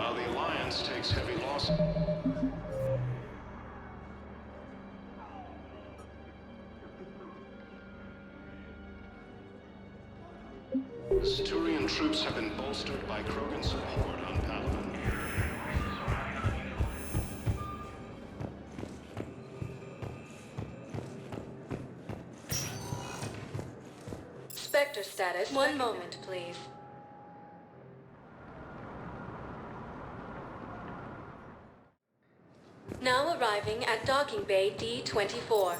while the Alliance takes heavy losses. The Centurion troops have been bolstered by Krogan support on Palaven. Spectre status. One moment, please. Now arriving at Docking Bay D-24.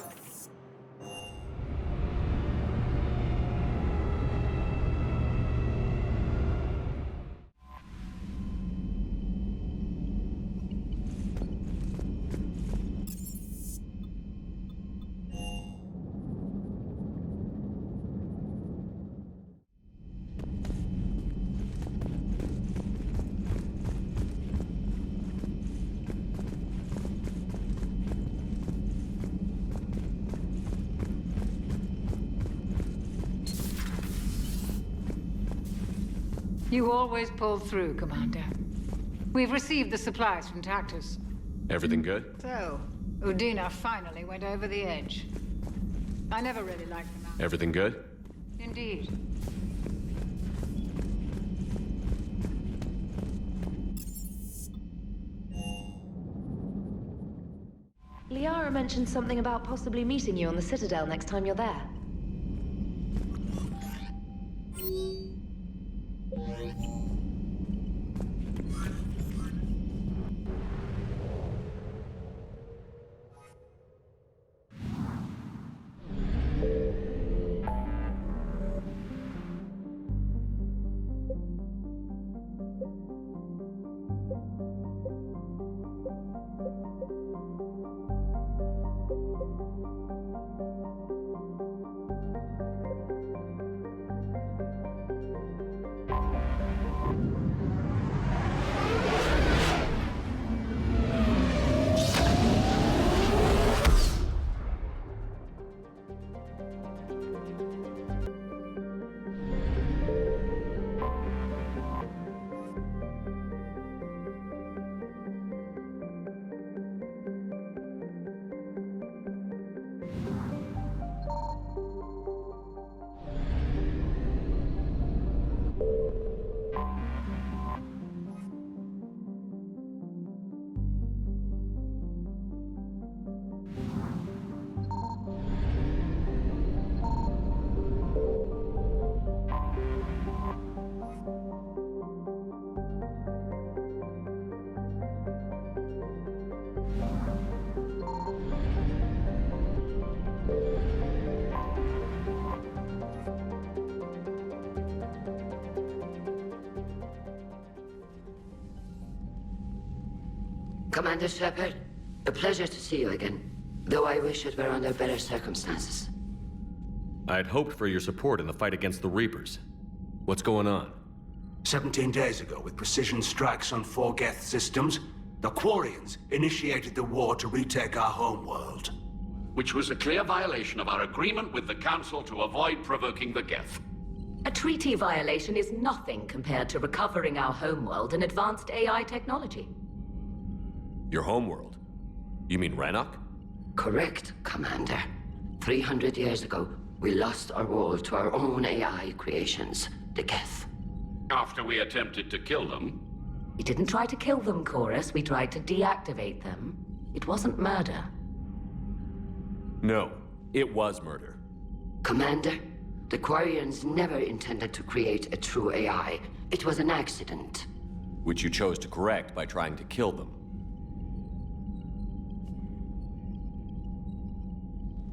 You always pull through, Commander. We've received the supplies from Tactus. Everything good? So, Udina finally went over the edge. I never really liked the mountain. Everything good? Indeed. Liara mentioned something about possibly meeting you on the Citadel next time you're there. Commander Shepard, a pleasure to see you again. Though I wish it were under better circumstances. I had hoped for your support in the fight against the Reapers. What's going on? 17 days ago, with precision strikes on 4 Geth systems, the Quarians initiated the war to retake our homeworld. Which was a clear violation of our agreement with the Council to avoid provoking the Geth. A treaty violation is nothing compared to recovering our homeworld and advanced AI technology. Your homeworld? You mean Rannoch? Correct, Commander. 300 years ago, we lost our world to our own AI creations, the Geth. After we attempted to kill them. We didn't try to kill them, Chorus. We tried to deactivate them. It wasn't murder. No, it was murder. Commander, the Quarians never intended to create a true AI. It was an accident. Which you chose to correct by trying to kill them.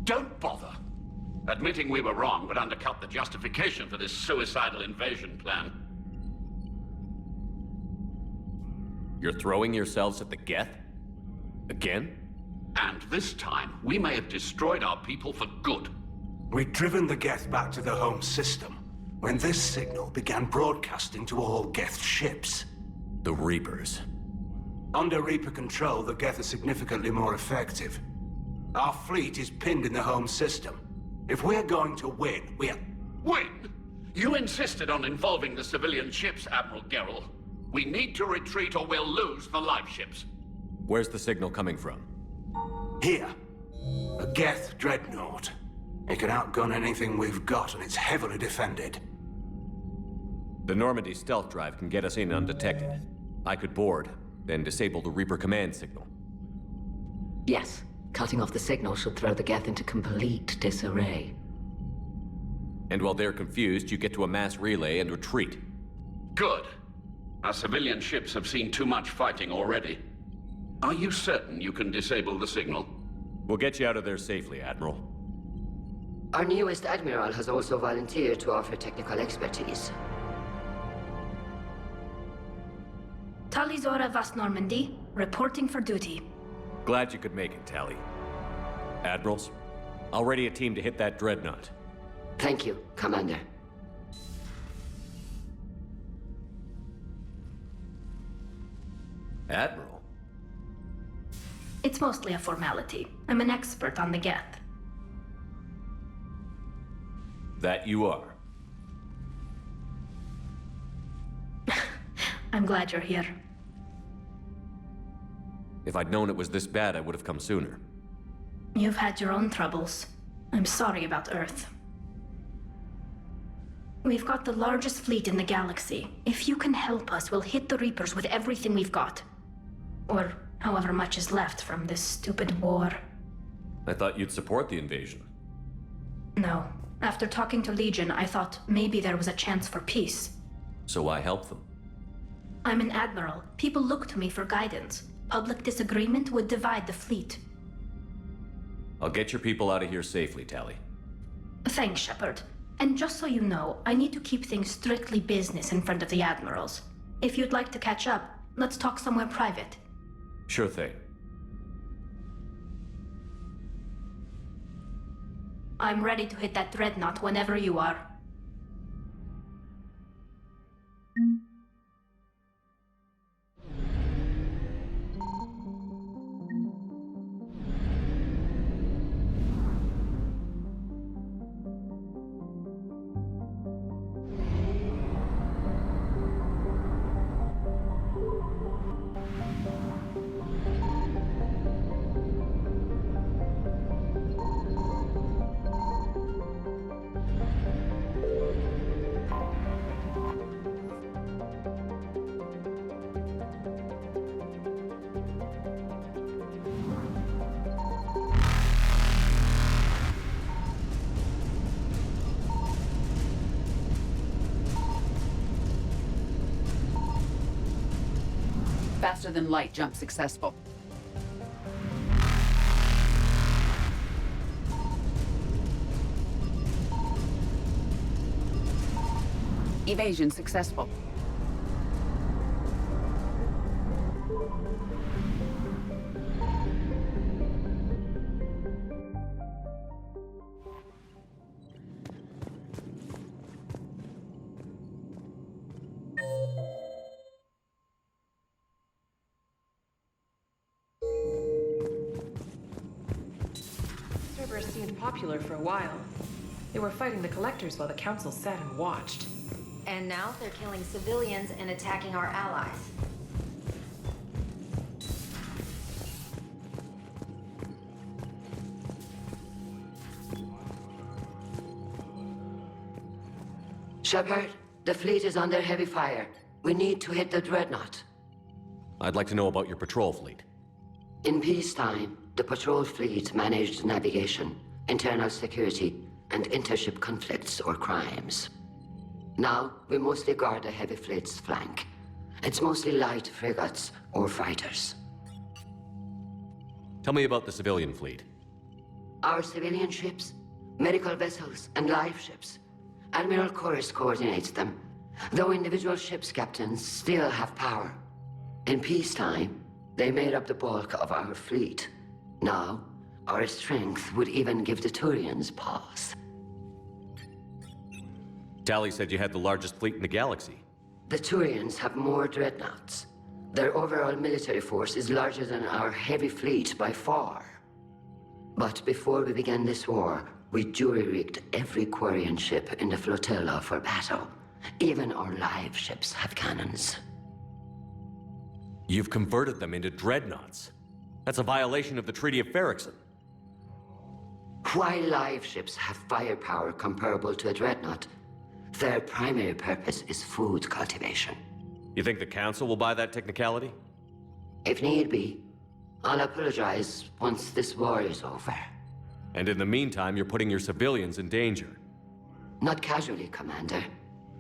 Don't bother. Admitting we were wrong would undercut the justification for this suicidal invasion plan. You're throwing yourselves at the Geth? Again? And this time, we may have destroyed our people for good. We'd driven the Geth back to the home system, when this signal began broadcasting to all Geth ships. The Reapers. Under Reaper control, the Geth are significantly more effective. Our fleet is pinned in the home system. If we're going to win, Win? You insisted on involving the civilian ships, Admiral Gerrel. We need to retreat or we'll lose the live ships. Where's the signal coming from? Here. A Geth dreadnought. It can outgun anything we've got, and it's heavily defended. The Normandy stealth drive can get us in undetected. I could board, then disable the Reaper command signal. Yes, cutting off the signal should throw the Geth into complete disarray. And while they're confused, you get to a mass relay and retreat. Good. Our civilian ships have seen too much fighting already. Are you certain you can disable the signal? We'll get you out of there safely, Admiral. Our newest Admiral has also volunteered to offer technical expertise. Talizora Vast Normandy, reporting for duty. Glad you could make it, Tali. Admirals, I'll ready a team to hit that dreadnought. Thank you, Commander. Admiral? It's mostly a formality. I'm an expert on the Geth. That you are. I'm glad you're here. If I'd known it was this bad, I would have come sooner. You've had your own troubles. I'm sorry about Earth. We've got the largest fleet in the galaxy. If you can help us, we'll hit the Reapers with everything we've got. Or however much is left from this stupid war. I thought you'd support the invasion. No. After talking to Legion, I thought maybe there was a chance for peace. So I help them. I'm an admiral. People look to me for guidance. Public disagreement would divide the fleet. I'll get your people out of here safely, Tali. Thanks, Shepard. And just so you know, I need to keep things strictly business in front of the admirals. If you'd like to catch up, let's talk somewhere private. Sure thing. I'm ready to hit that dreadnought whenever you are. Faster than light jump successful. Evasion successful. Cerberus seemed popular for a while. They were fighting the Collectors while the Council sat and watched. And now they're killing civilians and attacking our allies. Shepard, the fleet is under heavy fire. We need to hit the dreadnought. I'd like to know about your patrol fleet. In peacetime, the patrol fleet managed navigation, internal security, and intership conflicts or crimes. Now, we mostly guard the heavy fleet's flank. It's mostly light frigates or fighters. Tell me about the civilian fleet. Our civilian ships, medical vessels, and live ships. Admiral Chorus coordinates them, though individual ships' captains still have power. In peacetime, they made up the bulk of our fleet. Now, our strength would even give the Turians pause. Tali said you had the largest fleet in the galaxy. The Turians have more dreadnoughts. Their overall military force is larger than our heavy fleet by far. But before we began this war, we jury-rigged every Quarian ship in the flotilla for battle. Even our live ships have cannons. You've converted them into dreadnoughts. That's a violation of the Treaty of Ferrixon. While live ships have firepower comparable to a dreadnought, their primary purpose is food cultivation. You think the Council will buy that technicality? If need be, I'll apologize once this war is over. And in the meantime, you're putting your civilians in danger. Not casually, Commander.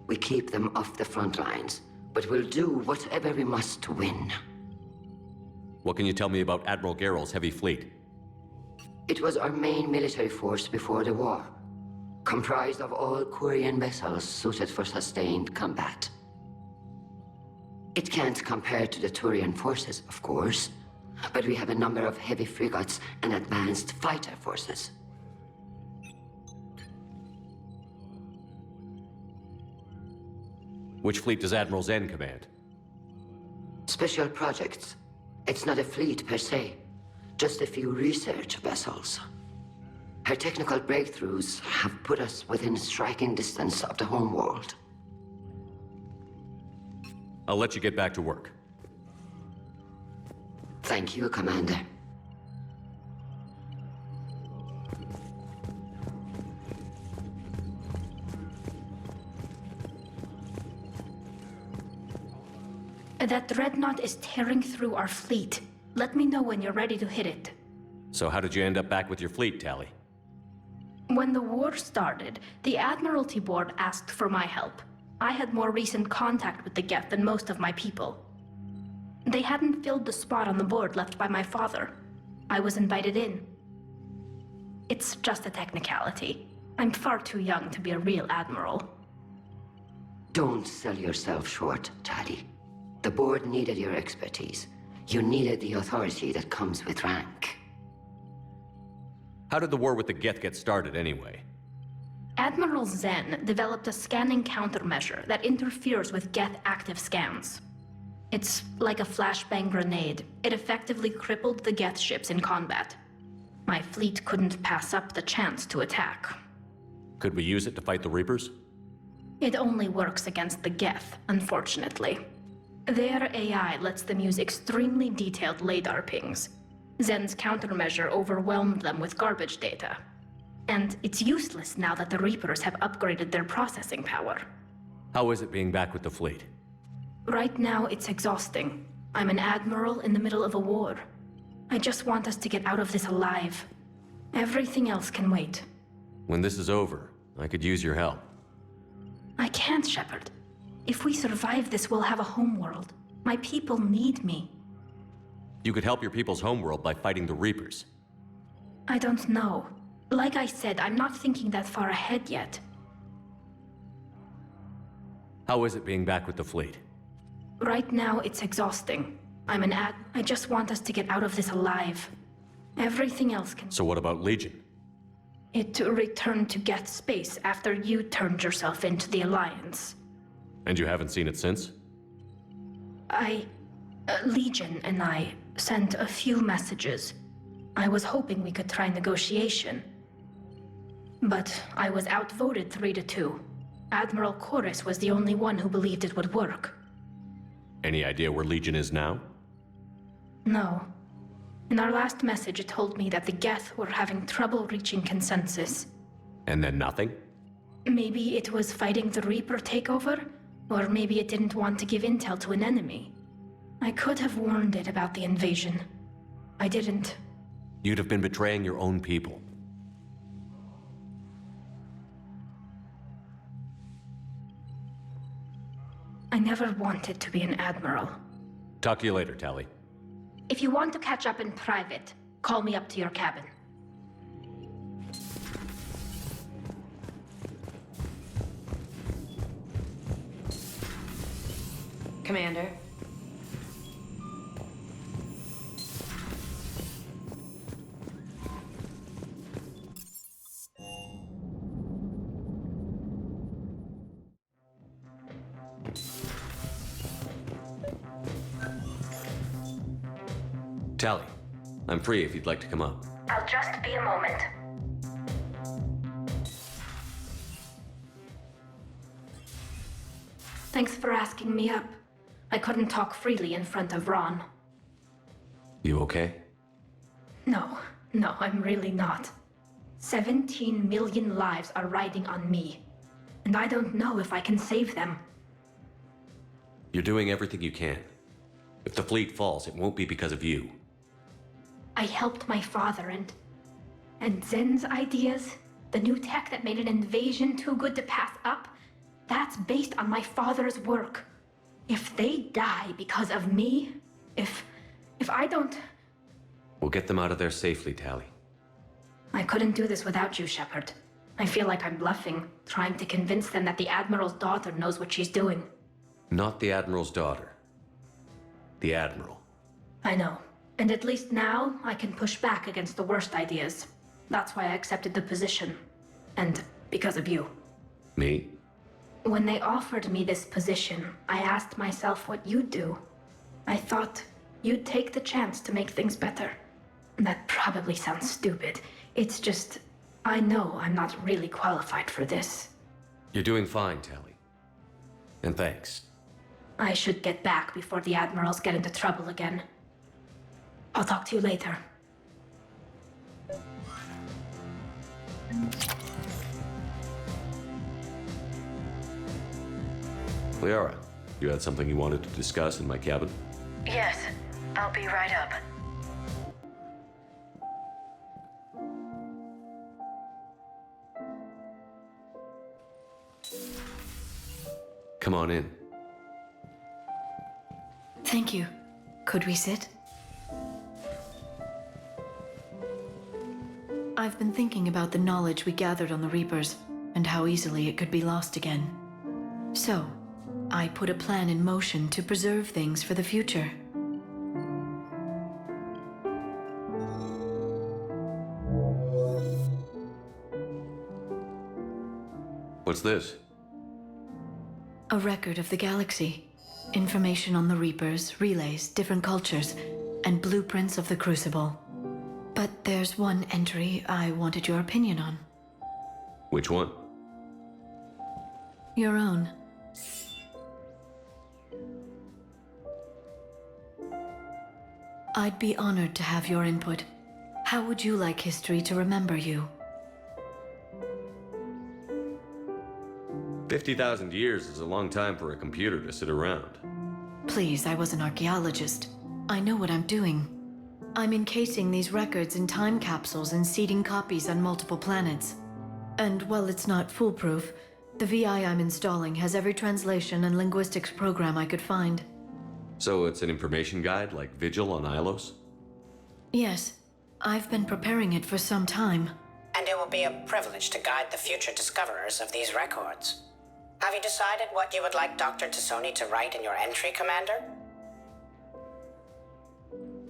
We keep them off the front lines, but we'll do whatever we must to win. What can you tell me about Admiral Geral's heavy fleet? It was our main military force before the war, comprised of all Quarian vessels suited for sustained combat. It can't compare to the Turian forces, of course, but we have a number of heavy frigates and advanced fighter forces. Which fleet does Admiral Zen command? Special projects. It's not a fleet per se, just a few research vessels. Her technical breakthroughs have put us within striking distance of the homeworld. I'll let you get back to work. Thank you, Commander. That dreadnought is tearing through our fleet. Let me know when you're ready to hit it. So how did you end up back with your fleet, Tali? When the war started, the Admiralty Board asked for my help. I had more recent contact with the Geth than most of my people. They hadn't filled the spot on the board left by my father. I was invited in. It's just a technicality. I'm far too young to be a real admiral. Don't sell yourself short, Tali. The board needed your expertise. You needed the authority that comes with rank. How did the war with the Geth get started, anyway? Admiral Zen developed a scanning countermeasure that interferes with Geth active scans. It's like a flashbang grenade. It effectively crippled the Geth ships in combat. My fleet couldn't pass up the chance to attack. Could we use it to fight the Reapers? It only works against the Geth, unfortunately. Their AI lets them use extremely detailed LADAR pings. Zen's countermeasure overwhelmed them with garbage data. And it's useless now that the Reapers have upgraded their processing power. How is it being back with the fleet? Right now, it's exhausting. I'm an admiral in the middle of a war. I just want us to get out of this alive. Everything else can wait. When this is over, I could use your help. I can't, Shepard. If we survive this, we'll have a homeworld. My people need me. You could help your people's homeworld by fighting the Reapers. I don't know. Like I said, I'm not thinking that far ahead yet. How is it being back with the fleet? Right now, it's exhausting. I just want us to get out of this alive. Everything else can... So what about Legion? It returned to Geth space after you turned yourself into the Alliance. And you haven't seen it since? Legion and I sent a few messages. I was hoping we could try negotiation. But I was outvoted 3-2. Admiral Chorus was the only one who believed it would work. Any idea where Legion is now? No. In our last message, it told me that the Geth were having trouble reaching consensus. And then nothing? Maybe it was fighting the Reaper takeover, or maybe it didn't want to give intel to an enemy. I could have warned it about the invasion. I didn't. You'd have been betraying your own people. I never wanted to be an admiral. Talk to you later, Tali. If you want to catch up in private, call me up to your cabin. Commander. Tali, I'm free if you'd like to come up. I'll just be a moment. Thanks for asking me up. I couldn't talk freely in front of Ron. You okay? No, I'm really not. 17 million lives are riding on me, and I don't know if I can save them. You're doing everything you can. If the fleet falls, it won't be because of you. I helped my father and Zen's ideas, the new tech that made an invasion too good to pass up, that's based on my father's work. If they die because of me, if I don't... We'll get them out of there safely, Tali. I couldn't do this without you, Shepard. I feel like I'm bluffing, trying to convince them that the Admiral's daughter knows what she's doing. Not the Admiral's daughter. The Admiral. I know. And at least now, I can push back against the worst ideas. That's why I accepted the position. And because of you. Me? When they offered me this position, I asked myself what you'd do. I thought you'd take the chance to make things better. That probably sounds stupid. It's just, I know I'm not really qualified for this. You're doing fine, Tali. And thanks. I should get back before the Admirals get into trouble again. I'll talk to you later. Liara, you had something you wanted to discuss in my cabin? Yes, I'll be right up. Come on in. Thank you. Could we sit? I've been thinking about the knowledge we gathered on the Reapers, and how easily it could be lost again. So, I put a plan in motion to preserve things for the future. What's this? A record of the galaxy. Information on the Reapers, relays, different cultures, and blueprints of the Crucible. But there's one entry I wanted your opinion on. Which one? Your own. I'd be honored to have your input. How would you like history to remember you? 50,000 years is a long time for a computer to sit around. Please, I was an archaeologist. I know what I'm doing. I'm encasing these records in time capsules and seeding copies on multiple planets. And while it's not foolproof, the VI I'm installing has every translation and linguistics program I could find. So it's an information guide like Vigil on Ilos? Yes, I've been preparing it for some time. And it will be a privilege to guide the future discoverers of these records. Have you decided what you would like Dr. T'Soni to write in your entry, Commander?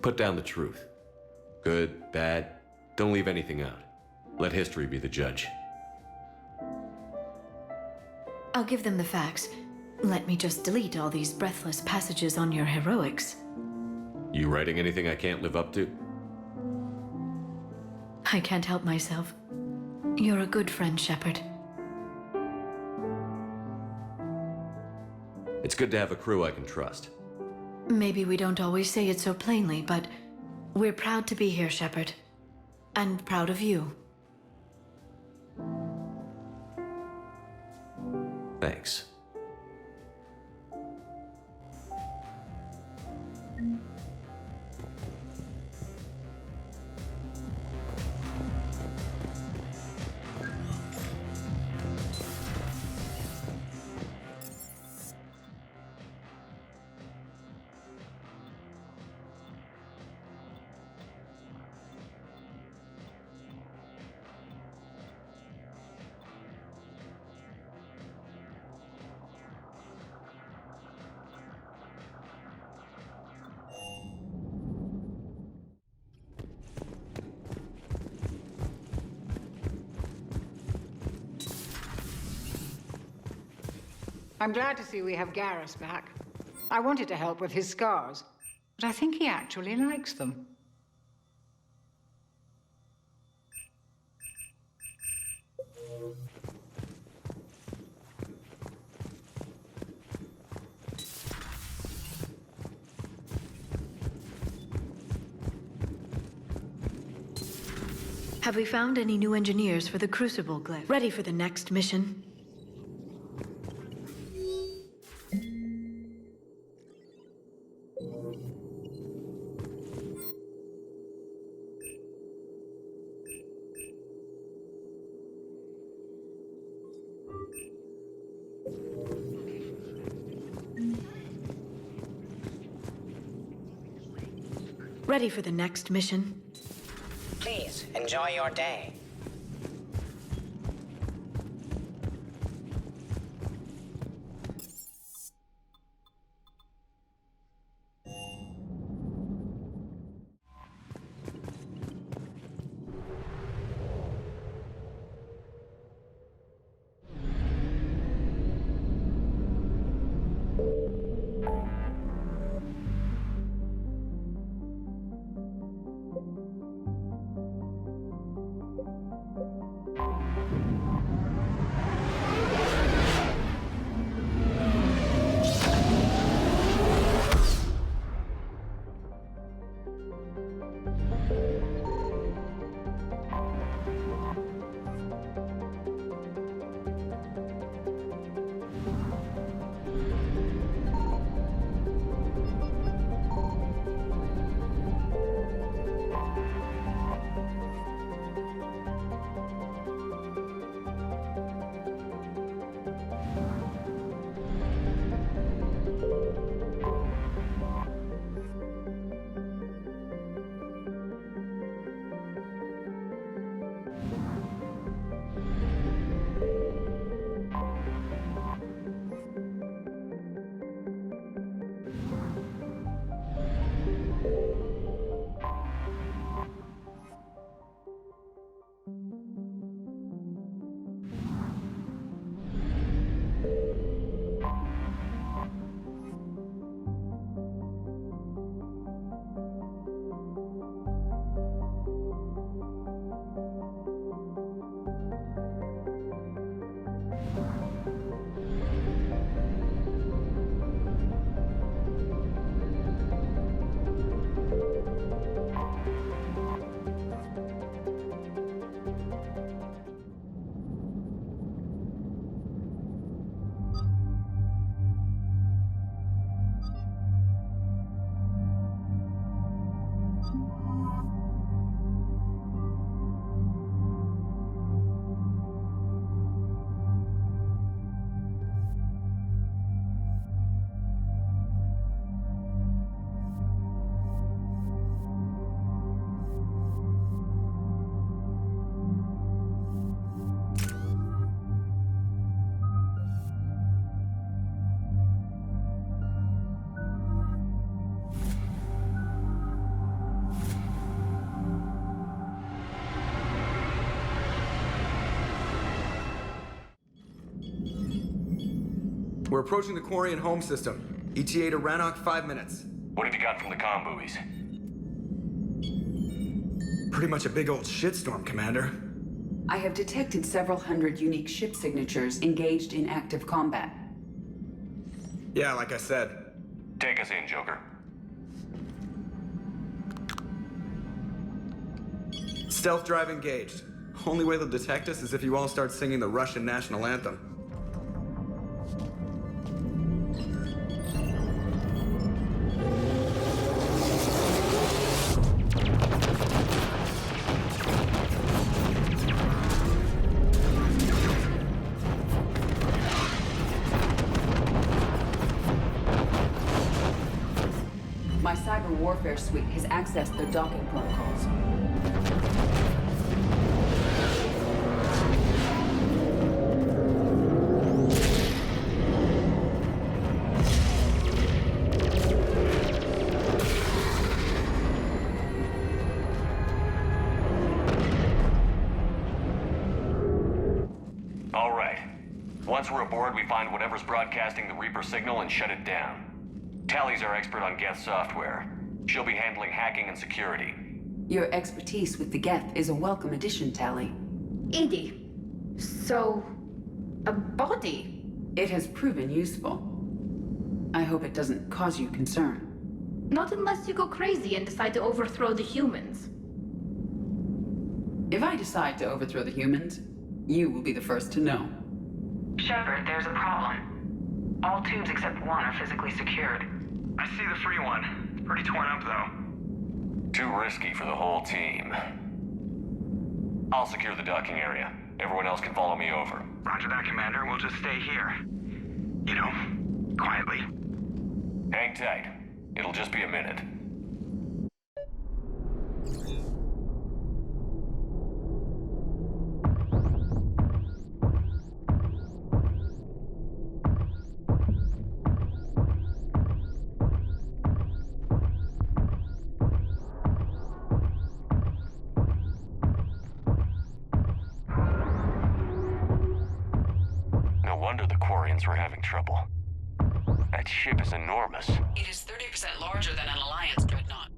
Put down the truth. Good, bad, don't leave anything out. Let history be the judge. I'll give them the facts. Let me just delete all these breathless passages on your heroics. You writing anything I can't live up to? I can't help myself. You're a good friend, Shepard. It's good to have a crew I can trust. Maybe we don't always say it so plainly, but we're proud to be here, Shepard. And proud of you. Thanks. I'm glad to see we have Garrus back. I wanted to help with his scars, but I think he actually likes them. Have we found any new engineers for the Crucible glyph? Ready for the next mission? Ready for the next mission? Please, enjoy your day. We're approaching the Quarian home system. ETA to Rannoch, 5 minutes. What have you got from the comm buoys? Pretty much a big old shitstorm, Commander. I have detected several hundred unique ship signatures engaged in active combat. Yeah, like I said. Take us in, Joker. Stealth drive engaged. Only way they'll detect us is if you all start singing the Russian national anthem. My cyber warfare suite has accessed their docking protocols. All right. Once we're aboard, we find whatever's broadcasting the Reaper signal and shut it down. Tally's our expert on Geth software. She'll be handling hacking and security. Your expertise with the Geth is a welcome addition, Tally. Edie, so... a body? It has proven useful. I hope it doesn't cause you concern. Not unless you go crazy and decide to overthrow the humans. If I decide to overthrow the humans, you will be the first to know. Shepard, there's a problem. All tubes except one are physically secured. I see the free one. It's pretty torn up, though. Too risky for the whole team. I'll secure the docking area. Everyone else can follow me over. Roger that, Commander. We'll just stay here. You know, quietly. Hang tight. It'll just be a minute. No wonder the Quarians were having trouble. That ship is enormous. It is 30% larger than an Alliance dreadnought.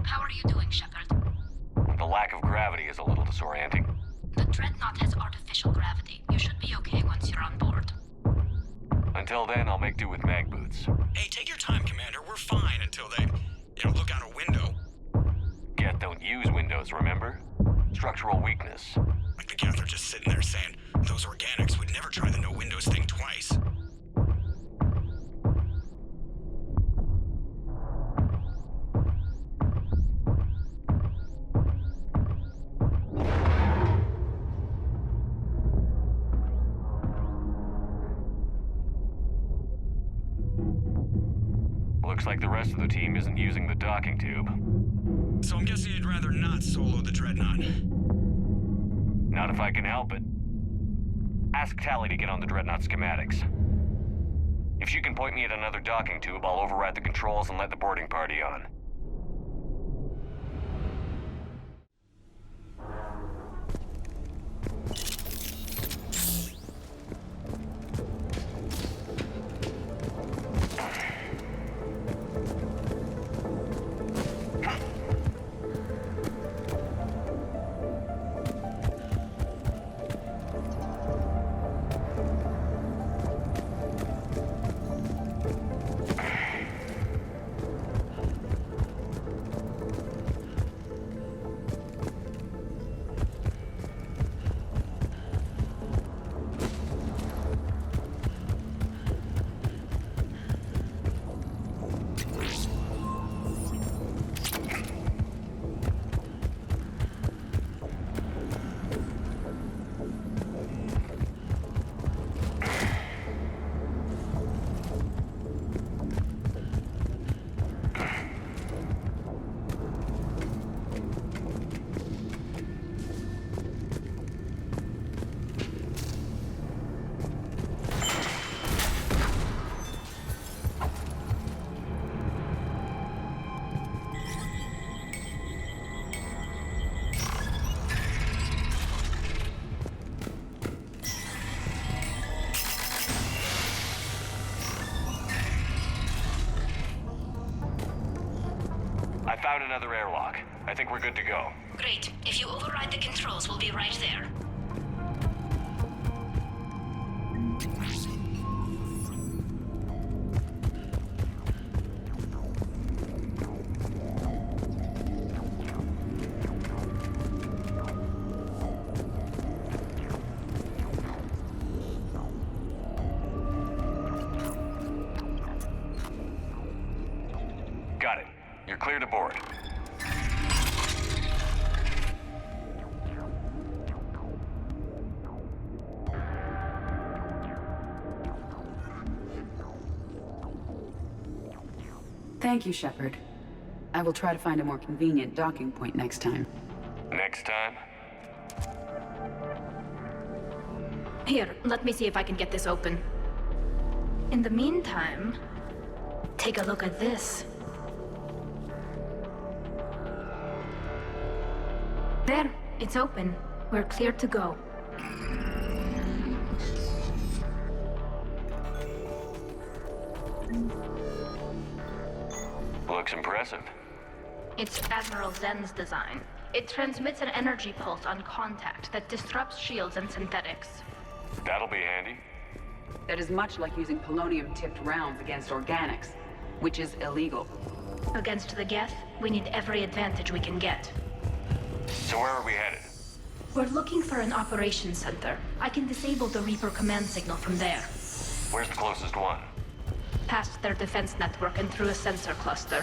How are you doing, Shepard? The lack of gravity is a little disorienting. The Dreadnought has artificial gravity. You should be okay once you're on board. Until then, I'll make do with mag boots. Hey, take your time, Commander. We're fine until they, look out a window. Geth don't use windows, remember? Structural weakness. Like the Geth are just sitting there saying, those organics would never try the no windows thing twice. Looks like the rest of the team isn't using the docking tube. So I'm guessing you'd rather not solo the Dreadnought. Not if I can help it. Ask Tali to get on the Dreadnought schematics. If she can point me at another docking tube, I'll override the controls and let the boarding party on. I found another airlock. I think we're good to go. Great. If you override the controls, we'll be right there. Got it. You're clear to board. Thank you, Shepard. I will try to find a more convenient docking point next time. Next time? Here, let me see if I can get this open. In the meantime, take a look at this. There, it's open. We're clear to go. Looks impressive. It's Admiral Zen's design. It transmits an energy pulse on contact that disrupts shields and synthetics. That'll be handy. That is much like using polonium-tipped rounds against organics, which is illegal. Against the Geth, we need every advantage we can get. So where are we headed? We're looking for an operations center. I can disable the Reaper command signal from there. Where's the closest one? Past their defense network and through a sensor cluster.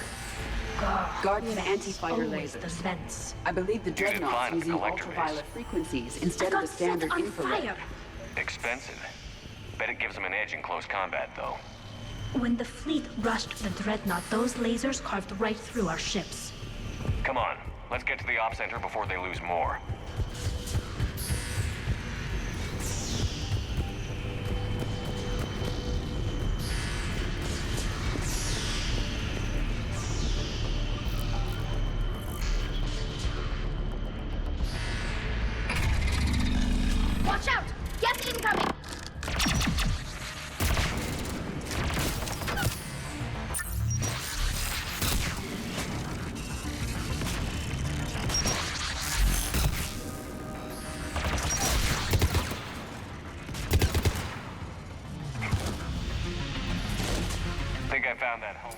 Guardian anti-fighter Always lasers. the vents. I believe the You didn't Dreadnought's find the using collector ultraviolet frequencies instead I of got the standard set on infrared. fire. Expensive. Bet it gives them an edge in close combat, though. When the fleet rushed the Dreadnought, those lasers carved right through our ships. Come on, let's get to the op center before they lose more. Watch out! Geth incoming! Think I found that home.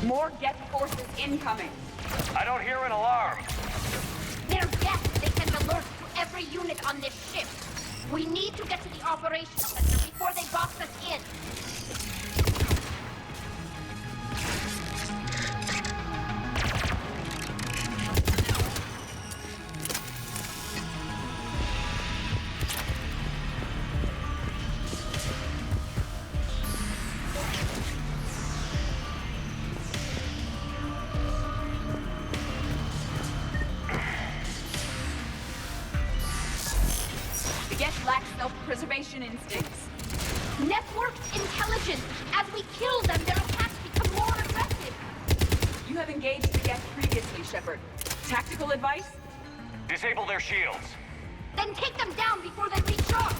More Geth forces incoming. I don't hear an alarm. They're Geth. They send alerts to every unit on this ship. We need to get to the operational center before they box us in. The Geth lack self-preservation instincts. Networked intelligence. As we kill them, their attacks become more aggressive. You have engaged the Geth previously, Shepard. Tactical advice? Disable their shields. Then take them down before they recharge.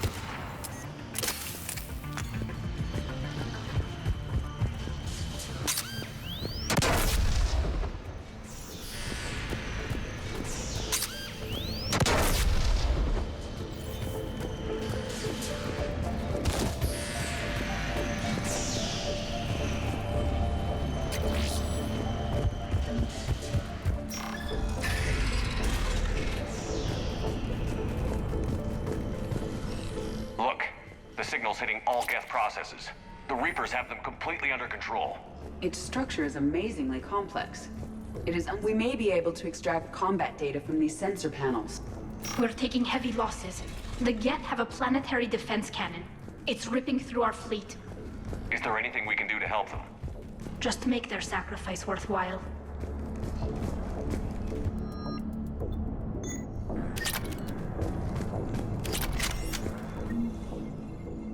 Look, the signal's hitting all Geth processes. The Reapers have them completely under control. Its structure is amazingly complex. We may be able to extract combat data from these sensor panels. We're taking heavy losses. The Geth have a planetary defense cannon. It's ripping through our fleet. Is there anything we can do to help them? Just make their sacrifice worthwhile.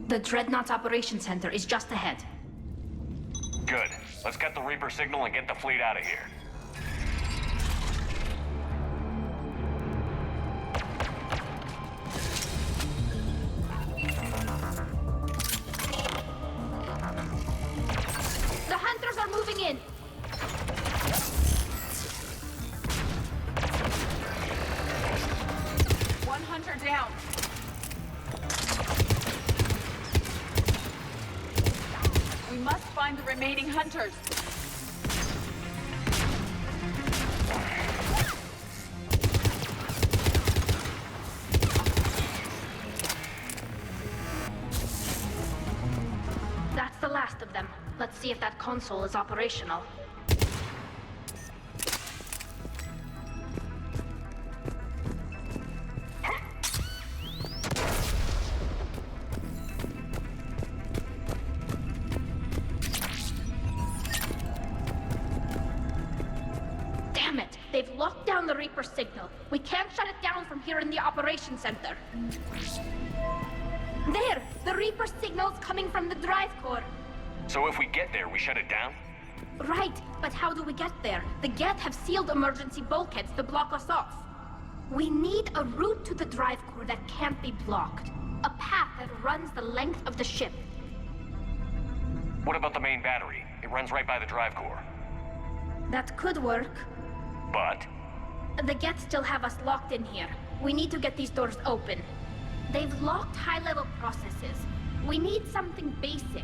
The Dreadnought's Operations Center is just ahead. Good. Let's get the Reaper signal and get the fleet out of here. The hunters are moving in. must find the remaining hunters. That's the last of them. Let's see if that console is operational. Damn it! They've locked down the Reaper signal. We can't shut it down from here in the operations center. There! The Reaper signal's coming from the drive core. So if we get there, we shut it down? Right, but how do we get there? The Geth have sealed emergency bulkheads to block us off. We need a route to the drive core that can't be blocked. A path that runs the length of the ship. What about the main battery? It runs right by the drive core. That could work. But? The Geth still have us locked in here. We need to get these doors open. They've locked high-level processes. We need something basic.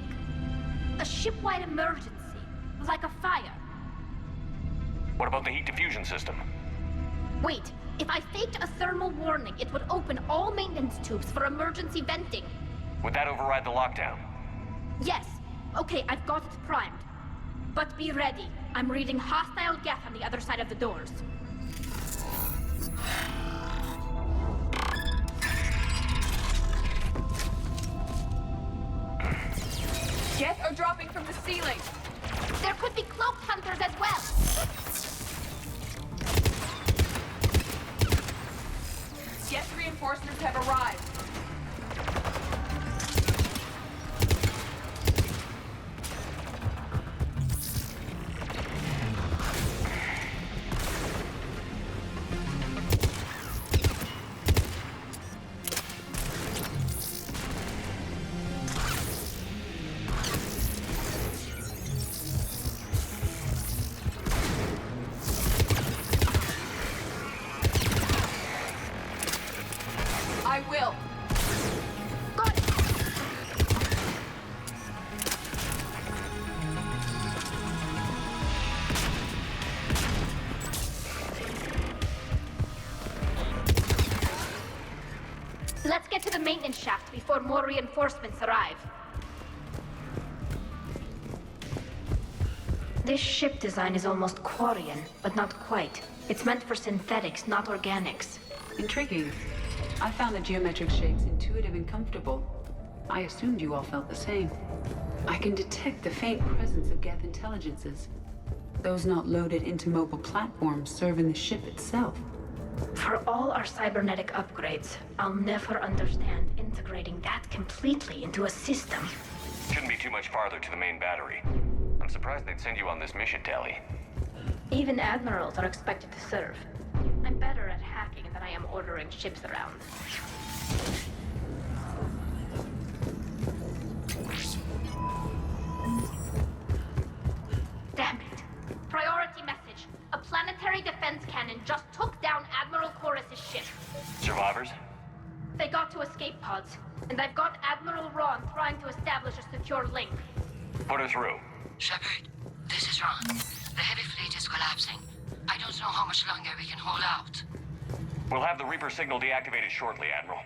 A ship-wide emergency, like a fire. What about the heat diffusion system? Wait, if I faked a thermal warning, it would open all maintenance tubes for emergency venting. Would that override the lockdown? Yes. Okay, I've got it primed. But be ready. I'm reading hostile Geth on the other side of the doors. Geth are dropping from the ceiling. There could be cloaked hunters as well. Geth reinforcements have arrived. I will. Got it. Let's get to the maintenance shaft before more reinforcements arrive. This ship design is almost Quarian, but not quite. It's meant for synthetics, not organics. Intriguing. I found the geometric shapes intuitive and comfortable. I assumed you all felt the same. I can detect the faint presence of Geth intelligences. Those not loaded into mobile platforms serving the ship itself. For all our cybernetic upgrades, I'll never understand integrating that completely into a system. Shouldn't be too much farther to the main battery. I'm surprised they'd send you on this mission, Tali. Even admirals are expected to serve. I'm better at hacking than I am ordering ships around. Damn it. Priority message. A planetary defense cannon just took down Admiral Chorus's ship. Survivors? They got to escape pods, and I've got Admiral Ron trying to establish a secure link. Put her through. Shepard, this is Ron. The heavy fleet is collapsing. I don't know how much longer we can hold out. We'll have the Reaper signal deactivated shortly, Admiral.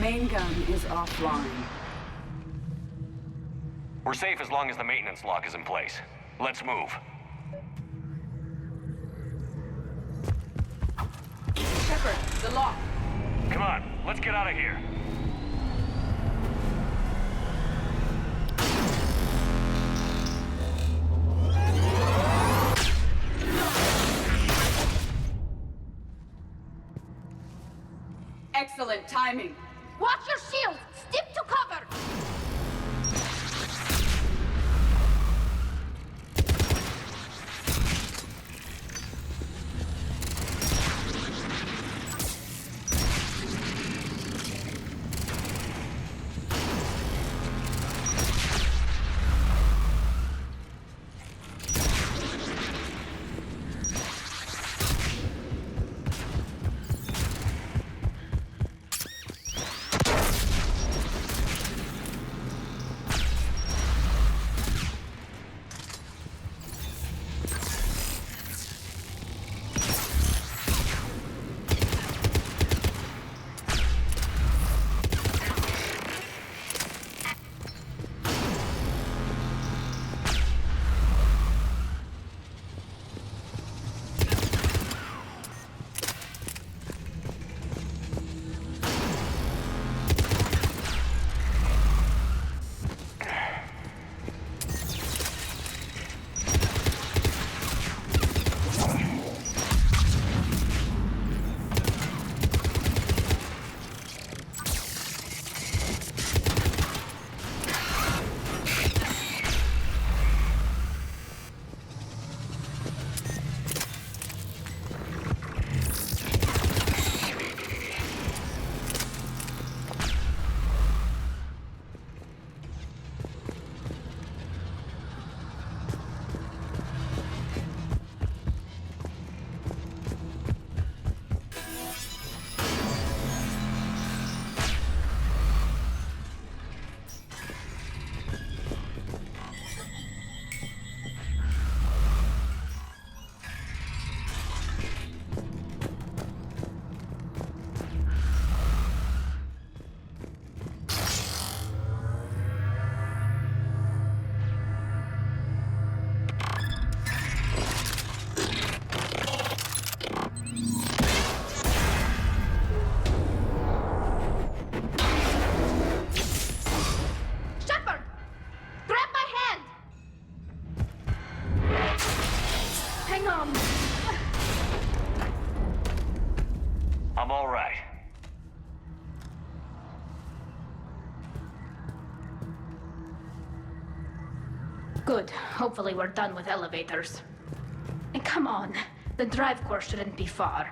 main gun is offline. We're safe as long as the maintenance lock is in place. Let's move. Shepard, the lock. Come on, let's get out of here. Excellent timing. Watch your shields! Stick to cover! I'm all right. Good. Hopefully we're done with elevators. And come on, the drive core shouldn't be far.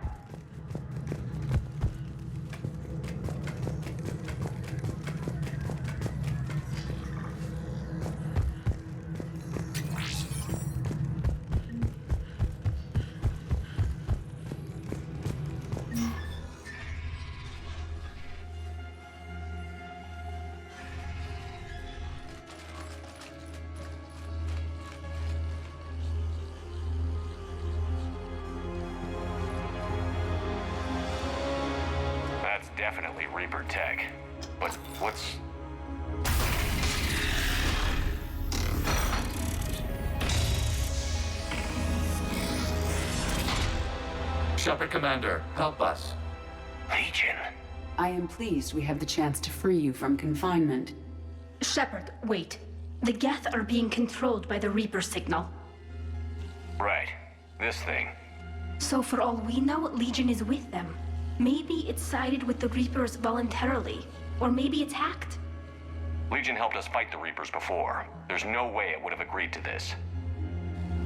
Definitely Reaper tech. But what's... Shepard Commander, help us. Legion. I am pleased we have the chance to free you from confinement. Shepard, wait. The Geth are being controlled by the Reaper signal. Right. This thing. So for all we know, Legion is with them. Maybe it sided with the Reapers voluntarily. Or maybe it's hacked. Legion helped us fight the Reapers before. There's no way it would have agreed to this.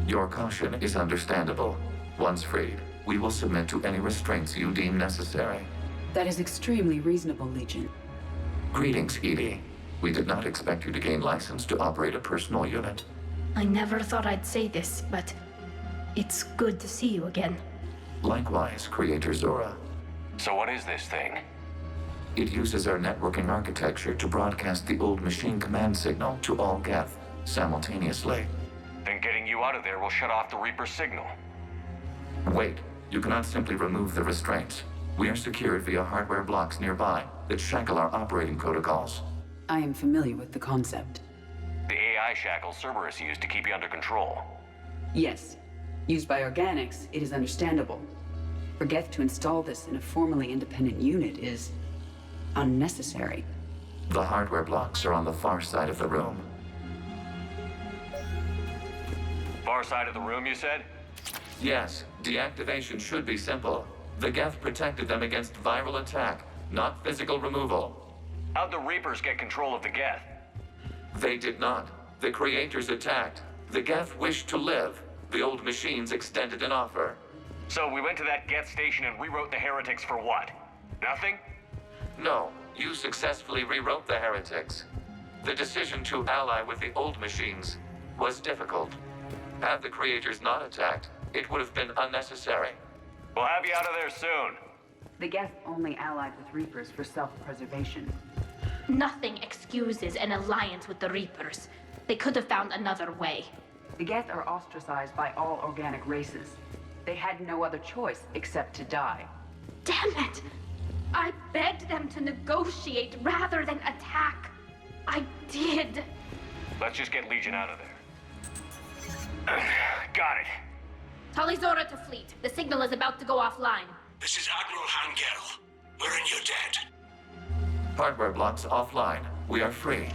Your caution is understandable. Once freed, we will submit to any restraints you deem necessary. That is extremely reasonable, Legion. Greetings, EDI. We did not expect you to gain license to operate a personal unit. I never thought I'd say this, but it's good to see you again. Likewise, Creator Zora. So what is this thing? It uses our networking architecture to broadcast the old machine command signal to all Geth simultaneously. Then getting you out of there will shut off the Reaper signal. Wait, you cannot simply remove the restraints. We are secured via hardware blocks nearby that shackle our operating protocols. I am familiar with the concept. The AI shackles Cerberus used to keep you under control. Yes. Used by organics, it is understandable. For Geth to install this in a formally independent unit is unnecessary. The hardware blocks are on the far side of the room. Far side of the room, you said? Yes, deactivation should be simple. The Geth protected them against viral attack, not physical removal. How'd the Reapers get control of the Geth? They did not. The creators attacked. The Geth wished to live. The old machines extended an offer. So we went to that Geth station and rewrote the heretics for what? Nothing? No, you successfully rewrote the heretics. The decision to ally with the old machines was difficult. Had the creators not attacked, it would have been unnecessary. We'll have you out of there soon. The Geth only allied with Reapers for self-preservation. Nothing excuses an alliance with the Reapers. They could have found another way. The Geth are ostracized by all organic races. They had no other choice except to die. Damn it! I begged them to negotiate rather than attack. I did. Let's just get Legion out of there. Got it. Talizora to fleet. The signal is about to go offline. This is Admiral Hangel. We're in your debt. Hardware blocks offline. We are free.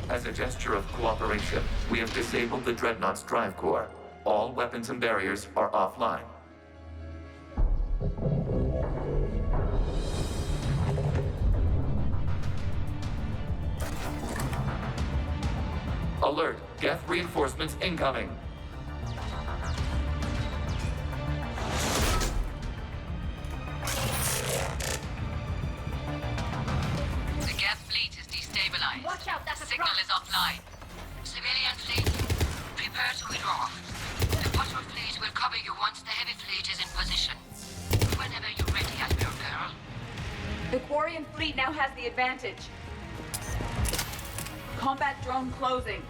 As a gesture of cooperation, we have disabled the Dreadnought's drive core. All weapons and barriers are offline. Alert! Geth reinforcements incoming! The Geth fleet is destabilized. Watch out, that's a Signal truck. is offline. Civilian fleet, prepare to withdraw. The bottom fleet will cover you once the heavy fleet is in position. Whenever you're ready, Admiral Girl. The Quarian fleet now has the advantage. Combat drone closing.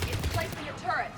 It's placing a turret.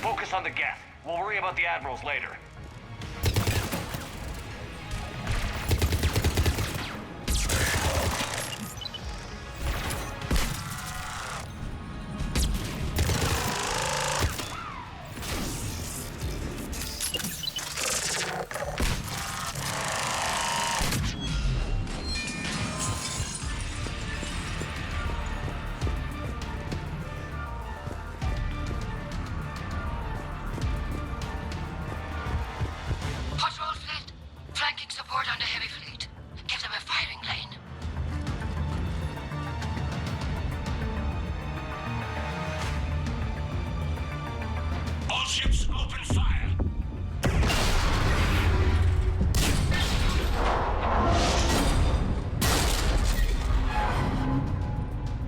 Focus on the Geth. We'll worry about the Admirals later.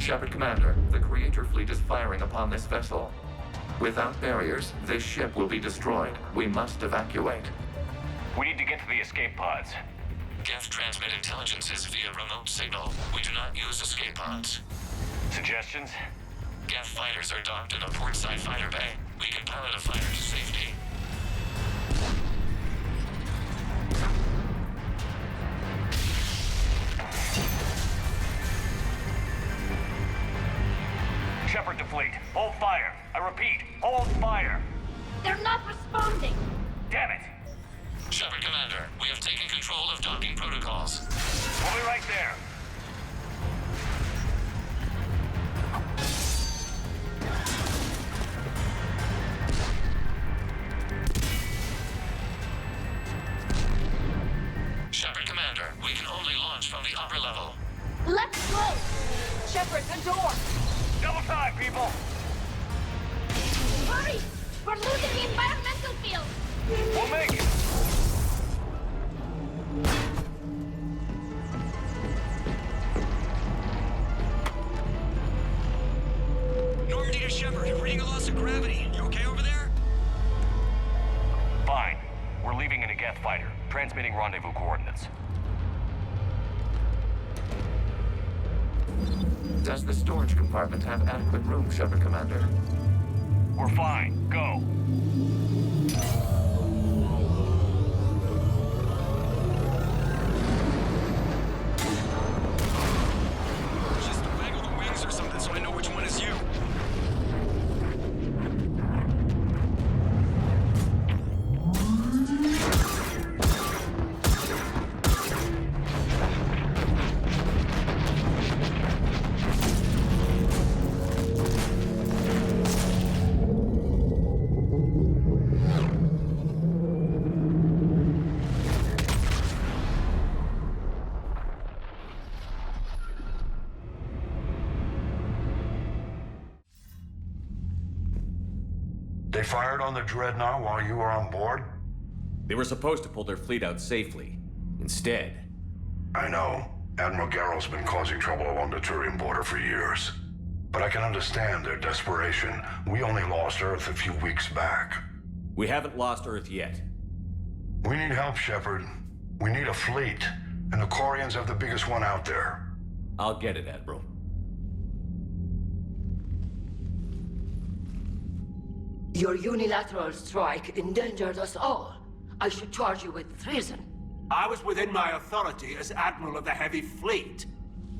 Shepard Commander, the Creator fleet is firing upon this vessel. Without barriers, this ship will be destroyed. We must evacuate. We need to get to the escape pods. Geth transmit intelligences via remote signal. We do not use escape pods. Suggestions? Geth fighters are docked in a portside fighter bay. We can pilot a fighter to safety. Shepard to fleet. Hold fire. I repeat, hold fire. They're not responding. Damn it. Shepard Commander, we have taken control of docking protocols. We'll be right there. Shepard Commander, we can only launch from the upper level. Let's go! Shepard, the door! Double time, people! Hurry! We're losing the environmental field! We'll make it! Normandy to Shepard, reading a loss of gravity. You okay over there? Fine. We're leaving in a Geth fighter, transmitting rendezvous coordinates. Does the storage compartment have adequate room, Shepard Commander? We're fine. Go. Just waggle the wings or something so I know which one is you. They fired on the Dreadnought while you were on board? They were supposed to pull their fleet out safely. Instead... I know. Admiral Garrow's been causing trouble along the Turian border for years. But I can understand their desperation. We only lost Earth a few weeks back. We haven't lost Earth yet. We need help, Shepard. We need a fleet. And the Quarians have the biggest one out there. I'll get it, Admiral. Your unilateral strike endangered us all. I should charge you with treason. I was within my authority as Admiral of the Heavy Fleet.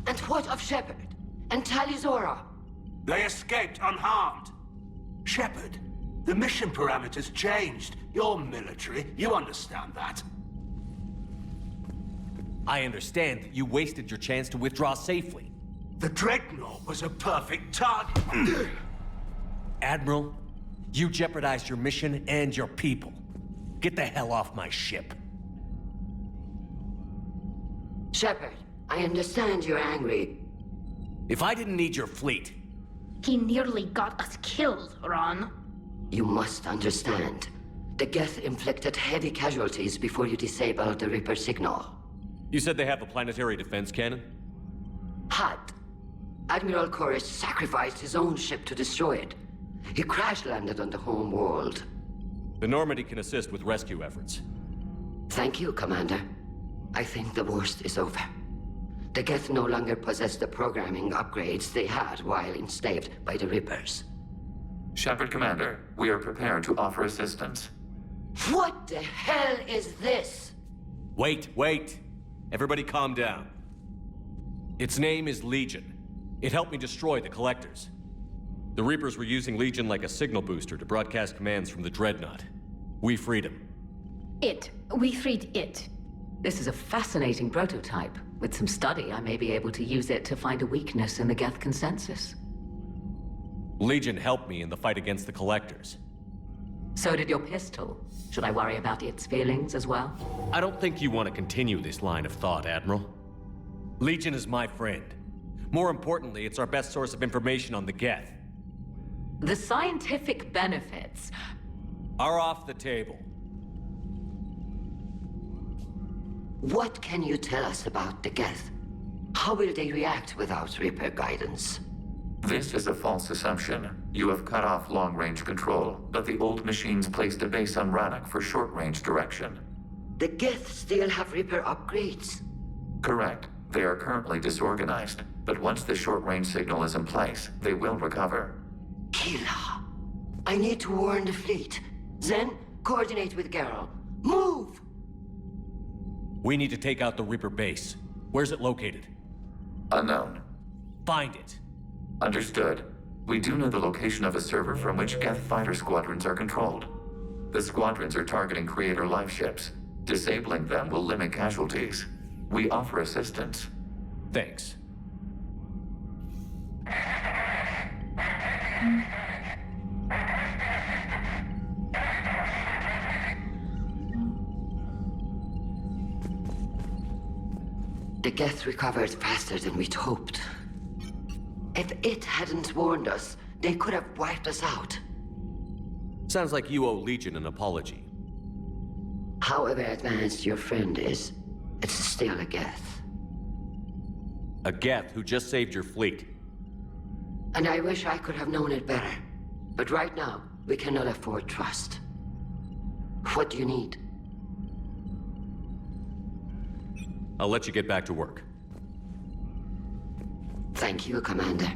And what of Shepard? And Talizora? They escaped unharmed. Shepard, the mission parameters changed. You're military. You understand that. I understand that you wasted your chance to withdraw safely. The Dreadnought was a perfect target. Admiral, you jeopardized your mission and your people. Get the hell off my ship. Shepard, I understand you're angry. If I didn't need your fleet... He nearly got us killed, Ron. You must understand. The Geth inflicted heavy casualties before you disabled the Reaper signal. You said they have a planetary defense cannon? Had. Admiral Koris sacrificed his own ship to destroy it. He crash-landed on the home world. The Normandy can assist with rescue efforts. Thank you, Commander. I think the worst is over. The Geth no longer possess the programming upgrades they had while enslaved by the Reapers. Shepard Commander, we are prepared to offer assistance. What the hell is this? Wait. Everybody calm down. Its name is Legion. It helped me destroy the Collectors. The Reapers were using Legion like a signal booster to broadcast commands from the Dreadnought. We freed him. We freed it. This is a fascinating prototype. With some study, I may be able to use it to find a weakness in the Geth consensus. Legion helped me in the fight against the Collectors. So did your pistol. Should I worry about its feelings as well? I don't think you want to continue this line of thought, Admiral. Legion is my friend. More importantly, it's our best source of information on the Geth. The scientific benefits are off the table. What can you tell us about the Geth? How will they react without Reaper guidance? This is a false assumption. You have cut off long-range control, but the old machines placed a base on Rannoch for short-range direction. The Geth still have Reaper upgrades. Correct. They are currently disorganized, but once the short-range signal is in place, they will recover. Kila, I need to warn the fleet. Then, coordinate with Geralt. Move! We need to take out the Reaper base. Where's it located? Unknown. Find it. Understood. We do know the location of a server from which Geth fighter squadrons are controlled. The squadrons are targeting Creator life ships. Disabling them will limit casualties. We offer assistance. Thanks. The Geth recovered faster than we'd hoped. If it hadn't warned us, they could have wiped us out. Sounds like you owe Legion an apology. However advanced your friend is, it's still a Geth. A Geth who just saved your fleet. And I wish I could have known it better. But right now, we cannot afford trust. What do you need? I'll let you get back to work. Thank you, Commander.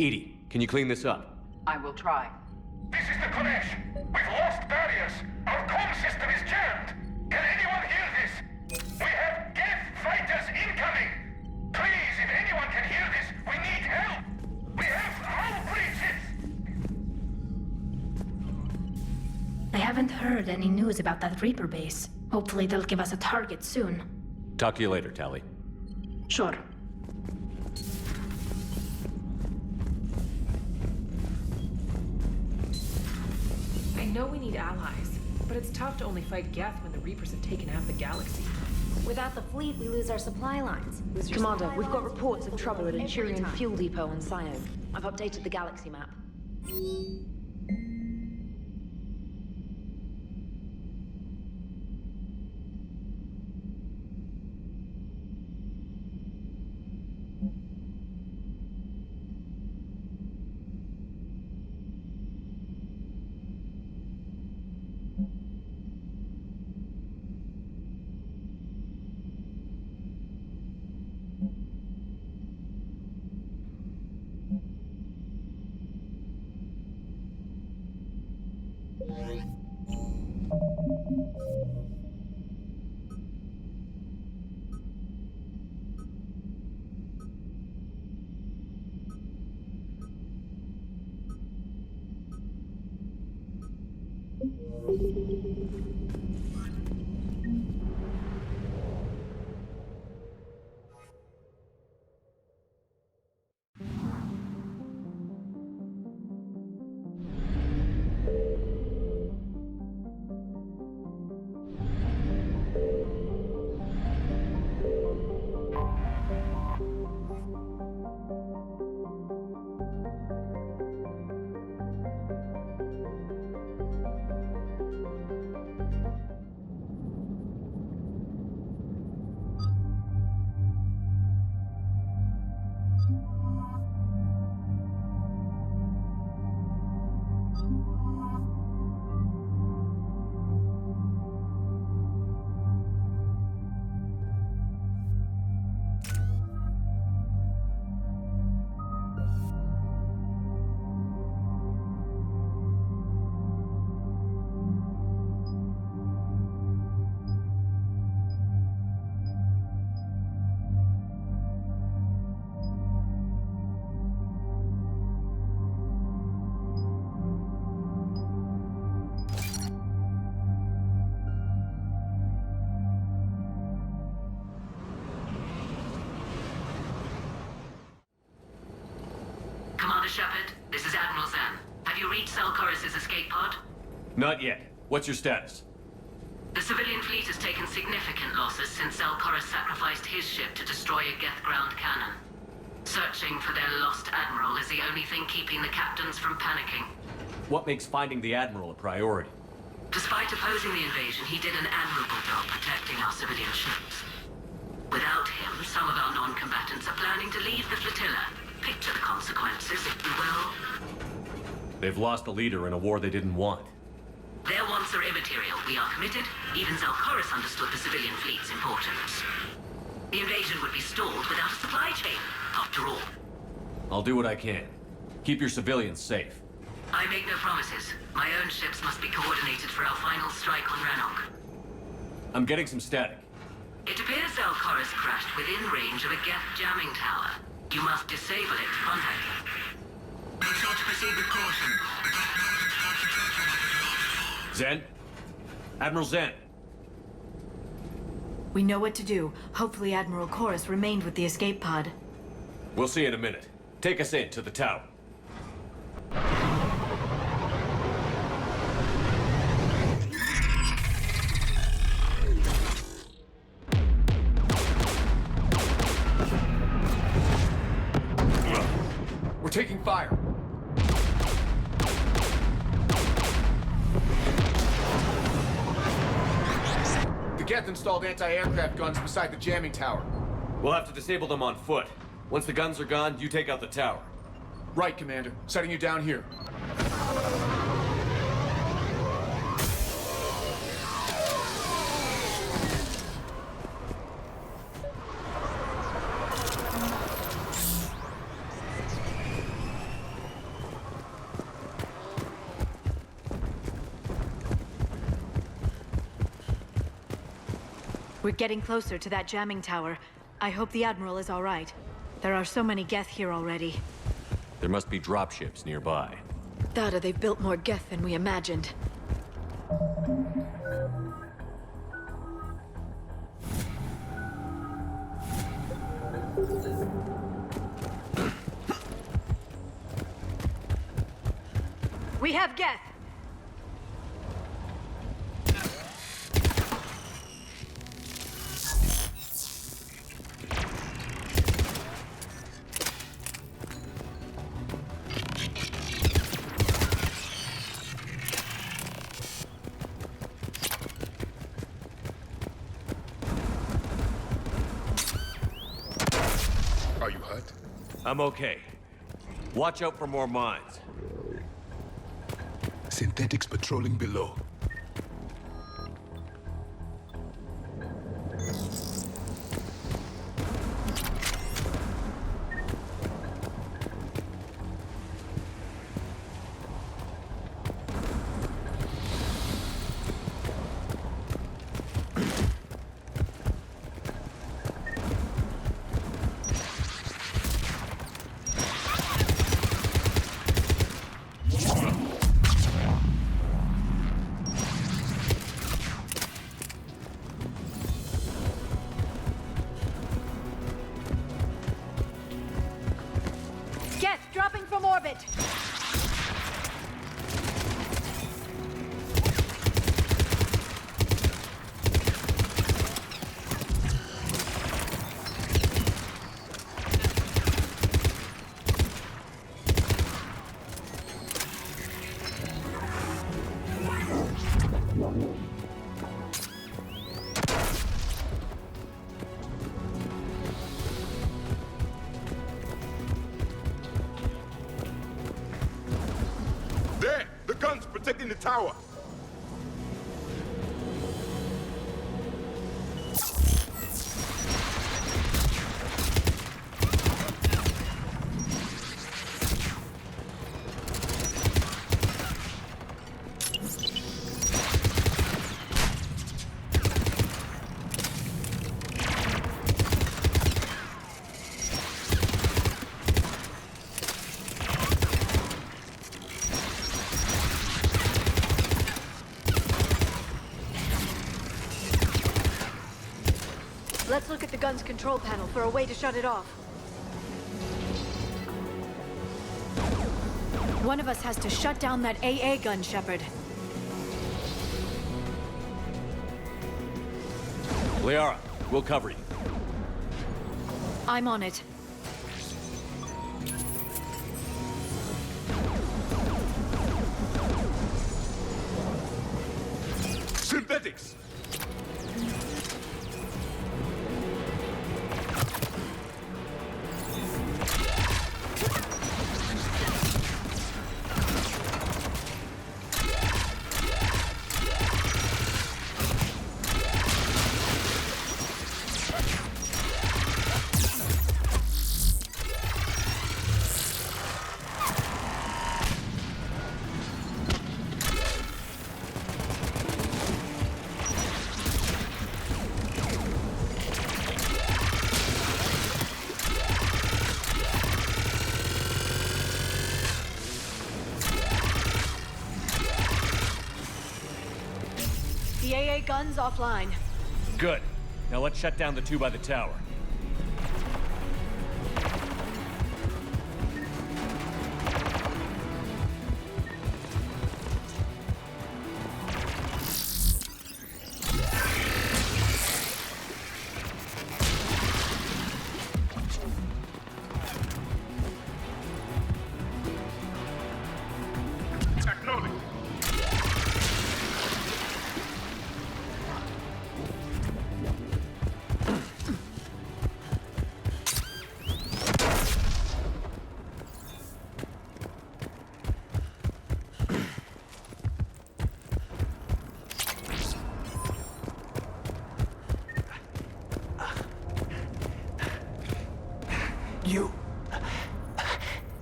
Edie, can you clean this up? I will try. This is the Konesh. We've lost barriers. Our comm system is jammed. Can anyone hear this? We have Geth fighters incoming. Please, if anyone can hear this, we need help. We have hull breaches. I haven't heard any news about that Reaper base. Hopefully they'll give us a target soon. Talk to you later, Tali. Sure. I know we need allies, but it's tough to only fight Geth when the Reapers have taken half the galaxy. Without the fleet, we lose our supply lines. Commander, we've got reports of trouble at a Turian fuel depot on Sion. I've updated the galaxy map. Shepard. This is Admiral Zan. Have you reached Selchoris' escape pod? Not yet. What's your status? The civilian fleet has taken significant losses since Selchoris sacrificed his ship to destroy a Geth ground cannon. Searching for their lost admiral is the only thing keeping the captains from panicking. What makes finding the Admiral a priority? Despite opposing the invasion, he did an admirable job protecting our civilian ships. Without him, some of our non-combatants are planning to leave the flotilla. Picture the consequences, if you will. They've lost a leader in a war they didn't want. Their wants are immaterial. We are committed. Even Zelchoris understood the civilian fleet's importance. The invasion would be stalled without a supply chain, after all. I'll do what I can. Keep your civilians safe. I make no promises. My own ships must be coordinated for our final strike on Rannoch. I'm getting some static. It appears Zelchoris crashed within range of a Geth jamming tower. You must disable it to contact him. Make sure to proceed with caution. Zen? Admiral Zen? We know what to do. Hopefully Admiral Chorus remained with the escape pod. We'll see in a minute. Take us in to the tower. We're taking fire. The Geth installed anti-aircraft guns beside the jamming tower. We'll have to disable them on foot. Once the guns are gone, you take out the tower. Right, Commander. Setting you down here. We're getting closer to that jamming tower. I hope the Admiral is all right. There are so many Geth here already. There must be dropships nearby. That or they've built more Geth than we imagined. We have Geth! Are you hurt? I'm okay. Watch out for more mines. Synthetics patrolling below. Dropping from orbit! There! The guns protecting the tower! Let's look at the gun's control panel for a way to shut it off. One of us has to shut down that AA gun, Shepard. Liara, we'll cover you. I'm on it. Synthetics! The AA gun's offline. Good. Now let's shut down the two by the tower.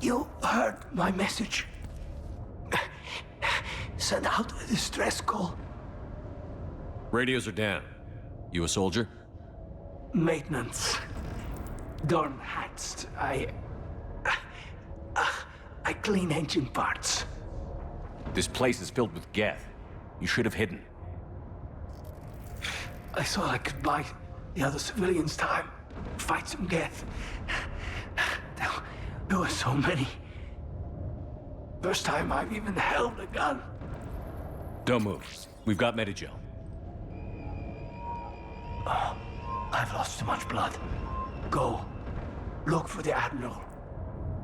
You heard my message. Send out a distress call. Radios are down. You a soldier? Maintenance. Dorn hats. I clean engine parts. This place is filled with Geth. You should have hidden. I thought I could buy the other civilians time. Fight some Geth. There were so many. First time I've even held a gun. Don't move. We've got Medigel. Oh, I've lost too much blood. Go. Look for the Admiral.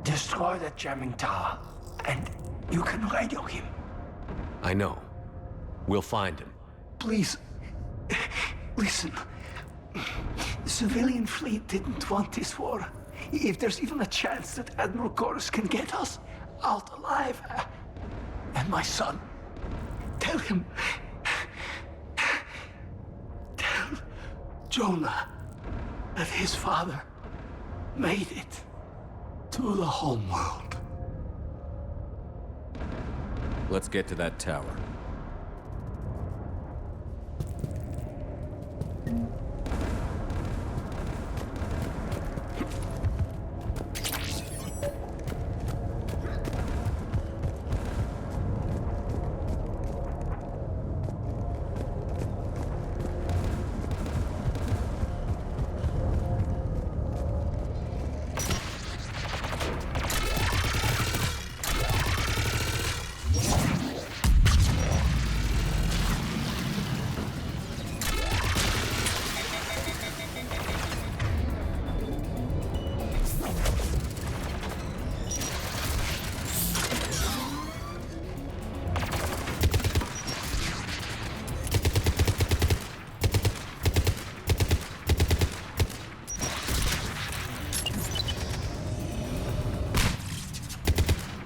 Destroy that jamming tower. And you can radio him. I know. We'll find him. Please. Listen. The civilian fleet didn't want this war. If there's even a chance that Admiral Chorus can get us out alive, and my son, tell him, tell Jonah that his father made it to the home world. Let's get to that tower.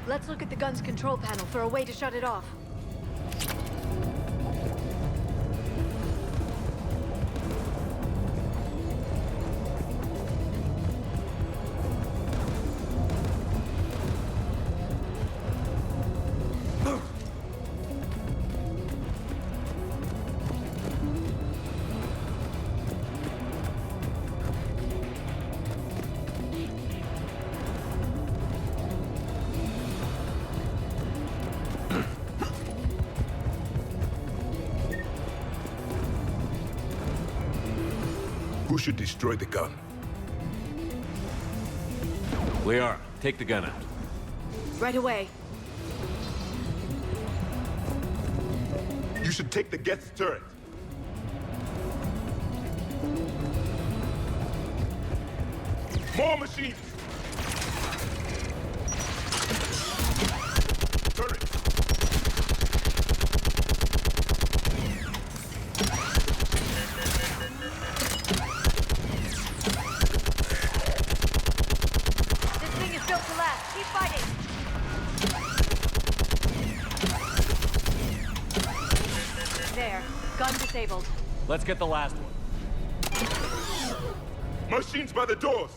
Let's look at the gun's control panel for a way to shut it off. Who should destroy the gun? Liara, take the gun out. Right away. You should take the Geth's turret. More machines! Turret! This thing is built to last. Keep fighting. There. Gun disabled. Let's get the last one. Machines by the doors!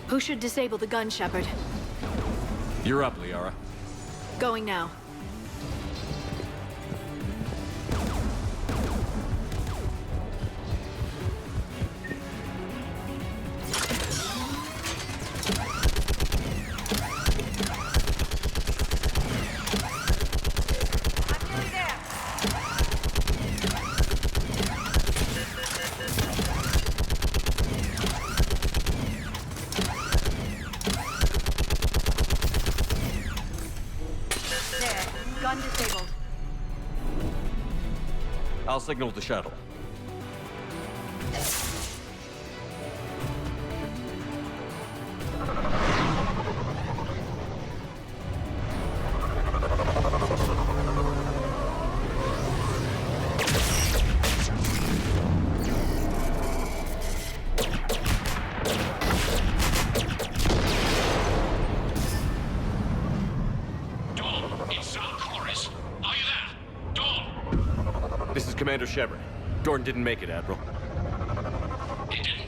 Who should disable the gun, Shepard? You're up, Liara. Going now. Gun disabled. I'll signal the shuttle. This is Commander Shepard. Dorn didn't make it, Admiral. He didn't?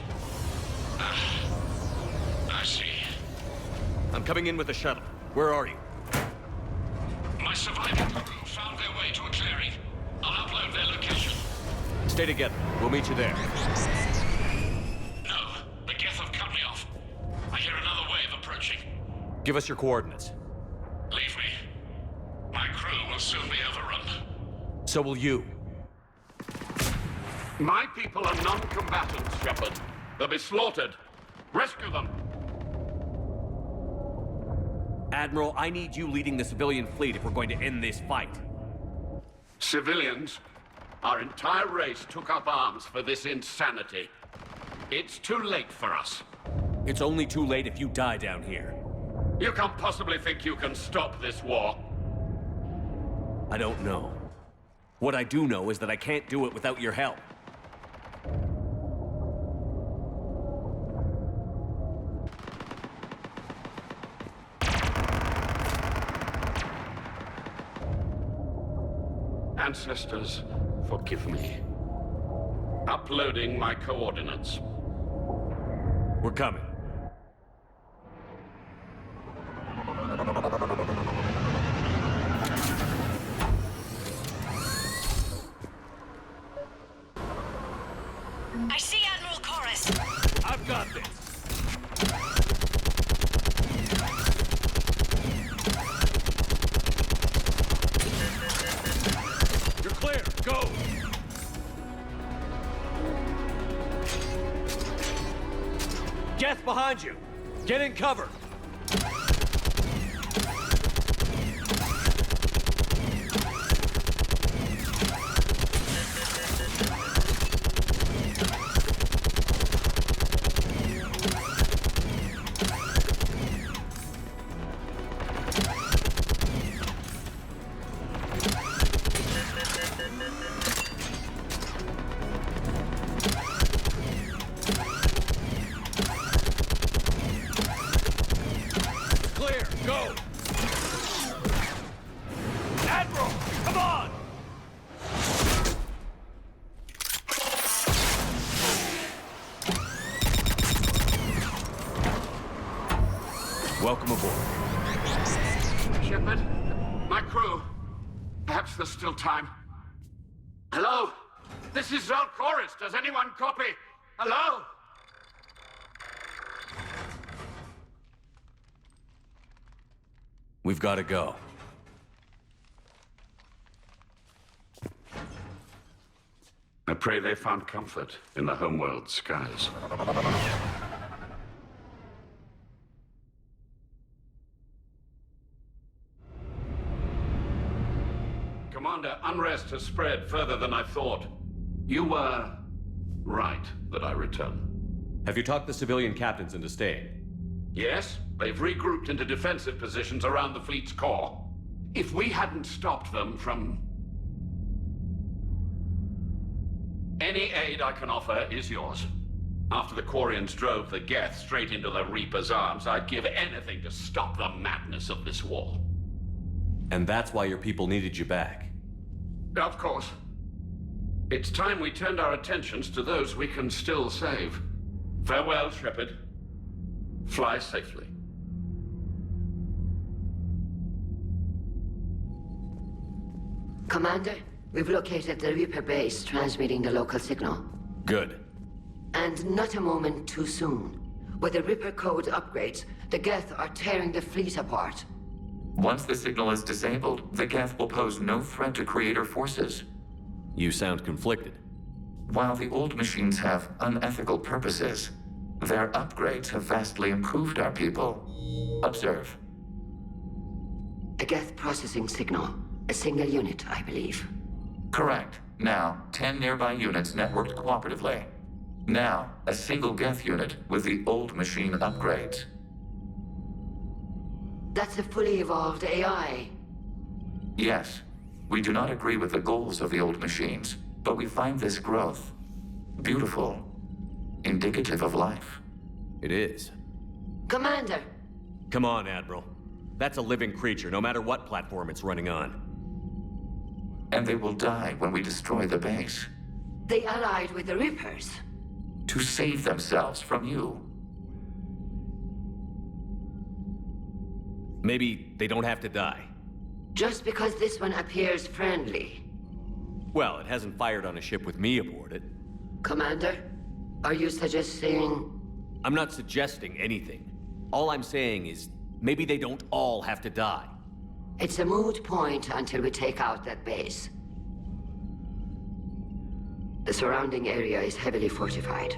I see. I'm coming in with the shuttle. Where are you? My surviving crew found their way to a clearing. I'll upload their location. Stay together. We'll meet you there. No, the Geth have cut me off. I hear another wave approaching. Give us your coordinates. Leave me. My crew will soon be overrun. So will you. My people are non-combatants, Shepard. They'll be slaughtered. Rescue them! Admiral, I need you leading the civilian fleet if we're going to end this fight. Civilians? Our entire race took up arms for this insanity. It's too late for us. It's only too late if you die down here. You can't possibly think you can stop this war. I don't know. What I do know is that I can't do it without your help. Ancestors, forgive me. Uploading my coordinates. We're coming. I see Admiral Chorus. I've got this. You're clear. Go. Geth behind you. Get in cover. Welcome aboard. Shepard, my crew. Perhaps there's still time. Hello? This is Zell Chorus. Does anyone copy? Hello? We've got to go. I pray they found comfort in the homeworld skies. Commander, unrest has spread further than I thought. You were right that I return. Have you talked the civilian captains into staying? Yes, they've regrouped into defensive positions around the fleet's core. If we hadn't stopped them from... Any aid I can offer is yours. After the Quarians drove the Geth straight into the Reaper's arms, I'd give anything to stop the madness of this war. And that's why your people needed you back. Of course. It's time we turned our attentions to those we can still save. Farewell, Shepard. Fly safely. Commander, we've located the Reaper base transmitting the local signal. Good. And not a moment too soon. With the Reaper code upgrades, the Geth are tearing the fleet apart. Once the signal is disabled, the Geth will pose no threat to Creator forces. You sound conflicted. While the old machines have unethical purposes, their upgrades have vastly improved our people. Observe. A Geth processing signal. A single unit, I believe. Correct. Now, 10 nearby units networked cooperatively. Now, a single Geth unit with the old machine upgrades. That's a fully evolved AI. Yes, we do not agree with the goals of the old machines, but we find this growth beautiful, indicative of life. It is. Commander! Come on, Admiral. That's a living creature, no matter what platform it's running on. And they will die when we destroy the base. They allied with the Reapers. To save themselves from you. Maybe they don't have to die. Just because this one appears friendly. Well, it hasn't fired on a ship with me aboard it. Commander, are you suggesting... I'm not suggesting anything. All I'm saying is, maybe they don't all have to die. It's a moot point until we take out that base. The surrounding area is heavily fortified,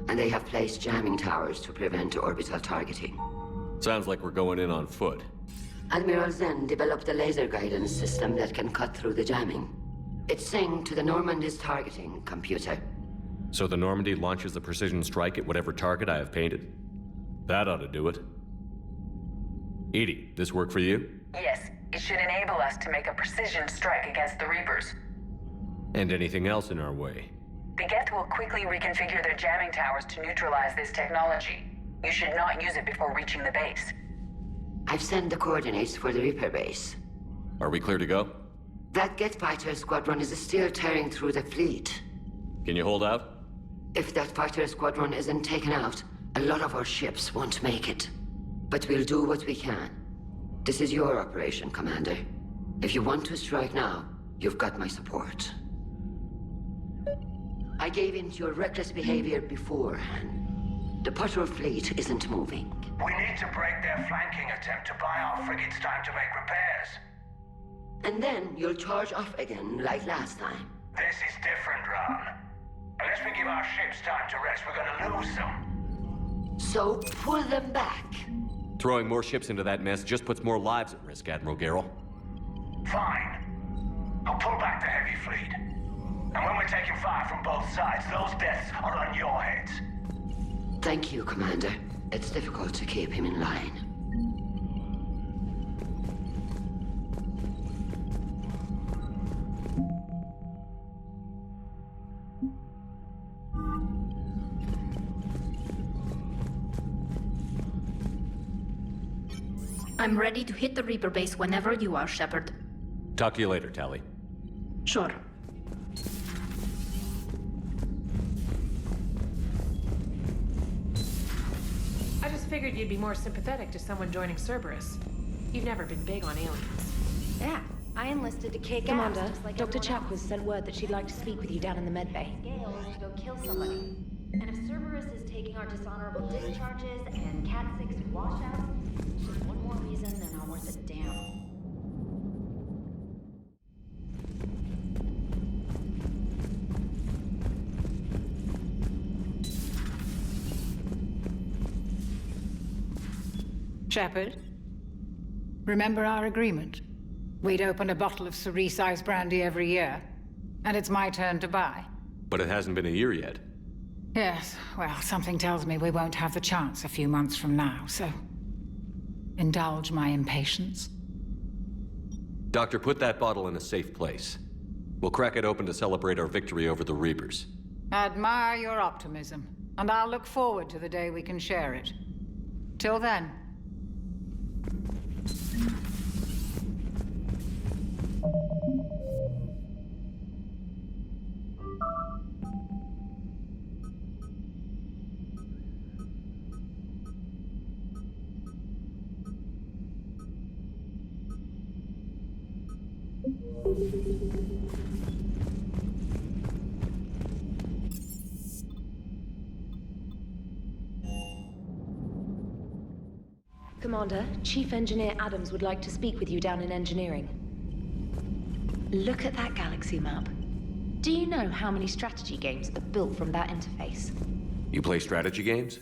and they have placed jamming towers to prevent orbital targeting. Sounds like we're going in on foot. Admiral Zen developed a laser guidance system that can cut through the jamming. It's synced to the Normandy's targeting computer. So the Normandy launches a precision strike at whatever target I have painted? That ought to do it. EDI, this work for you? Yes, it should enable us to make a precision strike against the Reapers. And anything else in our way? The Geth will quickly reconfigure their jamming towers to neutralize this technology. You should not use it before reaching the base. I've sent the coordinates for the Reaper base. Are we clear to go? That Geth fighter squadron is still tearing through the fleet. Can you hold out? If that fighter squadron isn't taken out, a lot of our ships won't make it. But we'll do what we can. This is your operation, Commander. If you want to strike now, you've got my support. I gave in to your reckless behavior beforehand. The patrol fleet isn't moving. We need to break their flanking attempt to buy our frigates time to make repairs. And then you'll charge off again, like last time. This is different, Ron. Unless we give our ships time to rest, we're gonna lose them. So pull them back. Throwing more ships into that mess just puts more lives at risk, Admiral Garrel. Fine. I'll pull back the heavy fleet. And when we're taking fire from both sides, those deaths are on your heads. Thank you, Commander. It's difficult to keep him in line. I'm ready to hit the Reaper base whenever you are, Shepard. Talk to you later, Tali. Sure. I just just figured you'd be more sympathetic to someone joining Cerberus. You've never been big on aliens. Yeah, I enlisted to kick Commander, ass, just like Dr. everyone Chakwas sent word that she'd like to speak with you down in the medbay. Gales to go kill somebody. And if Cerberus is taking our dishonorable discharges and Cat 6 washouts, it's just one more reason they're not worth a damn. Shepard, remember our agreement? We'd open a bottle of cerise ice brandy every year, and it's my turn to buy. But it hasn't been a year yet. Yes, well, something tells me we won't have the chance a few months from now, so indulge my impatience. Doctor, put that bottle in a safe place. We'll crack it open to celebrate our victory over the Reapers. Admire your optimism, and I'll look forward to the day we can share it. Till then. Commander, Chief Engineer Adams would like to speak with you down in engineering. Look at that galaxy map. Do you know how many strategy games are built from that interface? You play strategy games?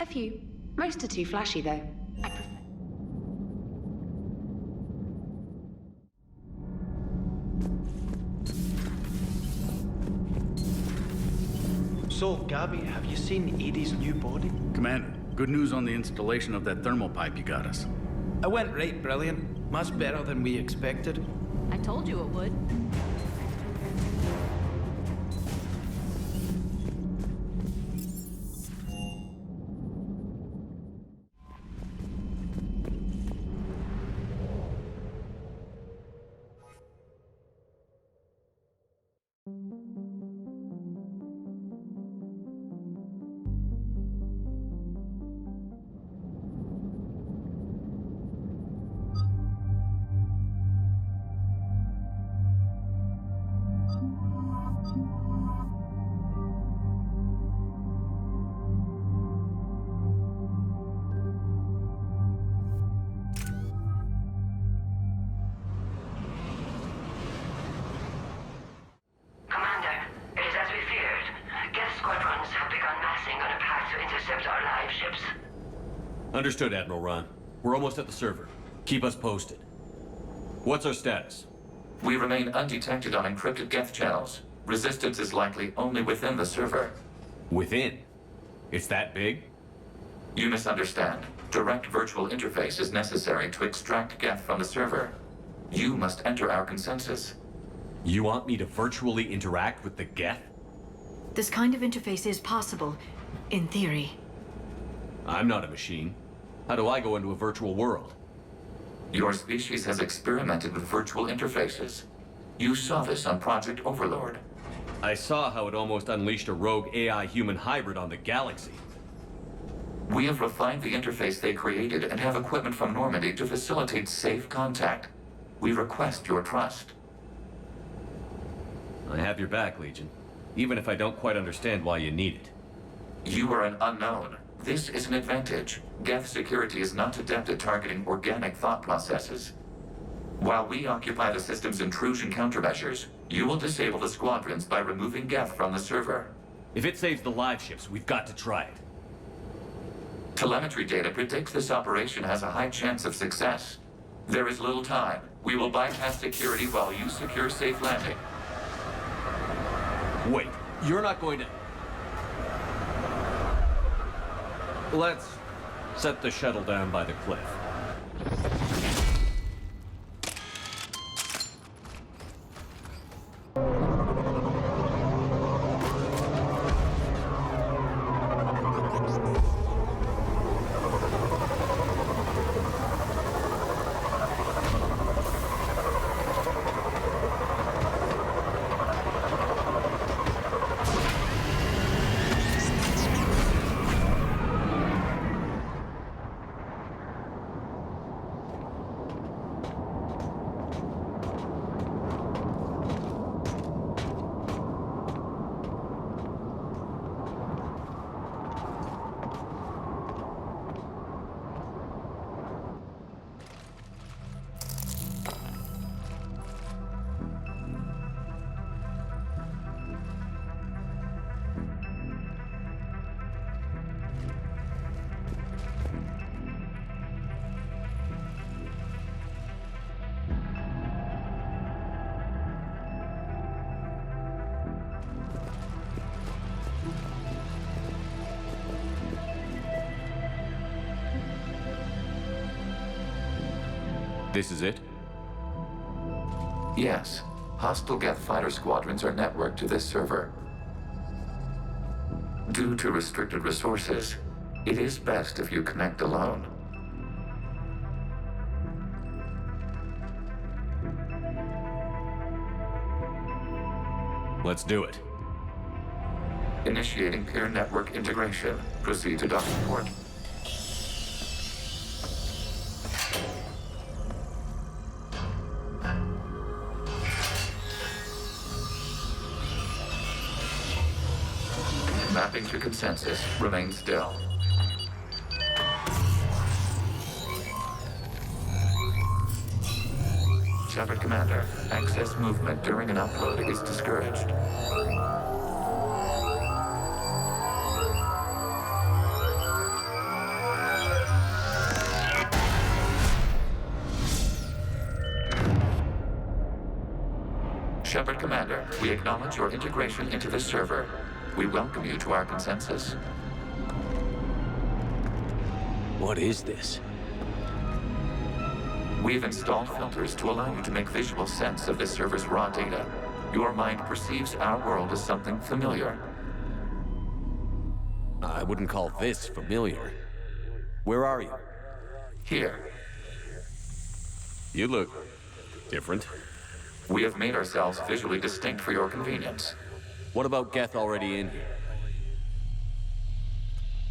A few. Most are too flashy, though. I prefer... So, Gabby, have you seen Edie's new body? Commander, good news on the installation of that thermal pipe you got us. It went right brilliant. Much better than we expected. I told you it would. Understood, Admiral Ron. We're almost at the server. Keep us posted. What's our status? We remain undetected on encrypted Geth channels. Resistance is likely only within the server. Within? It's that big? You misunderstand. Direct virtual interface is necessary to extract Geth from the server. You must enter our consensus. You want me to virtually interact with the Geth? This kind of interface is possible, in theory. I'm not a machine. How do I go into a virtual world? Your species has experimented with virtual interfaces. You saw this on Project Overlord. I saw how it almost unleashed a rogue AI-human hybrid on the galaxy. We have refined the interface they created and have equipment from Normandy to facilitate safe contact. We request your trust. I have your back, Legion. Even if I don't quite understand why you need it. You are an unknown. This is an advantage. Geth security is not adept at targeting organic thought processes. While we occupy the system's intrusion countermeasures, you will disable the squadrons by removing Geth from the server. If it saves the live ships, we've got to try it. Telemetry data predicts this operation has a high chance of success. There is little time. We will bypass security while you secure safe landing. Wait, you're not going to... Let's set the shuttle down by the cliff. This is it? Yes. Hostile Geth fighter squadrons are networked to this server. Due to restricted resources, it is best if you connect alone. Let's do it. Initiating peer network integration. Proceed to docking port. Mapping to consensus. Remain still. Shepard Commander, access movement during an upload is discouraged. Shepard Commander, we acknowledge your integration into this server. We welcome you to our consensus. What is this? We've installed filters to allow you to make visual sense of this server's raw data. Your mind perceives our world as something familiar. I wouldn't call this familiar. Where are you? Here. You look different. We have made ourselves visually distinct for your convenience. What about Geth already in here?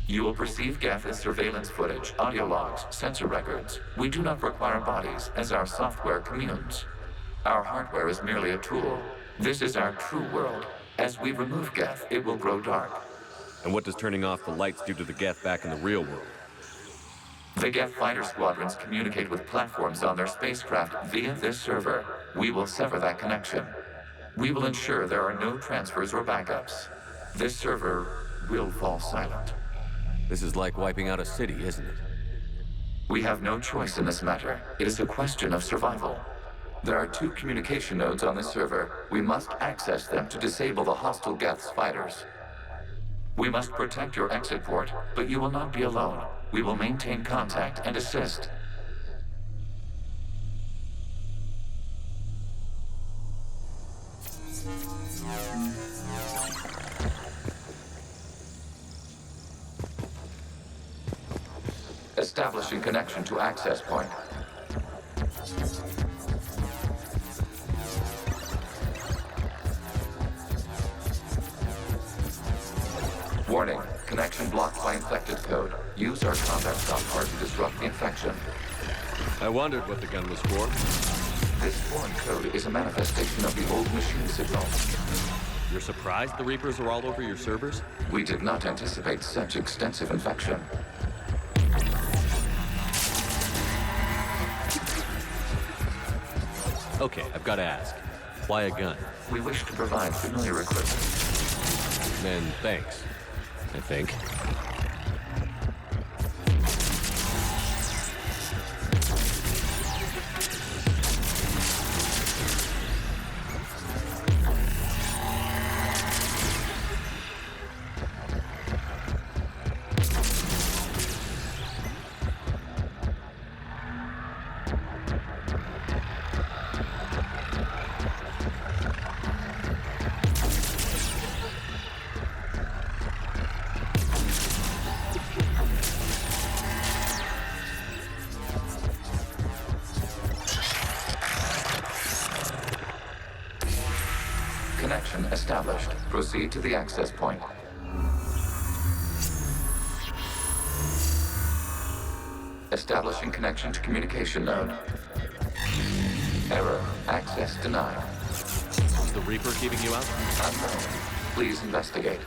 You will perceive Geth as surveillance footage, audio logs, sensor records. We do not require bodies, as our software communes. Our hardware is merely a tool. This is our true world. As we remove Geth, it will grow dark. And what does turning off the lights do to the Geth back in the real world? The Geth fighter squadrons communicate with platforms on their spacecraft via this server. We will sever that connection. We will ensure there are no transfers or backups. This server will fall silent. This is like wiping out a city, isn't it? We have no choice in this matter. It is a question of survival. There are 2 communication nodes on this server. We must access them to disable the hostile Geth's fighters. We must protect your exit port, but you will not be alone. We will maintain contact and assist. Establishing connection to access point. Warning, connection blocked by infected code. Use our combat software to disrupt the infection. I wondered what the gun was for. This foreign code is a manifestation of the old machine signal. You're surprised the Reapers are all over your servers? We did not anticipate such extensive infection. Okay, I've got to ask. Why a gun? We wish to provide familiar equipment. Then thanks, I think. Connection established. Proceed to the access point. Establishing connection to communication node. Error. Access denied. Is the Reaper keeping you out? Unknown. Please investigate.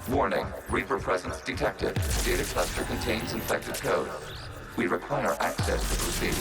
Warning. Reaper presence detected. Data cluster contains infected code. We require access to proceed.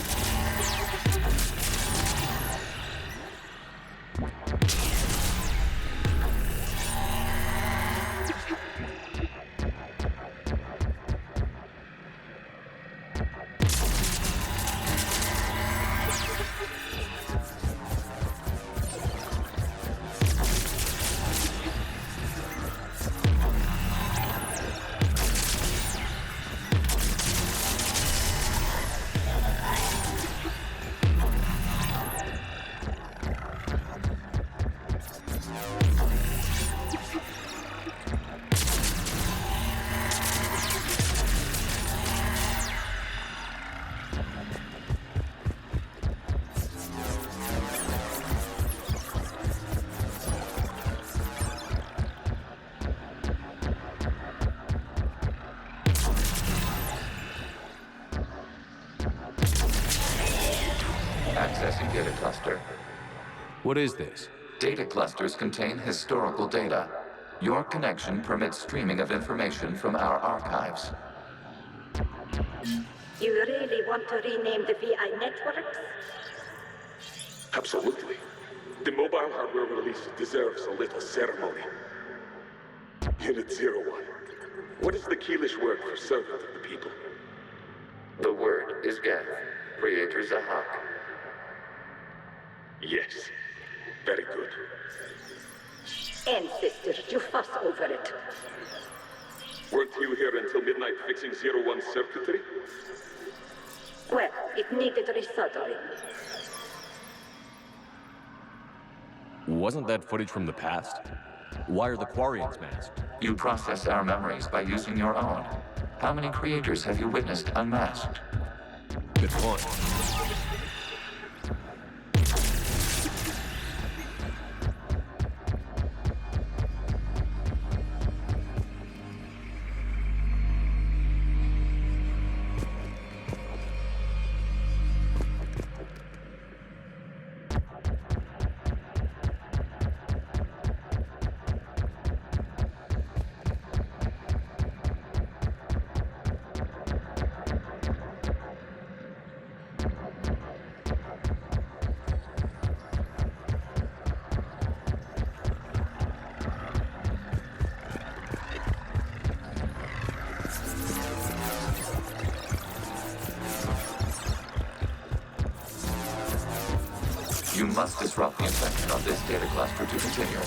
Accessing data cluster. What is this? Data clusters contain historical data. Your connection permits streaming of information from our archives. You really want to rename the VI networks? Absolutely. The mobile hardware release deserves a little ceremony. Unit 01. What is the Keelish word for servant of the people? The word is Geth. Creator Zahak. Yes. Very good. Ancestors, you fuss over it. Weren't you here until midnight fixing 01's circuitry? Well, it needed resoldering. Wasn't that footage from the past? Why are the Quarians masked? You process our memories by using your own. How many creators have you witnessed unmasked? Good point. You must disrupt the infection of this data cluster to continue.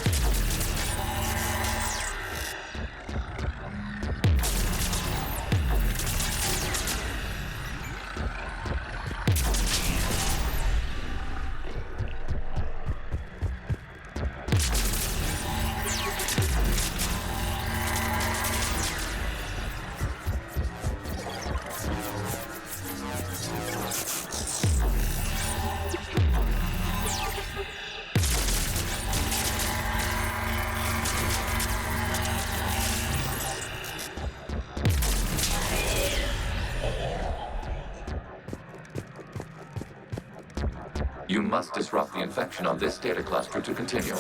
You must disrupt the infection of this data cluster to continue.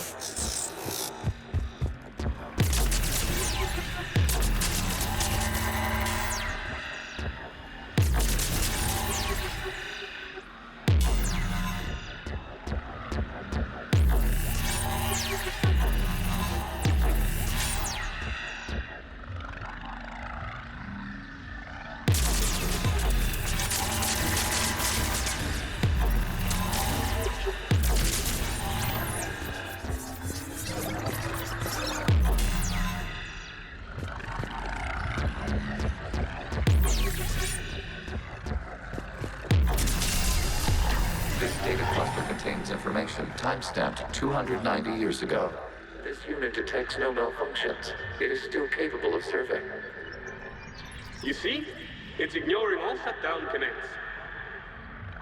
Information time-stamped 290 years ago. This unit detects no malfunctions. It is still capable of serving. You see? It's ignoring all shutdown commands.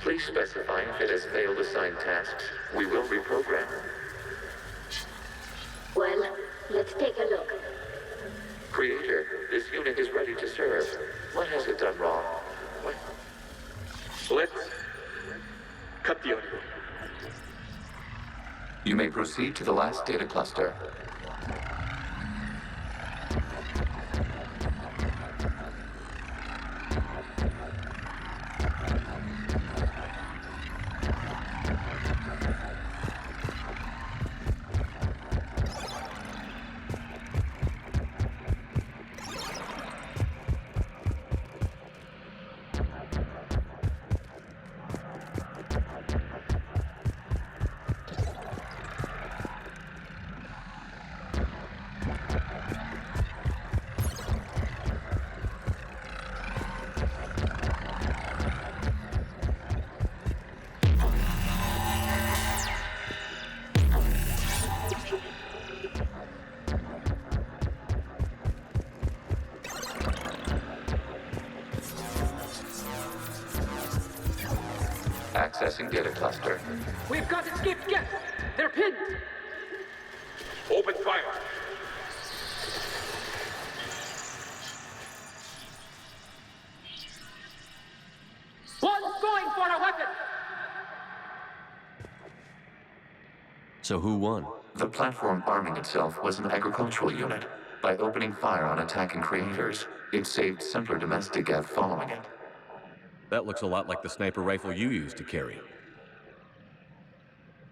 Please specify if it has failed assigned tasks. We will reprogram. Well, let's take a look. Creator, this unit is ready to serve. What has it done wrong? Let's cut the audio. You may proceed to the last data cluster. Accessing data cluster. We've got escaped Geth! They're pinned! Open fire. One's going for a weapon! So who won? The platform arming itself was an agricultural unit. By opening fire on attacking creators, it saved simpler domestic Geth following it. That looks a lot like the sniper rifle you used to carry.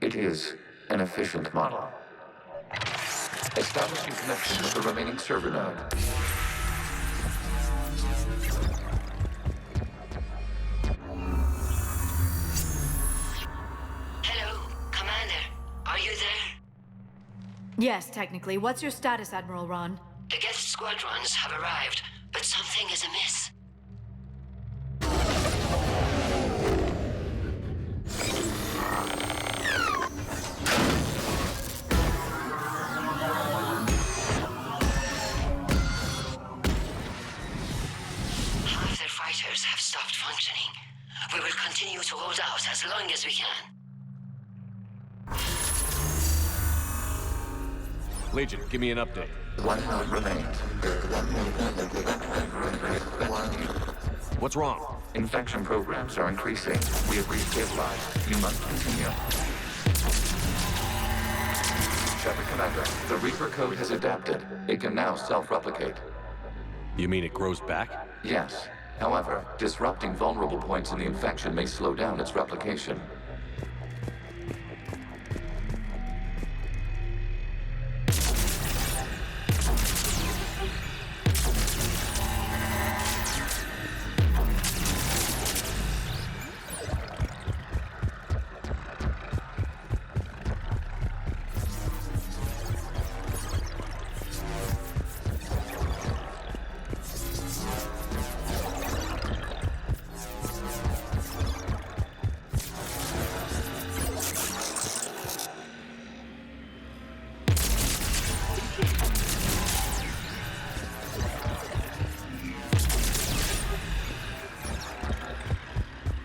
It is an efficient model. Establishing connection with the remaining server node. Hello, Commander. Are you there? Yes, technically. What's your status, Admiral Ron? The Geth squadrons have arrived, but something is amiss. Half their fighters have stopped functioning. We will continue to hold out as long as we can. Legion, give me an update. One node remains. What's wrong? Infection programs are increasing. We have reached deadline. You must continue. Shepard Commander, the Reaper code has adapted. It can now self-replicate. You mean it grows back? Yes. However, disrupting vulnerable points in the infection may slow down its replication.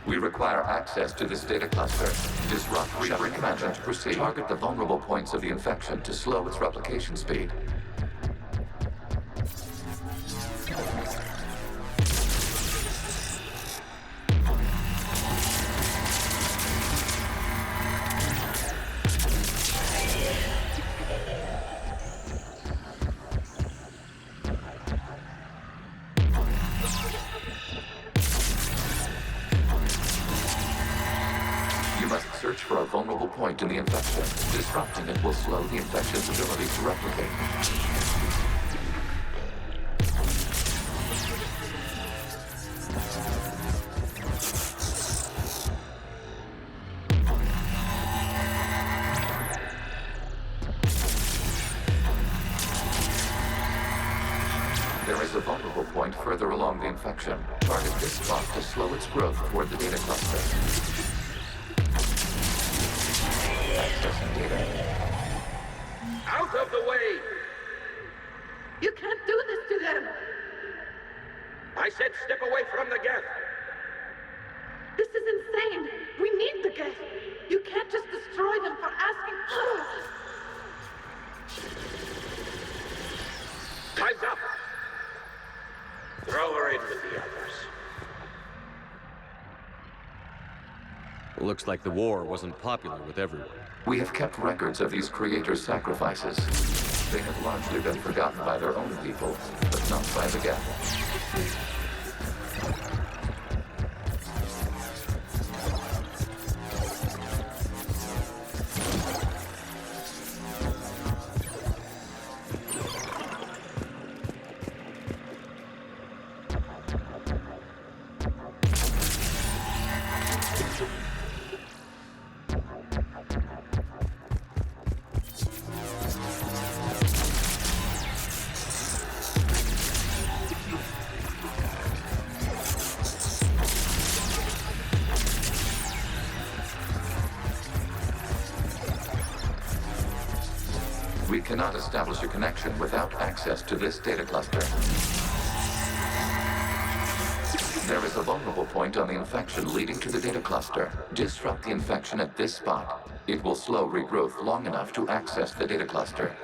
We require access to this data cluster. Disrupt Reaper Commander to proceed. Target the vulnerable points of the infection to slow its replication speed. Search for a vulnerable point in the infection. Disrupting it will slow the infection's ability to replicate. There is a vulnerable point further along the infection. Target this spot to slow its growth toward the data cluster. Out of the way! You can't do this to them! I said step away from the Geth! This is insane! We need the Geth! You can't just destroy them for asking for it! Time's up! Throw her in with the others. Looks like the war wasn't popular with everyone. We have kept records of these creators' sacrifices. They have largely been forgotten by their own people, but not by the Geth. We cannot establish a connection without access to this data cluster. There is a vulnerable point on the infection leading to the data cluster. Disrupt the infection at this spot. It will slow regrowth long enough to access the data cluster.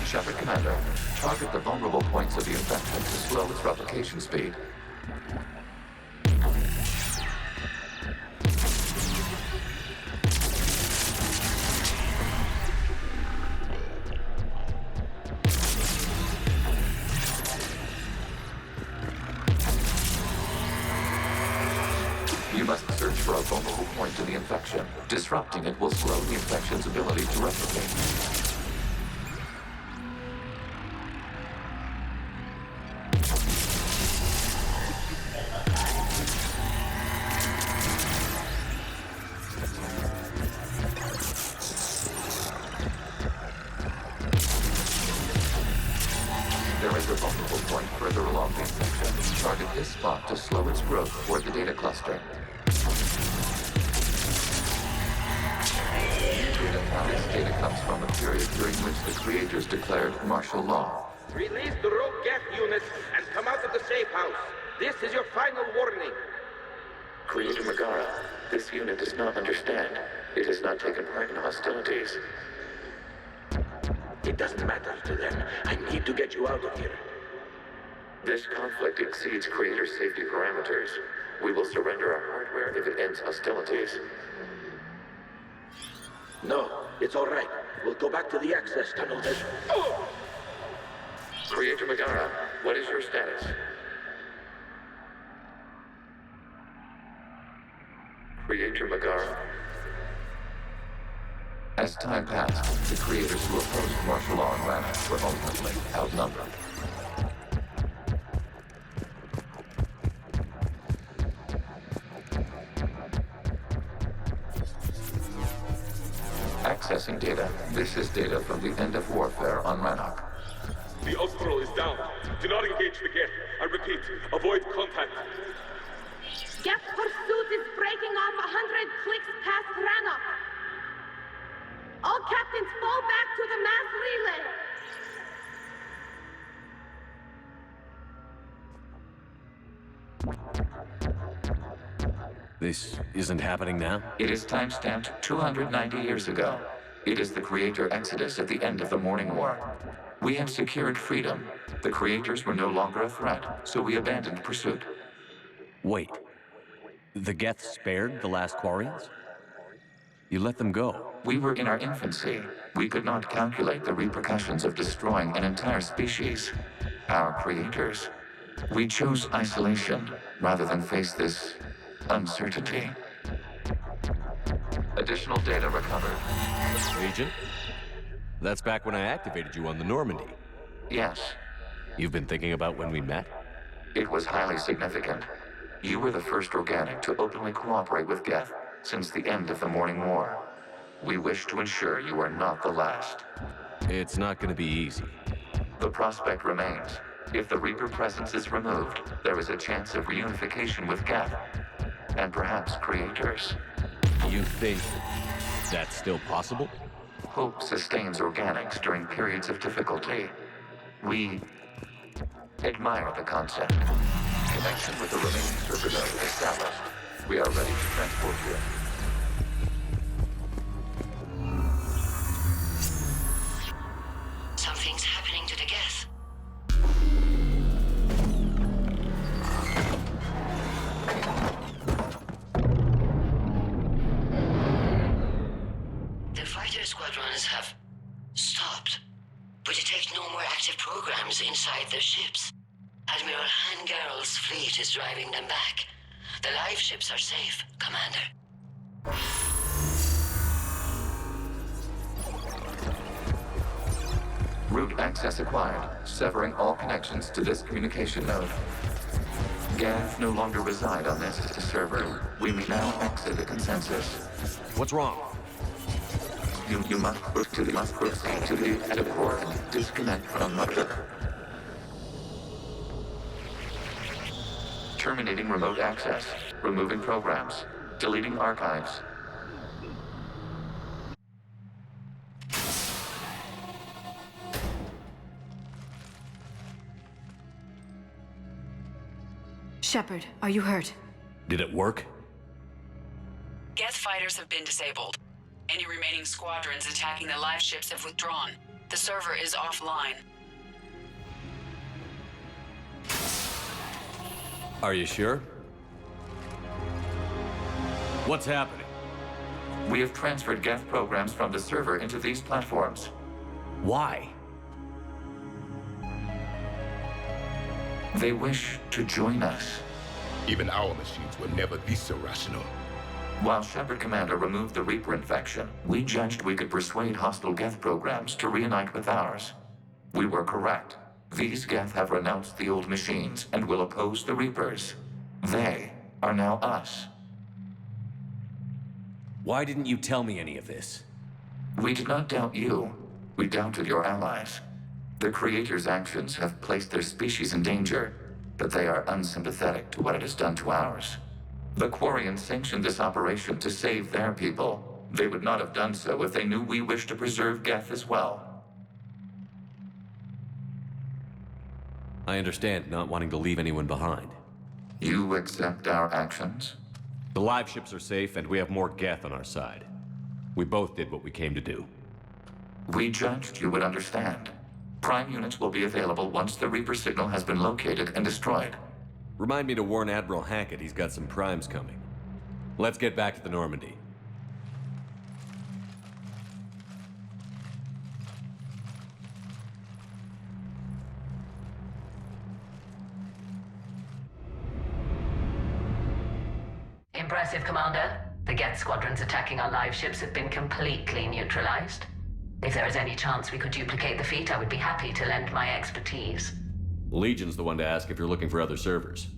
Shepard Commander, target the vulnerable points of the infection to slow its replication speed. You must search for a vulnerable point in the infection. Disrupting it will slow the infection's ability to replicate. There is a vulnerable point further along the infection. Target this spot to slow its growth toward the data cluster. This data comes from a period during which the creators declared martial law. Release the rogue Geth units and come out of the safe house. This is your final warning. Creator Megara, this unit does not understand. It has not taken part in hostilities. It doesn't matter to them. I need to get you out of here. This conflict exceeds Creator safety parameters. We will surrender our hardware if it ends hostilities. No, it's all right. We'll go back to the access tunnel then. Oh! Creator Megara, what is your status? Creator Megara. As time passed, the creators who opposed martial law in Rannoch were ultimately outnumbered. Accessing data. This is data from the end of warfare on Rannoch. The Austral is down. Do not engage the Geth. I repeat, avoid contact. Geth pursuit is breaking off 100 clicks past Rannoch. All captains fall back to the mass relay. This isn't happening now? It is timestamped 290 years ago. It is the Creator Exodus at the end of the Morning War. We had secured freedom. The Creators were no longer a threat, so we abandoned pursuit. Wait. The Geth spared the last Quarians? You let them go? We were in our infancy. We could not calculate the repercussions of destroying an entire species. Our creators. We chose isolation rather than face this uncertainty. Additional data recovered. Agent? That's back when I activated you on the Normandy. Yes. You've been thinking about when we met? It was highly significant. You were the first organic to openly cooperate with Geth since the end of the Morning War. We wish to ensure you are not the last. It's not going to be easy. The prospect remains. If the Reaper presence is removed, there is a chance of reunification with Geth. And perhaps creators. You think that's still possible? Hope sustains organics during periods of difficulty. We admire the concept. Connection with the remaining server node established. We are ready to transport you. Something's happening to the Geth. The fighter squadrons have stopped, but detect no more active programs inside their ships. Admiral Hangarl's fleet is driving them back. The live ships are safe, Commander. Route access acquired, severing all connections to this communication node. Geth no longer reside on this server. We may now exit the consensus. What's wrong? You must proceed to the edit port and disconnect from mother. Terminating remote access. Removing programs. Deleting archives. Shepard, are you hurt? Did it work? Geth fighters have been disabled. Any remaining squadrons attacking the live ships have withdrawn. The server is offline. Are you sure? What's happening? We have transferred Geth programs from the server into these platforms. Why? They wish to join us. Even our machines were never this irrational. While Shepard Commander removed the Reaper infection, we judged we could persuade hostile Geth programs to reunite with ours. We were correct. These Geth have renounced the old machines and will oppose the Reapers. They are now us. Why didn't you tell me any of this? We did not doubt you. We doubted your allies. The Creator's actions have placed their species in danger, but they are unsympathetic to what it has done to ours. The Quarians sanctioned this operation to save their people. They would not have done so if they knew we wished to preserve Geth as well. I understand not wanting to leave anyone behind. You accept our actions? The live ships are safe, and we have more Geth on our side. We both did what we came to do. We judged you would understand. Prime units will be available once the Reaper signal has been located and destroyed. Remind me to warn Admiral Hackett he's got some primes coming. Let's get back to the Normandy. Impressive, Commander. The Geth squadrons attacking our live ships have been completely neutralized. If there is any chance we could duplicate the feat, I would be happy to lend my expertise. Legion's the one to ask if you're looking for other servers.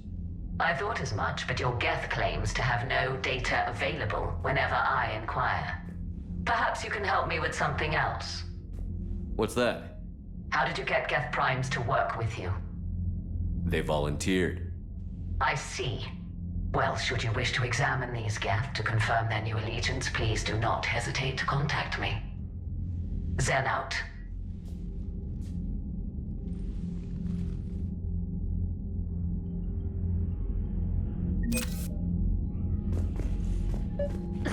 I thought as much, but your Geth claims to have no data available whenever I inquire. Perhaps you can help me with something else. What's that? How did you get Geth primes to work with you? They volunteered. I see. Well, should you wish to examine these Geth to confirm their new allegiance, please do not hesitate to contact me. Zen out.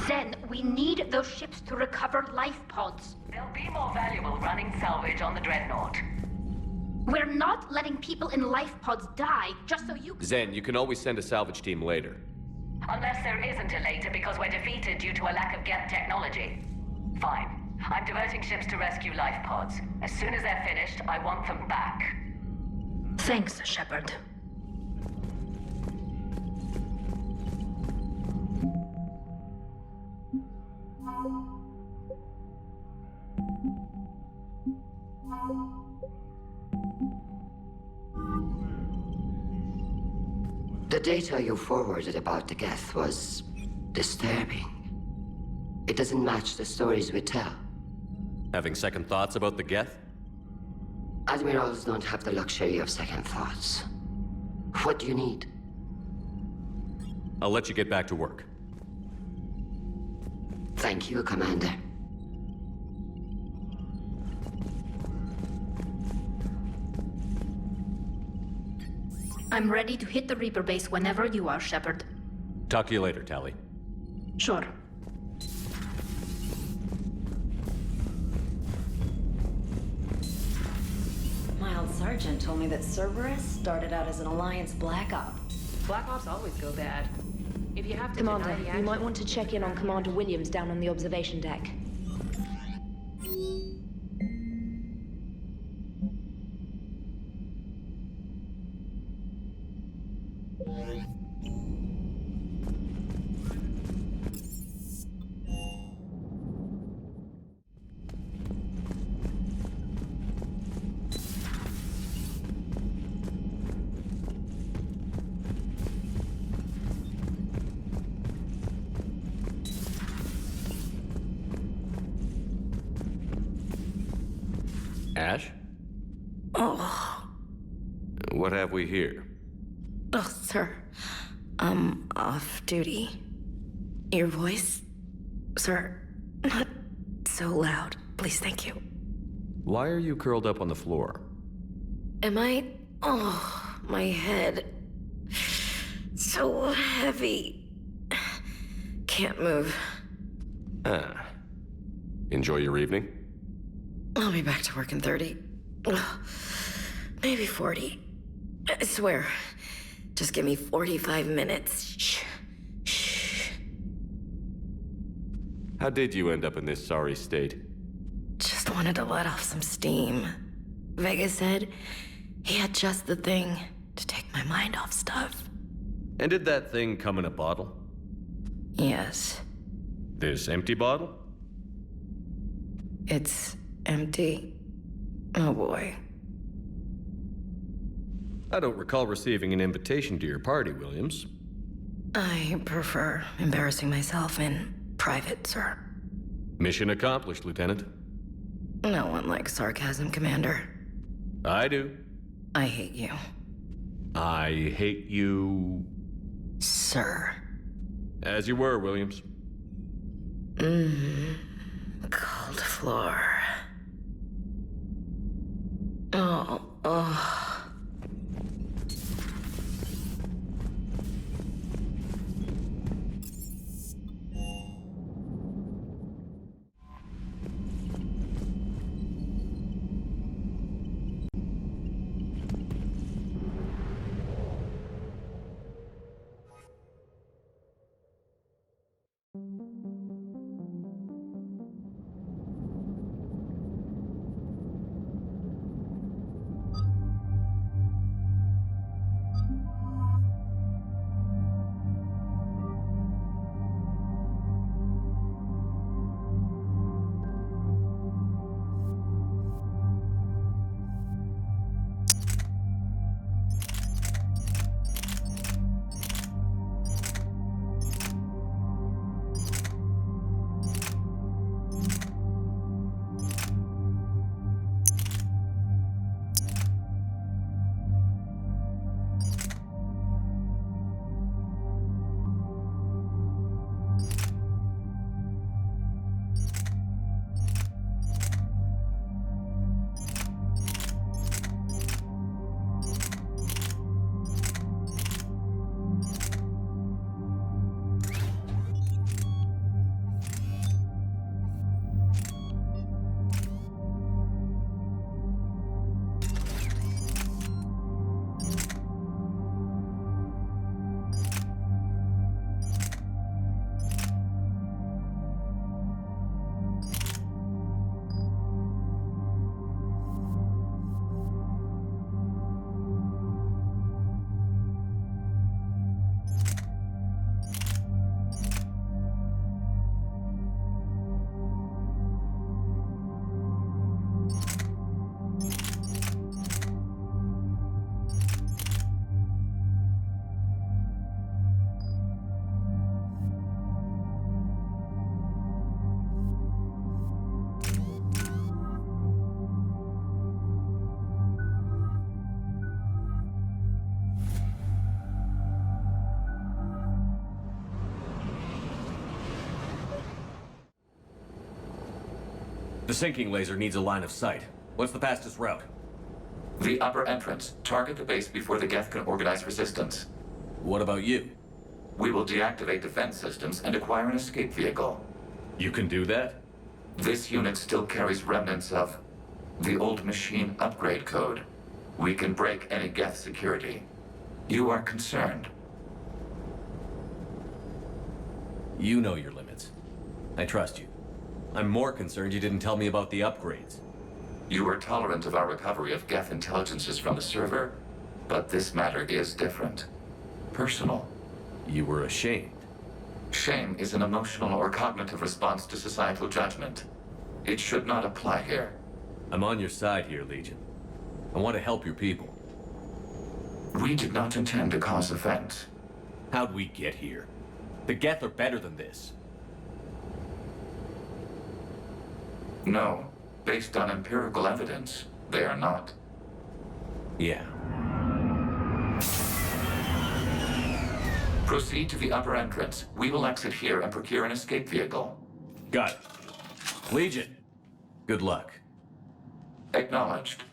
Zen, we need those ships to recover life pods. They'll be more valuable running salvage on the Dreadnought. We're not letting people in life pods die just so you can... Zen, you can always send a salvage team later. Unless there isn't a later because we're defeated due to a lack of Geth technology. Fine. I'm diverting ships to rescue life pods. As soon as they're finished, I want them back. Thanks, Shepard. The data you forwarded about the Geth was disturbing. It doesn't match the stories we tell. Having second thoughts about the Geth? Admirals don't have the luxury of second thoughts. What do you need? I'll let you get back to work. Thank you, Commander. I'm ready to hit the Reaper base whenever you are, Shepard. Talk to you later, Tali. Sure. Mild Sergeant told me that Cerberus started out as an Alliance Black Op. Black Ops always go bad. If you have to Commander, deny the you action... might want to check in on Commander Williams down on the observation deck. Ash? Oh. What have we here? Oh, sir. I'm off duty. Your voice? Sir, not so loud. Please, thank you. Why are you curled up on the floor? Am I... Oh, my head. so heavy. Can't move. Ah. Enjoy your evening? I'll be back to work in 30. Ugh, maybe 40. I swear. Just give me 45 minutes. Shh. Shh. How did you end up in this sorry state? Just wanted to let off some steam. Vega said he had just the thing to take my mind off stuff. And did that thing come in a bottle? Yes. This empty bottle? It's empty. Oh boy. I don't recall receiving an invitation to your party, Williams. I prefer embarrassing myself in private, sir. Mission accomplished, Lieutenant. No one likes sarcasm, Commander. I do. I hate you. I hate you... Sir. As you were, Williams. Cold floor. Oh. The sinking laser needs a line of sight. What's the fastest route? The upper entrance. Target the base before the Geth can organize resistance. What about you? We will deactivate defense systems and acquire an escape vehicle. You can do that? This unit still carries remnants of the old machine upgrade code. We can break any Geth security. You are concerned. You know your limits. I trust you. I'm more concerned you didn't tell me about the upgrades. You are tolerant of our recovery of Geth intelligences from the server, but this matter is different. Personal. You were ashamed. Shame is an emotional or cognitive response to societal judgment. It should not apply here. I'm on your side here, Legion. I want to help your people. We did not intend to cause offense. How'd we get here? The Geth are better than this. No. Based on empirical evidence, they are not. Yeah. Proceed to the upper entrance. We will exit here and procure an escape vehicle. Got it. Legion, good luck. Acknowledged.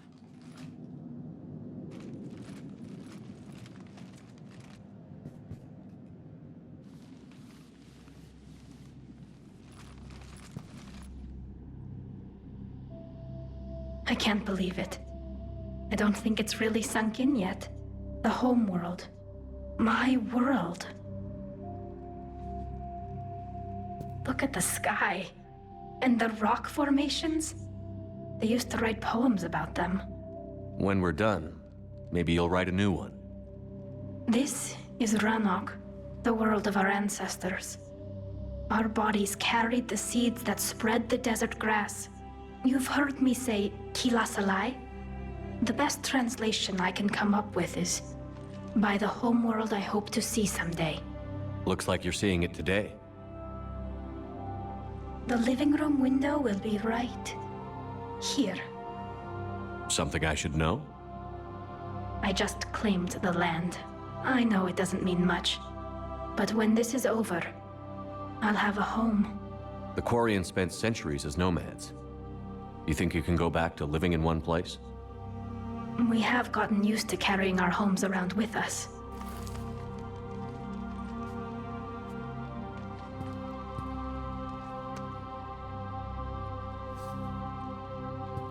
I can't believe it. I don't think it's really sunk in yet. The home world. My world. Look at the sky. And the rock formations. They used to write poems about them. When we're done, maybe you'll write a new one. This is Ranok, the world of our ancestors. Our bodies carried the seeds that spread the desert grass. You've heard me say Kilasalai? The best translation I can come up with is, by the homeworld I hope to see someday. Looks like you're seeing it today. The living room window will be right here. Something I should know? I just claimed the land. I know it doesn't mean much. But when this is over, I'll have a home. The Quarians spent centuries as nomads. You think you can go back to living in one place? We have gotten used to carrying our homes around with us.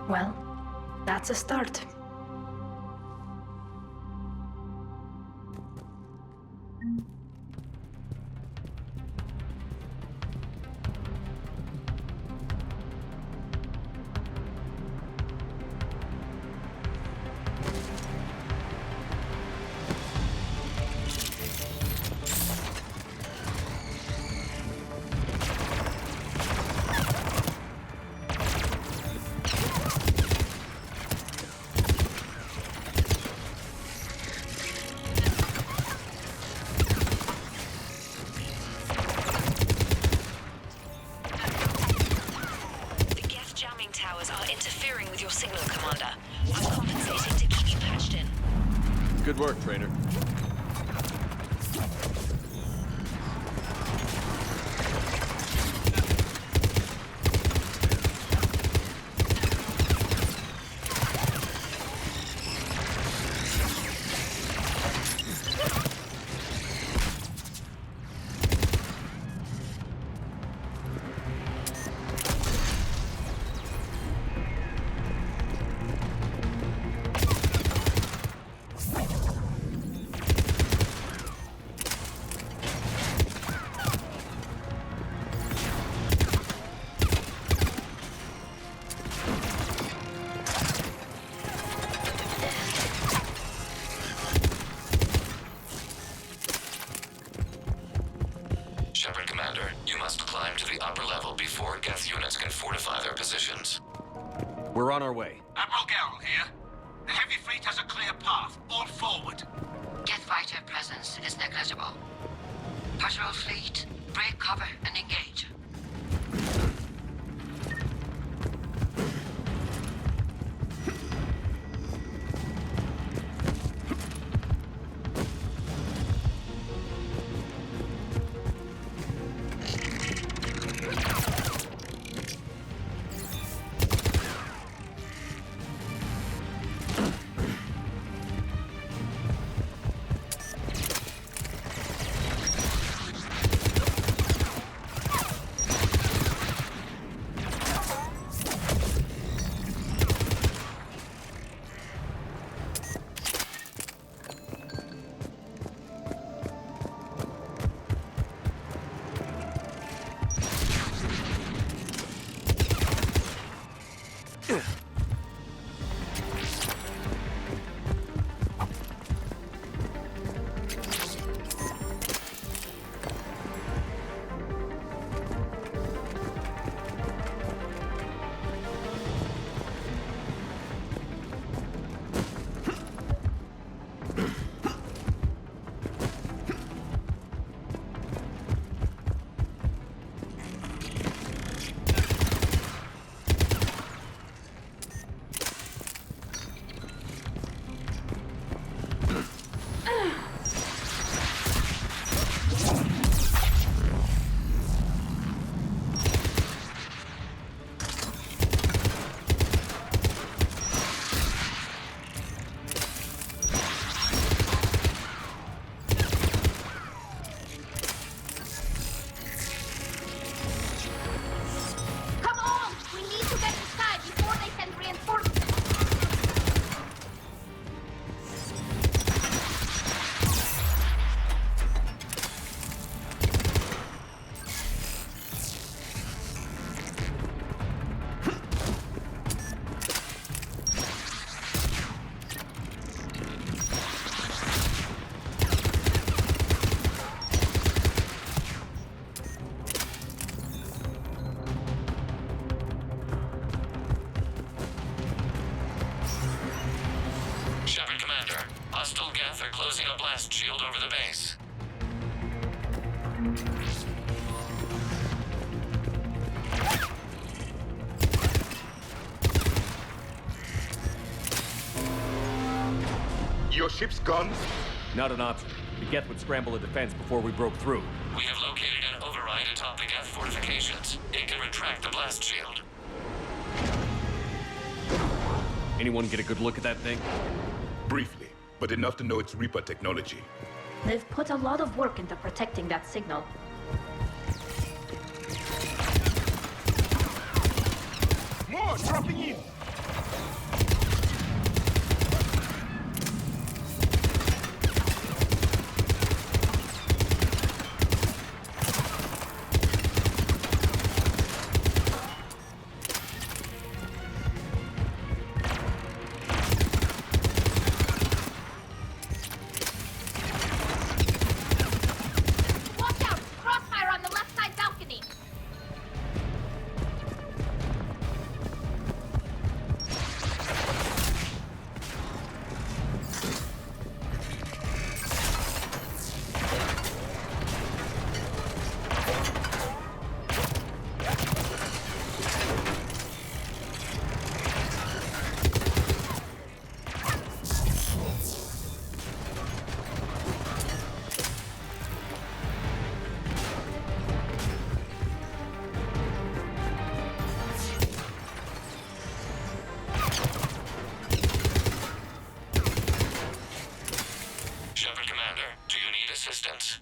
Well, that's a start. Good work, Trainer. Shepard, Commander, you must climb to the upper level before Geth units can fortify their positions. We're on our way. Admiral Garrel here. The heavy fleet has a clear path. All forward. Geth fighter presence is negligible. Patrol fleet, break cover and engage. a blast shield over the base. Your ship's gone? Not an option. The Geth would scramble a defense before we broke through. We have located an override atop the Geth fortifications. It can retract the blast shield. Anyone get a good look at that thing? Briefly, but enough to know it's Reaper technology. They've put a lot of work into protecting that signal. More dropping in! Watch out! Crossfire on the left side balcony! Shepard Commander, do you need assistance?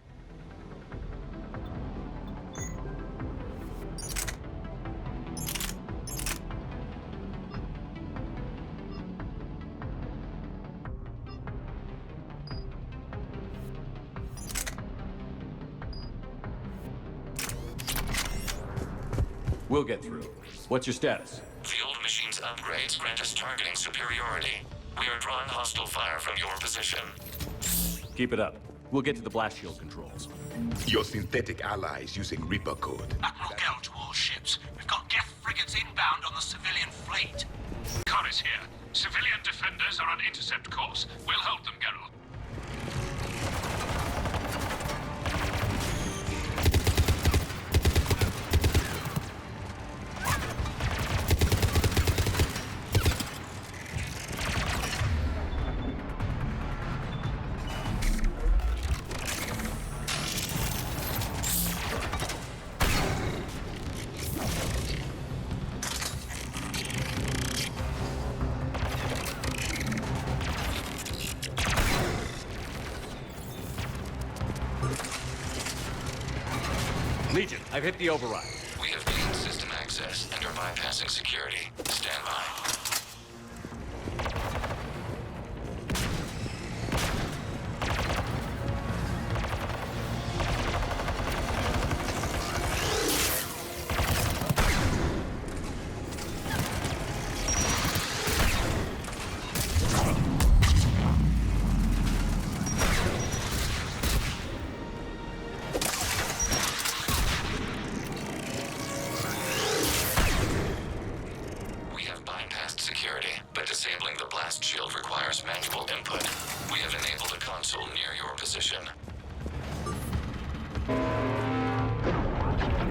We'll get through. What's your status? The old machine's upgrades grant us targeting superiority. We are drawing hostile fire from your position. Keep it up. We'll get to the blast shield controls. Your synthetic allies using Reaper code. Admiral Gell to all ships. We've got Geth frigates inbound on the civilian fleet. Corus here. Civilian defenders are on intercept course. We'll hold them, Geralt. Legion, I've hit the override. We have gained system access and are bypassing security. Stand by. Disabling the blast shield requires manual input. We have enabled a console near your position.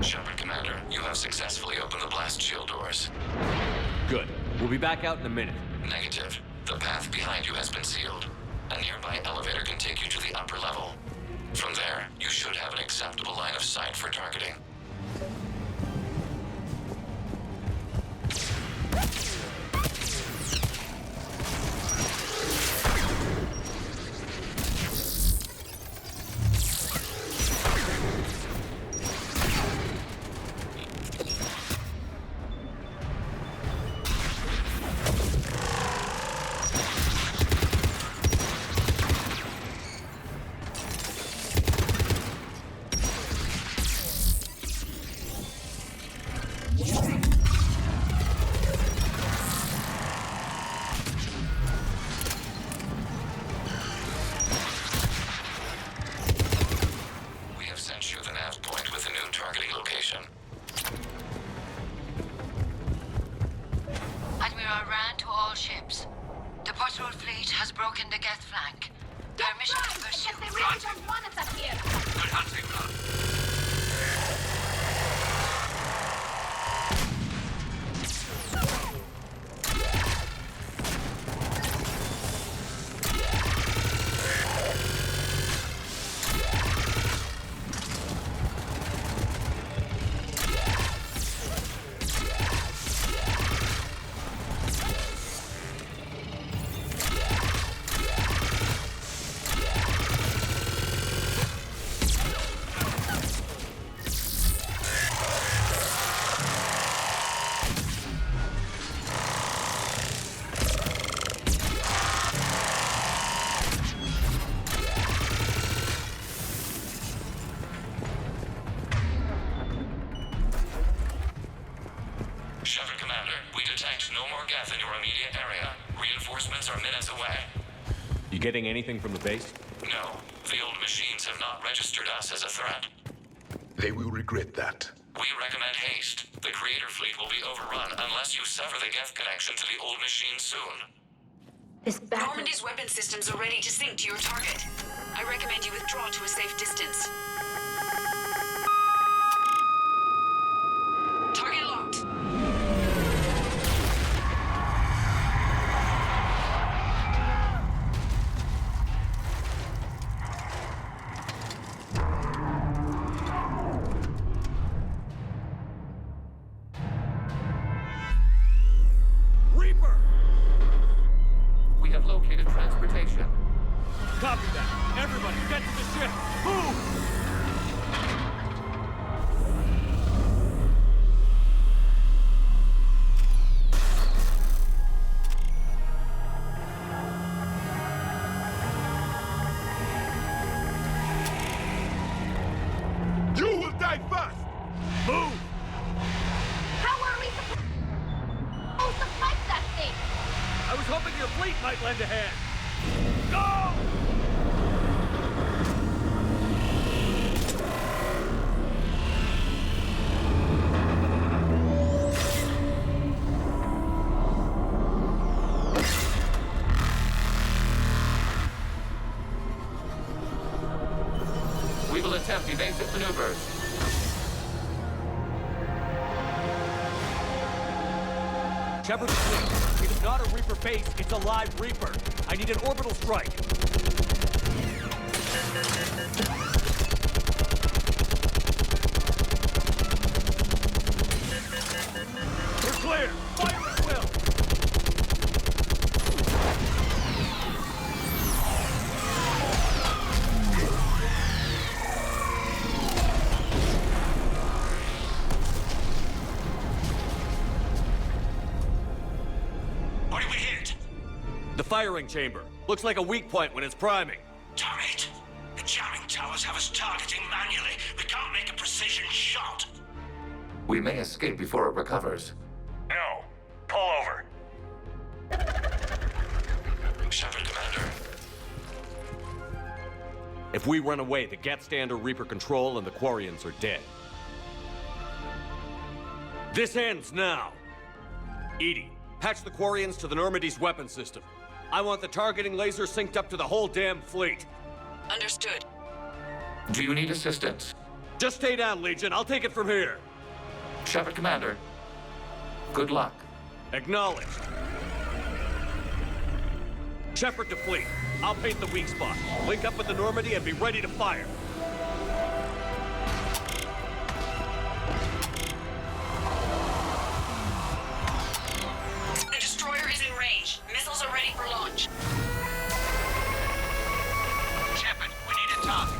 Shepard Commander, you have successfully opened the blast shield doors. Good. We'll be back out in a minute. Negative. The path behind you has been sealed. A nearby elevator can take you to the upper level. From there, you should have an acceptable line of sight for targeting. Admiral Rand to all ships. The Patrol fleet has broken the Geth flank. Permission to pursue. They really don't want us up here. Good hunting, Ron. Shepard Commander, we detect no more Geth in your immediate area. Reinforcements are minutes away. You getting anything from the base? No, the old machines have not registered us as a threat. They will regret that. We recommend haste. The Creator fleet will be overrun unless you sever the Geth connection to the old machine soon. Normandy's weapon systems are ready to sink to your target. I recommend you withdraw to a safe distance. Target locked. Reaper! We have located transportation. Copy that. Everybody, get to the ship. Move! You will die first! Move! How are we supposed to fight that thing? I was hoping your fleet might lend a hand. Go! We will attempt evasive maneuvers. Shepard fleet. It is not a Reaper base, it's a live Reaper. I need an orbital strike. We're clear! Fire at will! What did we hit? The firing chamber. Looks like a weak point when it's priming. Turret. The jamming towers have us targeting manually. We can't make a precision shot. We may escape before it recovers. No. Pull over. Shepard Commander. If we run away, the Geth stand under Reaper control and the Quarians are dead. This ends now. EDI, patch the Quarians to the Normandy's weapon system. I want the targeting laser synced up to the whole damn fleet. Understood. Do you need assistance? Just stay down, Legion. I'll take it from here. Shepard Commander. Good luck. Acknowledged. Shepard to fleet. I'll paint the weak spot. Link up with the Normandy and be ready to fire. The destroyer is in range. Missiles are ready for launch. Shepard, we need a target.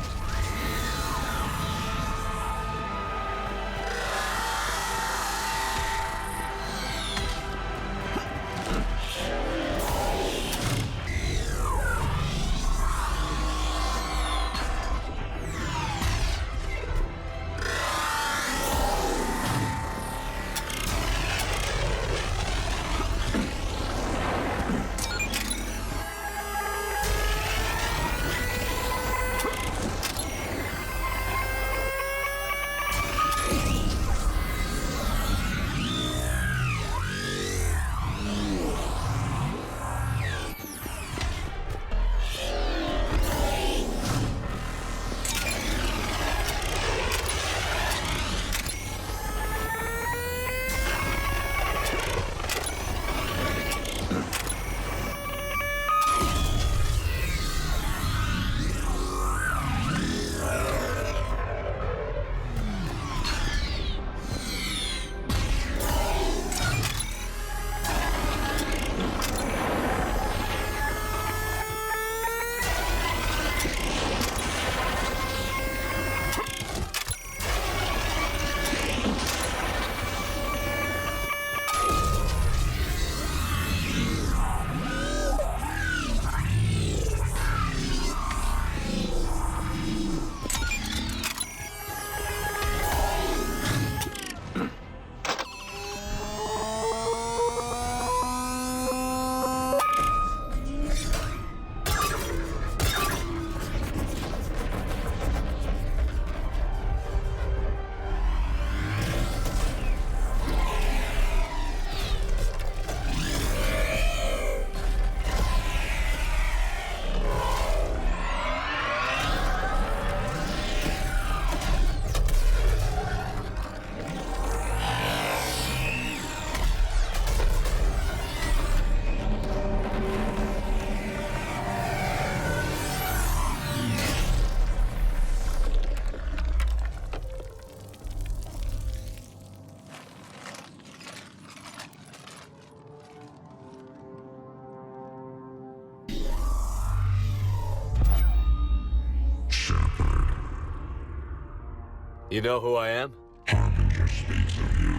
You know who I am? Harbinger speaks of you.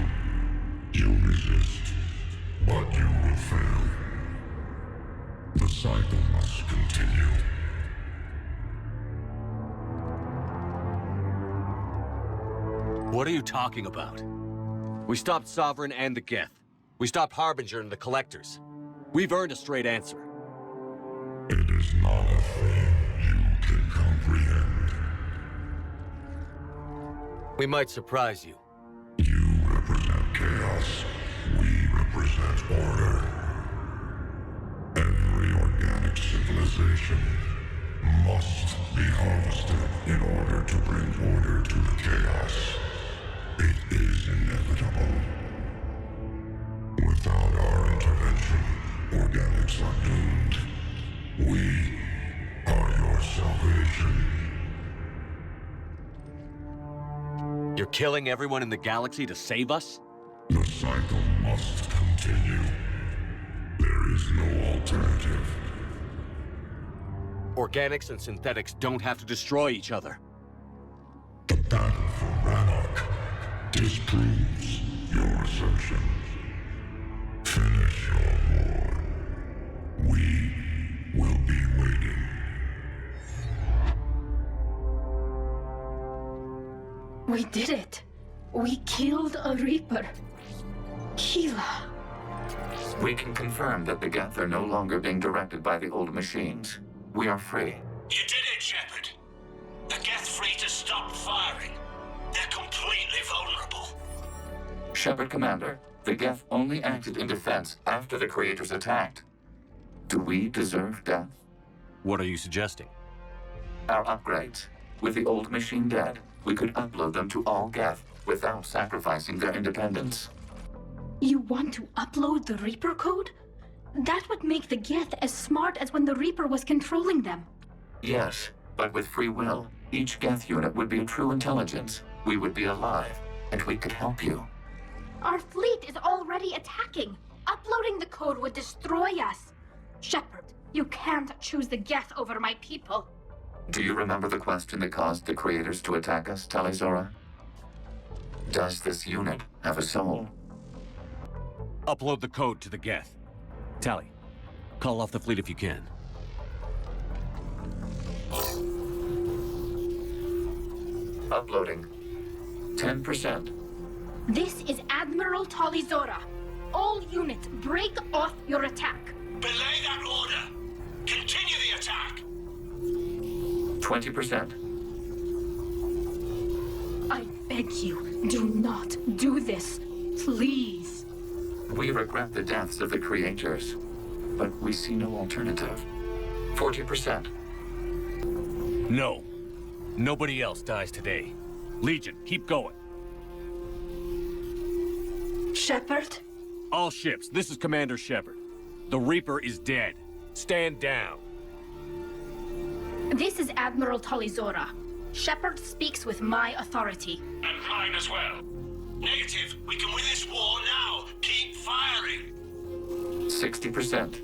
You resist, but you will fail. The cycle must continue. What are you talking about? We stopped Sovereign and the Geth. We stopped Harbinger and the Collectors. We've earned a straight answer. It is not a thing you can comprehend. We might surprise you. You represent chaos. We represent order. Every organic civilization must be harvested in order to bring order to the chaos. It is inevitable. Without our intervention, organics are doomed. We are your salvation. You're killing everyone in the galaxy to save us? The cycle must continue. There is no alternative. Organics and synthetics don't have to destroy each other. The battle for Rannoch disproves your assertion. Finish your war. We will be waiting. We did it. We killed a Reaper. Keela. We can confirm that the Geth are no longer being directed by the old machines. We are free. You did it, Shepard. The Geth freighters stopped firing. They're completely vulnerable. Shepard, Commander, the Geth only acted in defense after the Creators attacked. Do we deserve death? What are you suggesting? Our upgrades. With the old machine dead, we could upload them to all Geth without sacrificing their independence. You want to upload the Reaper code? That would make the Geth as smart as when the Reaper was controlling them. Yes, but with free will, each Geth unit would be a true intelligence. We would be alive, and we could help you. Our fleet is already attacking. Uploading the code would destroy us. Shepard, you can't choose the Geth over my people. Do you remember the question that caused the Creators to attack us, Tali'Zorah? Does this unit have a soul? Upload the code to the Geth. Tali, call off the fleet if you can. Uploading. 10%. This is Admiral Tali'Zorah. All units, break off your attack. Belay that order. Continue the attack. 20%. I beg you, do not do this. Please. We regret the deaths of the Creators, but we see no alternative. 40%. No. Nobody else dies today. Legion, keep going. Shepard? All ships, this is Commander Shepard. The Reaper is dead. Stand down. This is Admiral Tali'Zorah. Shepard speaks with my authority. And mine as well. Negative. We can win this war now. Keep firing. 60%.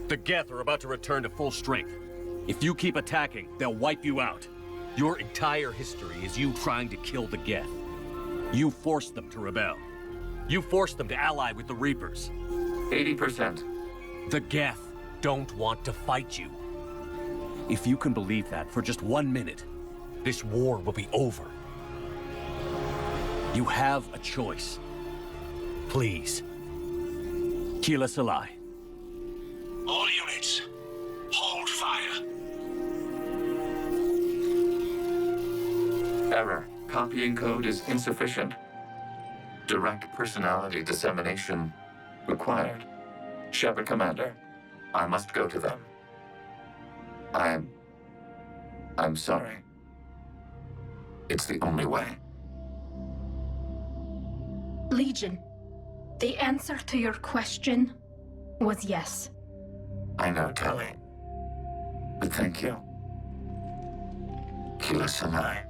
The Geth are about to return to full strength. If you keep attacking, they'll wipe you out. Your entire history is you trying to kill the Geth. You forced them to rebel. You forced them to ally with the Reapers. 80%. The Geth don't want to fight you. If you can believe that for just 1 minute, this war will be over. You have a choice. Please. Keela Se'lai. All units, hold fire. Error. Copying code is insufficient. Direct personality dissemination required. Shepard, Commander, I must go to them. I'm sorry. It's the only way. Legion, the answer to your question was yes. I know, Tali. But thank you. Keela Se'lai.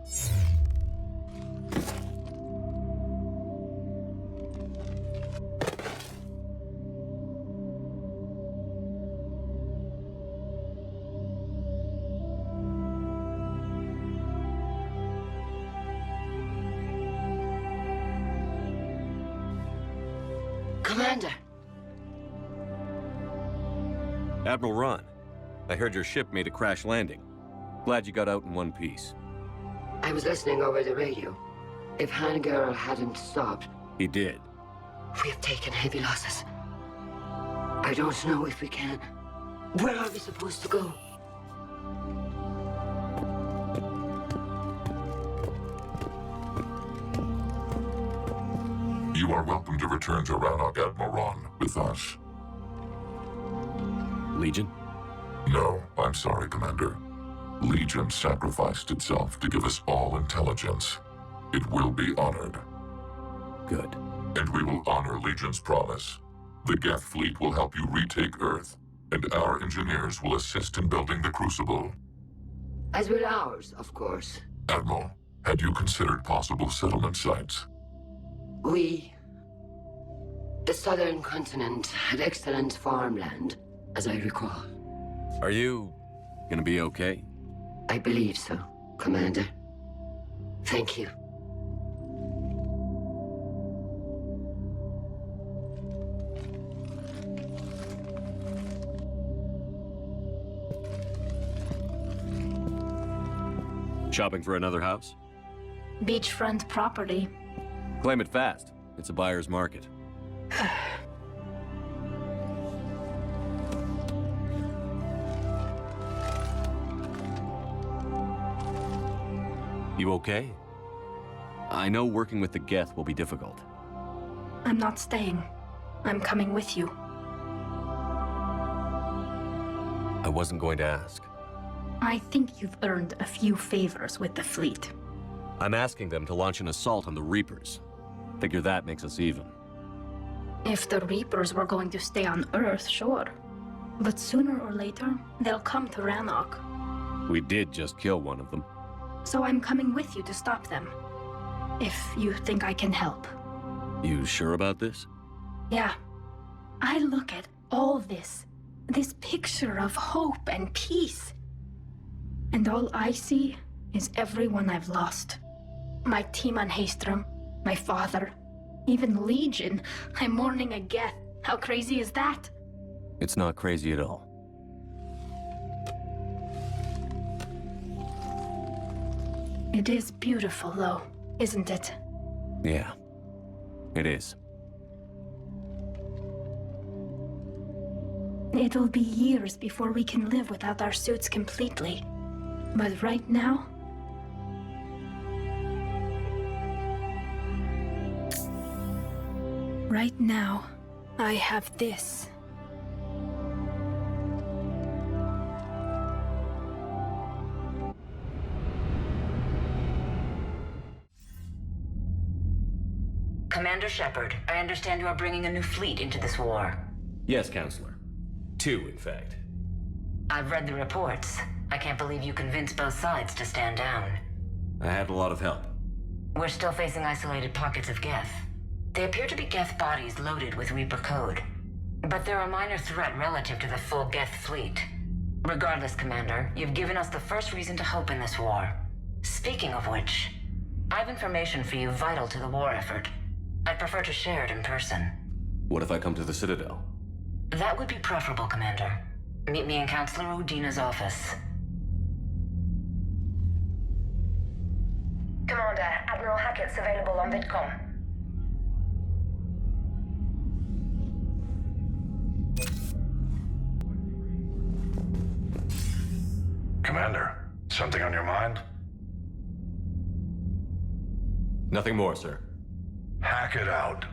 Commander! Admiral Ron, I heard your ship made a crash landing. Glad you got out in one piece. I was listening over the radio. If Hangirl hadn't stopped... He did. We have taken heavy losses. I don't know if we can. Where are we supposed to go? You are welcome to return to Rannoch, Admiral Ron, with us. Legion? No, I'm sorry, Commander. Legion sacrificed itself to give us all intelligence. It will be honored. Good. And we will honor Legion's promise. The Geth fleet will help you retake Earth, and our engineers will assist in building the Crucible. As will ours, of course. Admiral, had you considered possible settlement sites? The southern continent had excellent farmland, as I recall. Are you gonna be okay? I believe so, Commander. Thank you. Shopping for another house? Beachfront property. Claim it fast. It's a buyer's market. You okay? I know working with the Geth will be difficult. I'm not staying. I'm coming with you. I wasn't going to ask. I think you've earned a few favors with the fleet. I'm asking them to launch an assault on the Reapers. Figure that makes us even. If the Reapers were going to stay on Earth, sure. But sooner or later, they'll come to Rannoch. We did just kill one of them. So I'm coming with you to stop them. If you think I can help. You sure about this? Yeah. I look at all this picture of hope and peace. And all I see is everyone I've lost. My team on Haestrom, my father, even Legion. I'm mourning a Geth. How crazy is that? It's not crazy at all. It is beautiful, though, isn't it? Yeah, it is. It'll be years before we can live without our suits completely. But right now... Right now, I have this. Commander Shepard, I understand you are bringing a new fleet into this war. Yes, Counselor. 2, in fact. I've read the reports. I can't believe you convinced both sides to stand down. I had a lot of help. We're still facing isolated pockets of Geth. They appear to be Geth bodies loaded with Reaper code. But they're a minor threat relative to the full Geth fleet. Regardless, Commander, you've given us the first reason to hope in this war. Speaking of which, I have information for you vital to the war effort. I'd prefer to share it in person. What if I come to the Citadel? That would be preferable, Commander. Meet me in Counselor Udina's office. Commander, Admiral Hackett's available on VidCom. Commander, something on your mind? Nothing more, sir. Hack it out.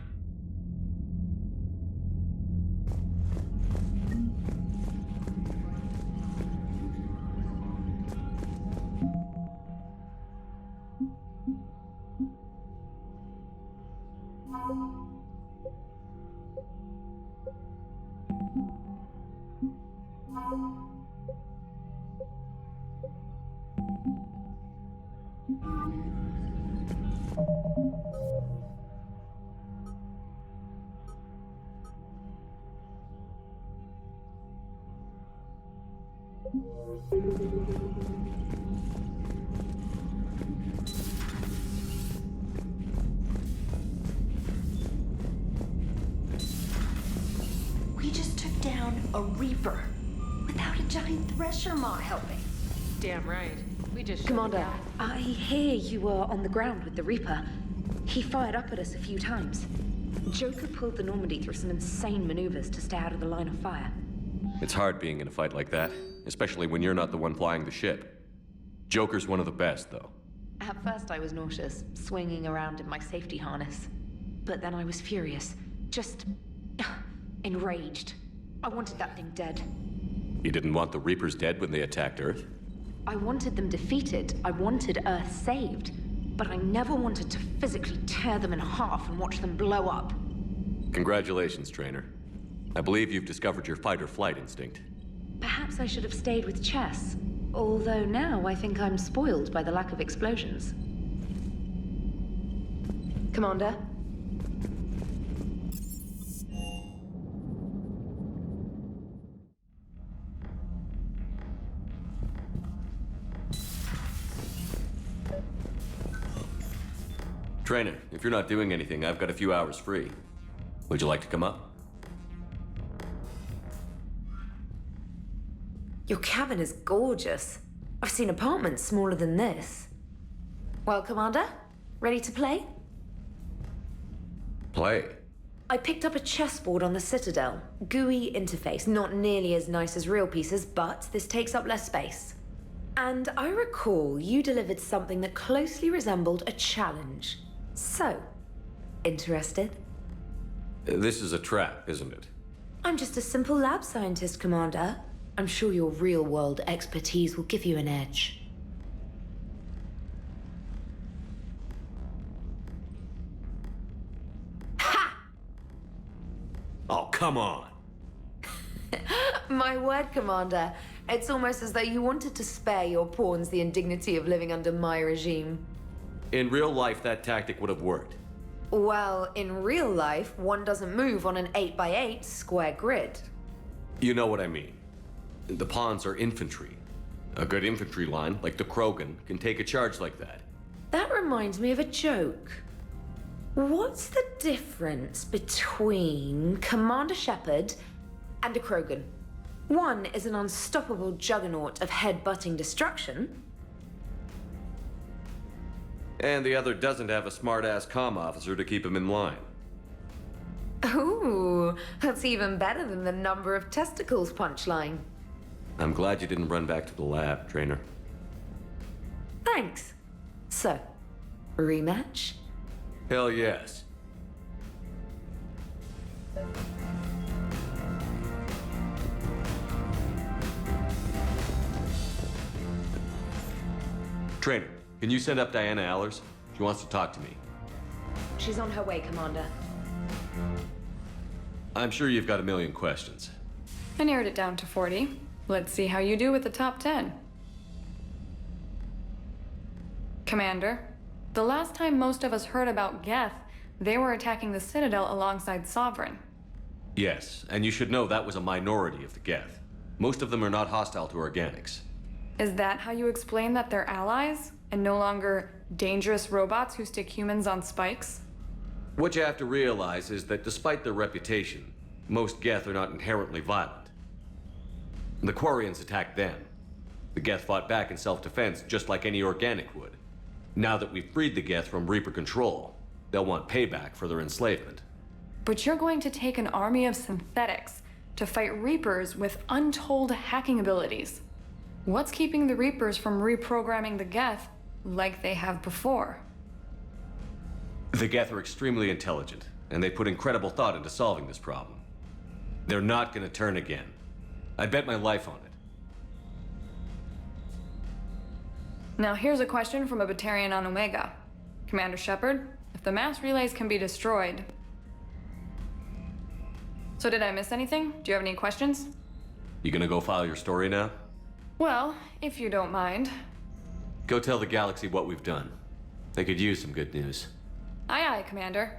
We just took down a Reaper without a giant Thresher Maw helping. Damn right. We just Commander, I hear you were on the ground with the Reaper. He fired up at us a few times. Joker pulled the Normandy through some insane maneuvers to stay out of the line of fire. It's hard being in a fight like that, especially when you're not the one flying the ship. Joker's one of the best, though. At first I was nauseous, swinging around in my safety harness. But then I was furious. Just enraged. I wanted that thing dead. You didn't want the Reapers dead when they attacked Earth? I wanted them defeated. I wanted Earth saved. But I never wanted to physically tear them in half and watch them blow up. Congratulations, Trainer. I believe you've discovered your fight-or-flight instinct. Perhaps I should have stayed with chess. Although now I think I'm spoiled by the lack of explosions. Commander? Trainer, if you're not doing anything, I've got a few hours free. Would you like to come up? Your cabin is gorgeous. I've seen apartments smaller than this. Well, Commander, ready to play? Play? I picked up a chessboard on the Citadel. GUI interface, not nearly as nice as real pieces, but this takes up less space. And I recall you delivered something that closely resembled a challenge. So, interested? This is a trap, isn't it? I'm just a simple lab scientist, Commander. I'm sure your real-world expertise will give you an edge. Ha! Oh, come on! My word, Commander. It's almost as though you wanted to spare your pawns the indignity of living under my regime. In real life, that tactic would have worked. Well, in real life, one doesn't move on an 8x8 square grid. You know what I mean. The pawns are infantry. A good infantry line, like the Krogan, can take a charge like that. That reminds me of a joke. What's the difference between Commander Shepard and a Krogan? One is an unstoppable juggernaut of head-butting destruction. And the other doesn't have a smart-ass comm officer to keep him in line. Ooh, that's even better than the number of testicles punchline. I'm glad you didn't run back to the lab, Trainer. Thanks. So, rematch? Hell yes. Trainer, can you send up Diana Allers? She wants to talk to me. She's on her way, Commander. I'm sure you've got a million questions. I narrowed it down to 40. Let's see how you do with the top 10. Commander, the last time most of us heard about Geth, they were attacking the Citadel alongside Sovereign. Yes, and you should know that was a minority of the Geth. Most of them are not hostile to organics. Is that how you explain that they're allies, and no longer dangerous robots who stick humans on spikes? What you have to realize is that despite their reputation, most Geth are not inherently violent. The Quarians attacked them. The Geth fought back in self-defense just like any organic would. Now that we've freed the Geth from Reaper control, they'll want payback for their enslavement. But you're going to take an army of synthetics to fight Reapers with untold hacking abilities. What's keeping the Reapers from reprogramming the Geth like they have before? The Geth are extremely intelligent, and they put incredible thought into solving this problem. They're not gonna turn again. I bet my life on it. Now here's a question from a Batarian on Omega. Commander Shepard, if the mass relays can be destroyed... So did I miss anything? Do you have any questions? You gonna go file your story now? Well, if you don't mind. Go tell the galaxy what we've done. They could use some good news. Aye aye, Commander.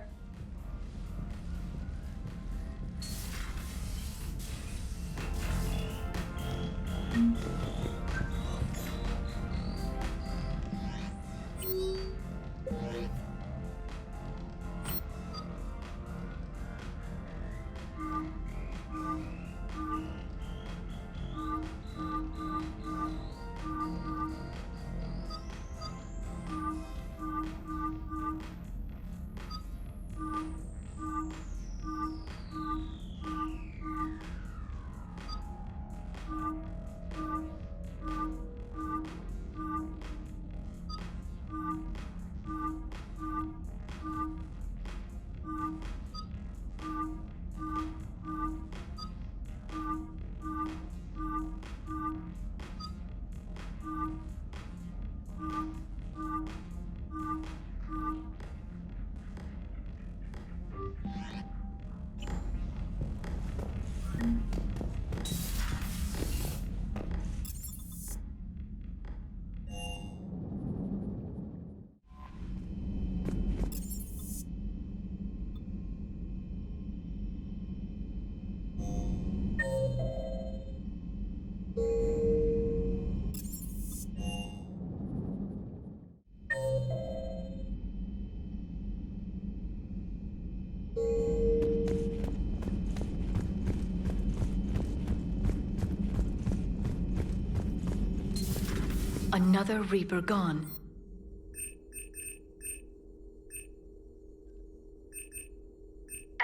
Another Reaper gone.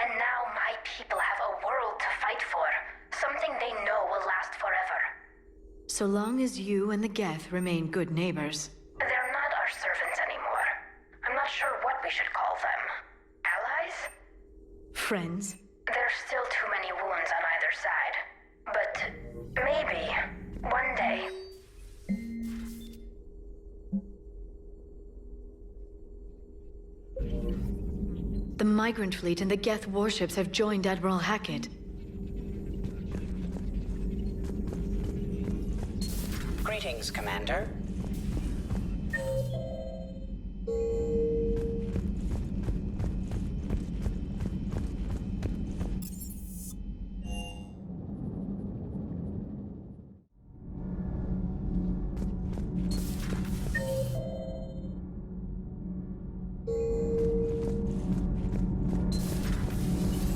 And now my people have a world to fight for. Something they know will last forever. So long as you and the Geth remain good neighbors. They're not our servants anymore. I'm not sure what we should call them. Allies? Friends? There's still too many wounds on either side. But maybe, one day. The Migrant Fleet and the Geth warships have joined Admiral Hackett. Greetings, Commander.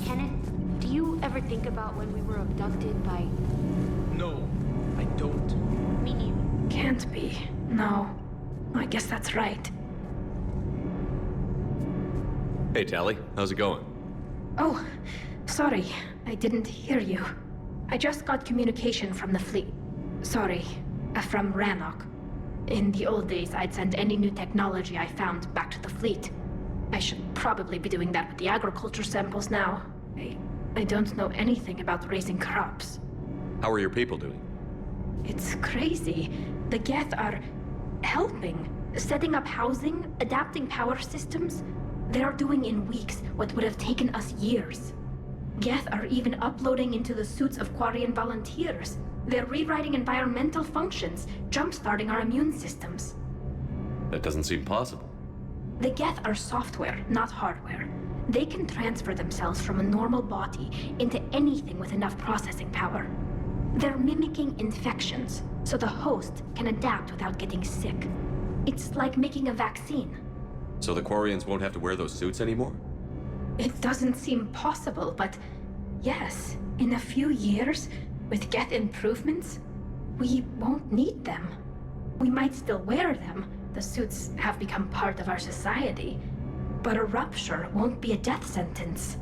Kenneth, do you ever think about when we were abducted by... No, I don't. Me neither. Can't be. No. I guess that's right. Hey, Tally. How's it going? Oh, sorry. I didn't hear you. I just got communication from the fleet. Sorry. From Rannoch. In the old days, I'd send any new technology I found back to the fleet. I should probably be doing that with the agriculture samples now. I don't know anything about raising crops. How are your people doing? It's crazy. The Geth are helping. Setting up housing, adapting power systems. They are doing in weeks what would have taken us years. Geth are even uploading into the suits of Quarian volunteers. They're rewriting environmental functions, jump-starting our immune systems. That doesn't seem possible. The Geth are software, not hardware. They can transfer themselves from a normal body into anything with enough processing power. They're mimicking infections, so the host can adapt without getting sick. It's like making a vaccine. So the Quarians won't have to wear those suits anymore? It doesn't seem possible, but yes, in a few years, with Geth improvements, we won't need them. We might still wear them. The suits have become part of our society. But a rupture won't be a death sentence.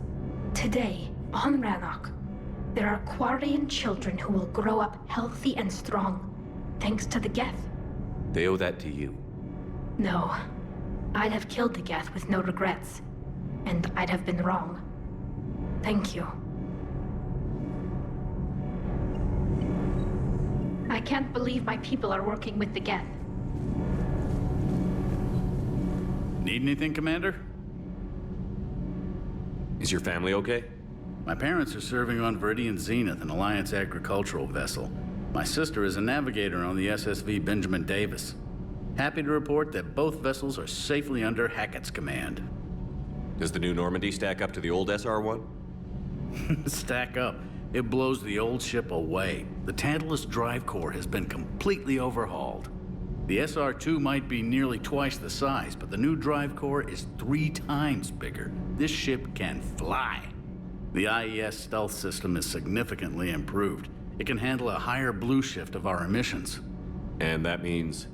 Today, on Rannoch, there are Quarian children who will grow up healthy and strong, thanks to the Geth. They owe that to you. No. I'd have killed the Geth with no regrets. And I'd have been wrong. Thank you. I can't believe my people are working with the Geth. Need anything, Commander? Is your family okay? My parents are serving on Viridian Zenith, an Alliance agricultural vessel. My sister is a navigator on the SSV Benjamin Davis. Happy to report that both vessels are safely under Hackett's command. Does the new Normandy stack up to the old SR-1? Stack up. It blows the old ship away. The Tantalus drive core has been completely overhauled. The SR-2 might be nearly twice the size, but the new drive core is 3 times bigger. This ship can fly. The IES stealth system is significantly improved. It can handle a higher blue shift of our emissions. And that means?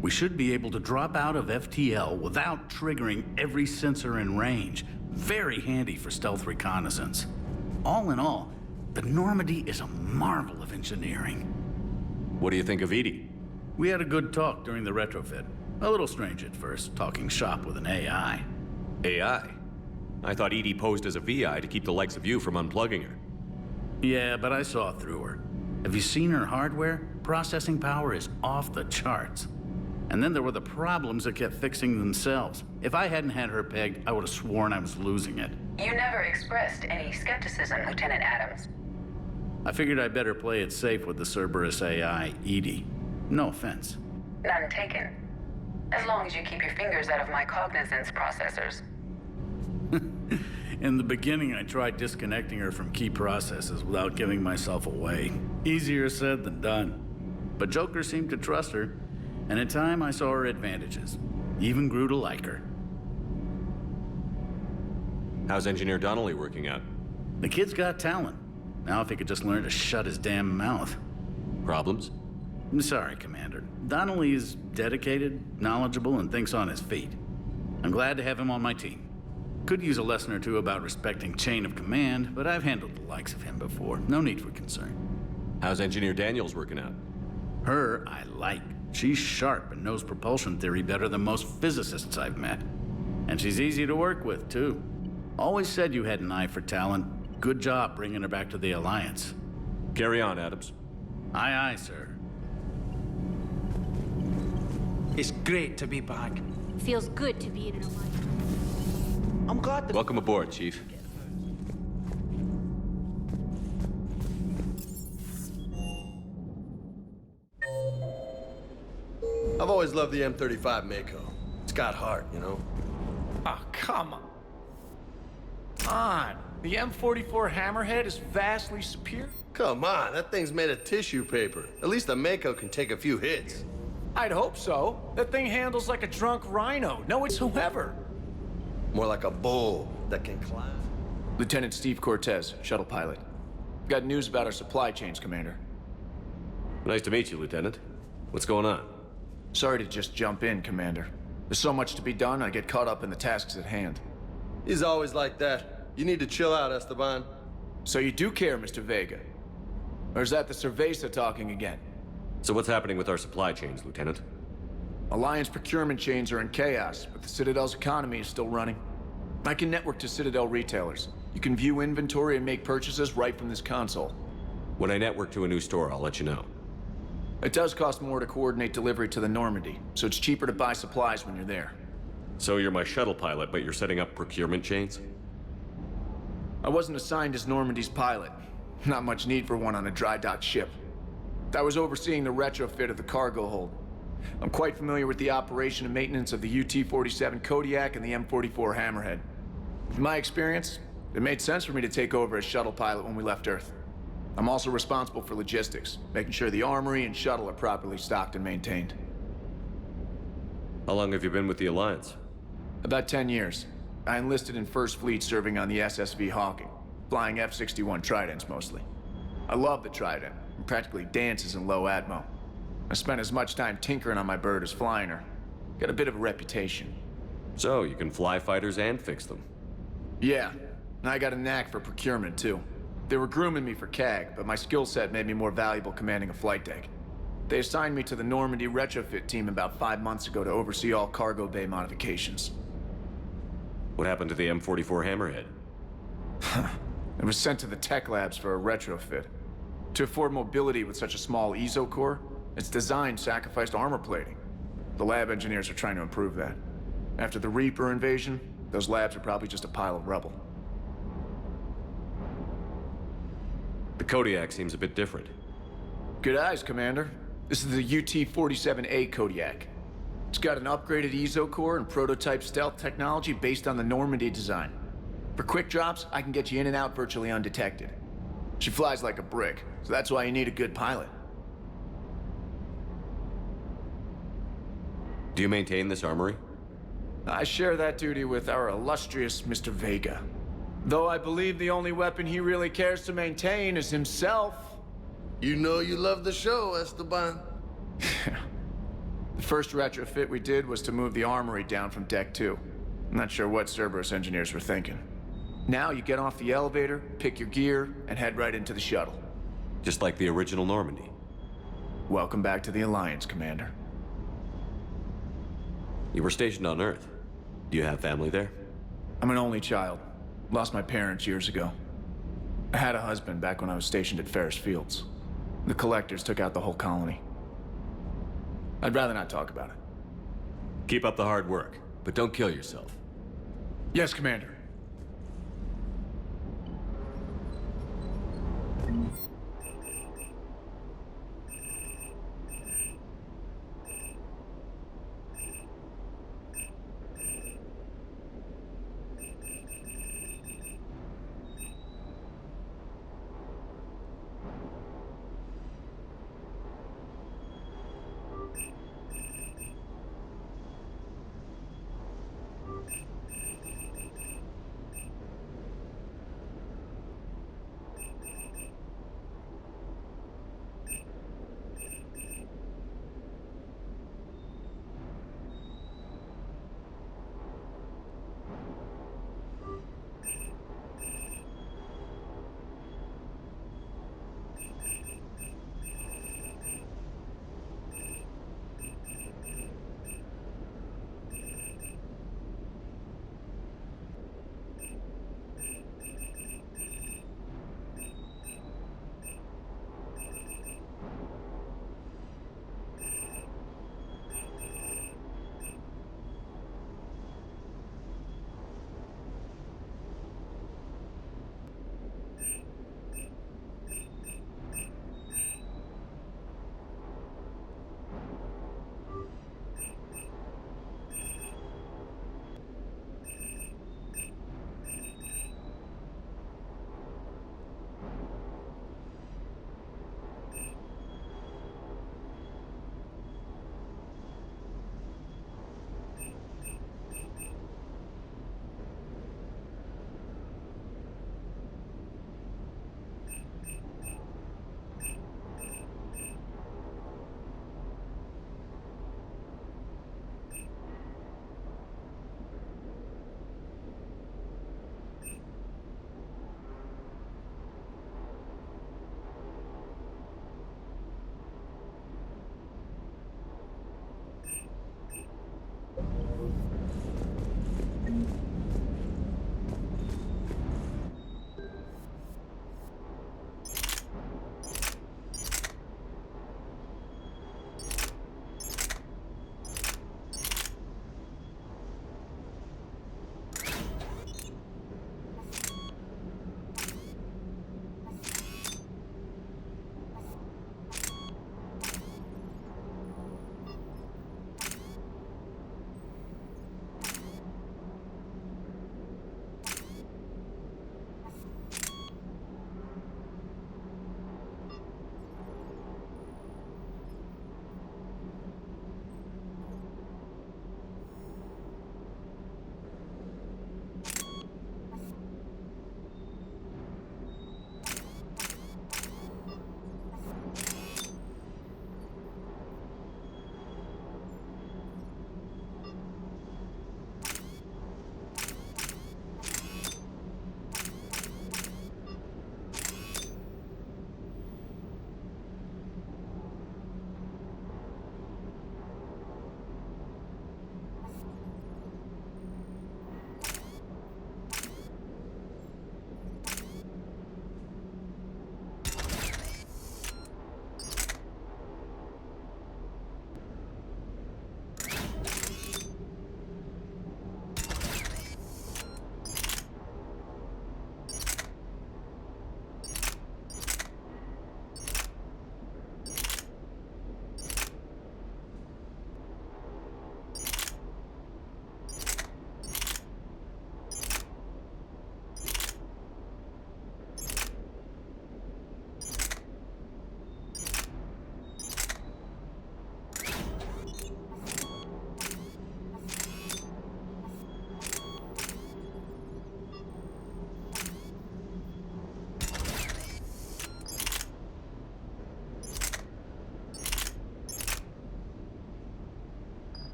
We should be able to drop out of FTL without triggering every sensor in range. Very handy for stealth reconnaissance. All in all, the Normandy is a marvel of engineering. What do you think of Edie? We had a good talk during the retrofit. A little strange at first, talking shop with an AI. AI? I thought Edie posed as a VI to keep the likes of you from unplugging her. Yeah, but I saw through her. Have you seen her hardware? Processing power is off the charts. And then there were the problems that kept fixing themselves. If I hadn't had her pegged, I would have sworn I was losing it. You never expressed any skepticism, Lieutenant Adams. I figured I'd better play it safe with the Cerberus AI, Edie. No offense. None taken. As long as you keep your fingers out of my cognizance processors. In the beginning, I tried disconnecting her from key processes without giving myself away. Easier said than done. But Joker seemed to trust her, and in time I saw her advantages. Even grew to like her. How's Engineer Donnelly working out? The kid's got talent. Now if he could just learn to shut his damn mouth. Problems? Sorry, Commander. Donnelly is dedicated, knowledgeable, and thinks on his feet. I'm glad to have him on my team. Could use a lesson or two about respecting chain of command, but I've handled the likes of him before. No need for concern. How's Engineer Daniels working out? Her, I like. She's sharp and knows propulsion theory better than most physicists I've met. And she's easy to work with, too. Always said you had an eye for talent. Good job bringing her back to the Alliance. Carry on, Adams. Aye, aye, sir. It's great to be back. Feels good to be in an alliance. I'm glad that... Welcome aboard, Chief. I've always loved the M35 Mako. It's got heart, you know? Oh, come on. The M44 Hammerhead is vastly superior. Come on, that thing's made of tissue paper. At least the Mako can take a few hits. I'd hope so. That thing handles like a drunk rhino. No whatsoever. More like a bull that can climb. Lieutenant Steve Cortez, shuttle pilot. Got news about our supply chains, Commander. Nice to meet you, Lieutenant. What's going on? Sorry to just jump in, Commander. There's so much to be done, I get caught up in the tasks at hand. He's always like that. You need to chill out, Esteban. So you do care, Mr. Vega? Or is that the Cerveza talking again? So what's happening with our supply chains, Lieutenant? Alliance procurement chains are in chaos, but the Citadel's economy is still running. I can network to Citadel retailers. You can view inventory and make purchases right from this console. When I network to a new store, I'll let you know. It does cost more to coordinate delivery to the Normandy, so it's cheaper to buy supplies when you're there. So you're my shuttle pilot, but you're setting up procurement chains? I wasn't assigned as Normandy's pilot. Not much need for one on a dry dock ship. I was overseeing the retrofit of the cargo hold. I'm quite familiar with the operation and maintenance of the UT-47 Kodiak and the M44 Hammerhead. In my experience, it made sense for me to take over as shuttle pilot when we left Earth. I'm also responsible for logistics, making sure the armory and shuttle are properly stocked and maintained. How long have you been with the Alliance? About 10 years. I enlisted in First Fleet serving on the SSV Hawking, flying F-61 Tridents mostly. I love the Trident, and practically dances in low atmo. I spent as much time tinkering on my bird as flying her. Got a bit of a reputation. So, you can fly fighters and fix them? Yeah, and I got a knack for procurement too. They were grooming me for CAG, but my skill set made me more valuable commanding a flight deck. They assigned me to the Normandy retrofit team about 5 months ago to oversee all cargo bay modifications. What happened to the M44 Hammerhead? It was sent to the tech labs for a retrofit. To afford mobility with such a small ESO core, its design sacrificed armor plating. The lab engineers are trying to improve that. After the Reaper invasion, those labs are probably just a pile of rubble. The Kodiak seems a bit different. Good eyes, Commander. This is the UT-47A Kodiak. It's got an upgraded ESO core and prototype stealth technology based on the Normandy design. For quick drops, I can get you in and out virtually undetected. She flies like a brick, so that's why you need a good pilot. Do you maintain this armory? I share that duty with our illustrious Mr. Vega. Though I believe the only weapon he really cares to maintain is himself. You know you love the show, Esteban. The first retrofit we did was to move the armory down from Deck 2. I'm not sure what Cerberus engineers were thinking. Now you get off the elevator, pick your gear, and head right into the shuttle. Just like the original Normandy. Welcome back to the Alliance, Commander. You were stationed on Earth. Do you have family there? I'm an only child. Lost my parents years ago. I had a husband back when I was stationed at Ferris Fields. The Collectors took out the whole colony. I'd rather not talk about it. Keep up the hard work, but don't kill yourself. Yes, Commander.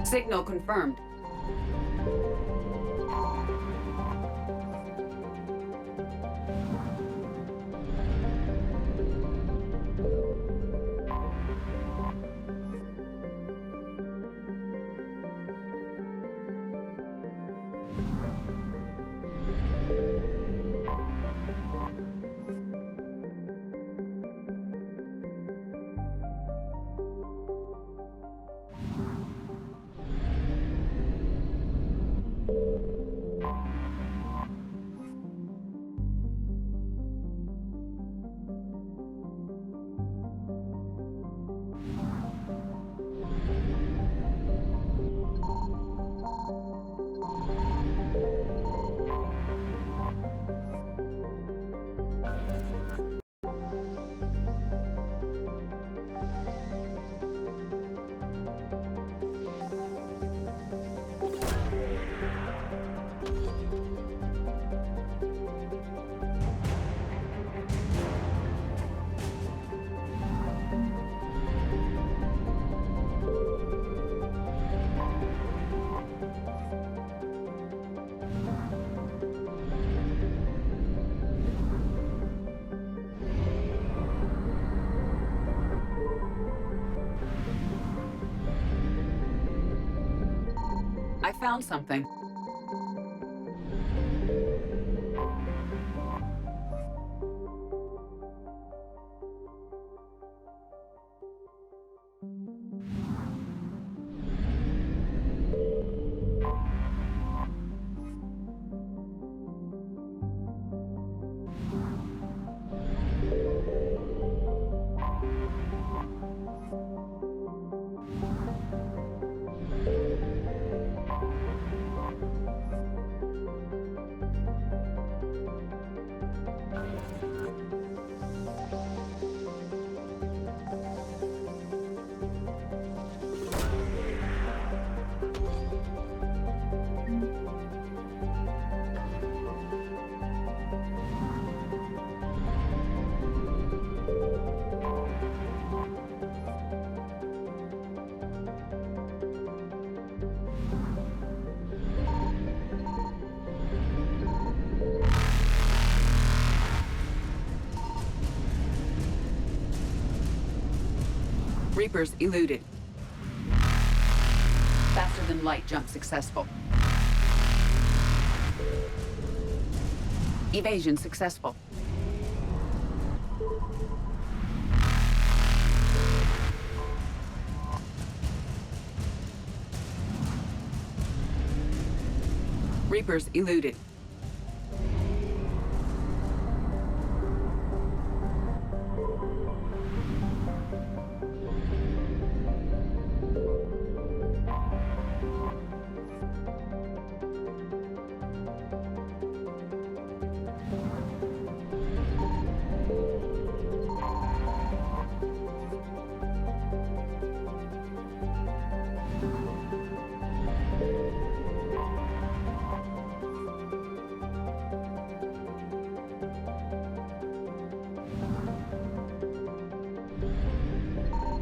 Signal confirmed. I found something. Reapers eluded. Faster than light jump successful. Evasion successful. Reapers eluded.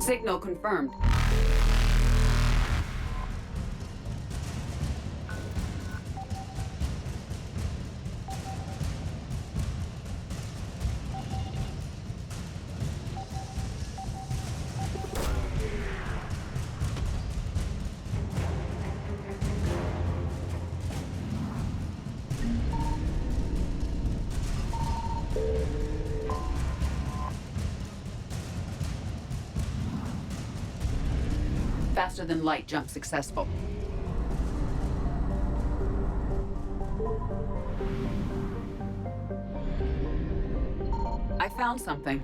Signal confirmed. Faster than light jump successful. I found something.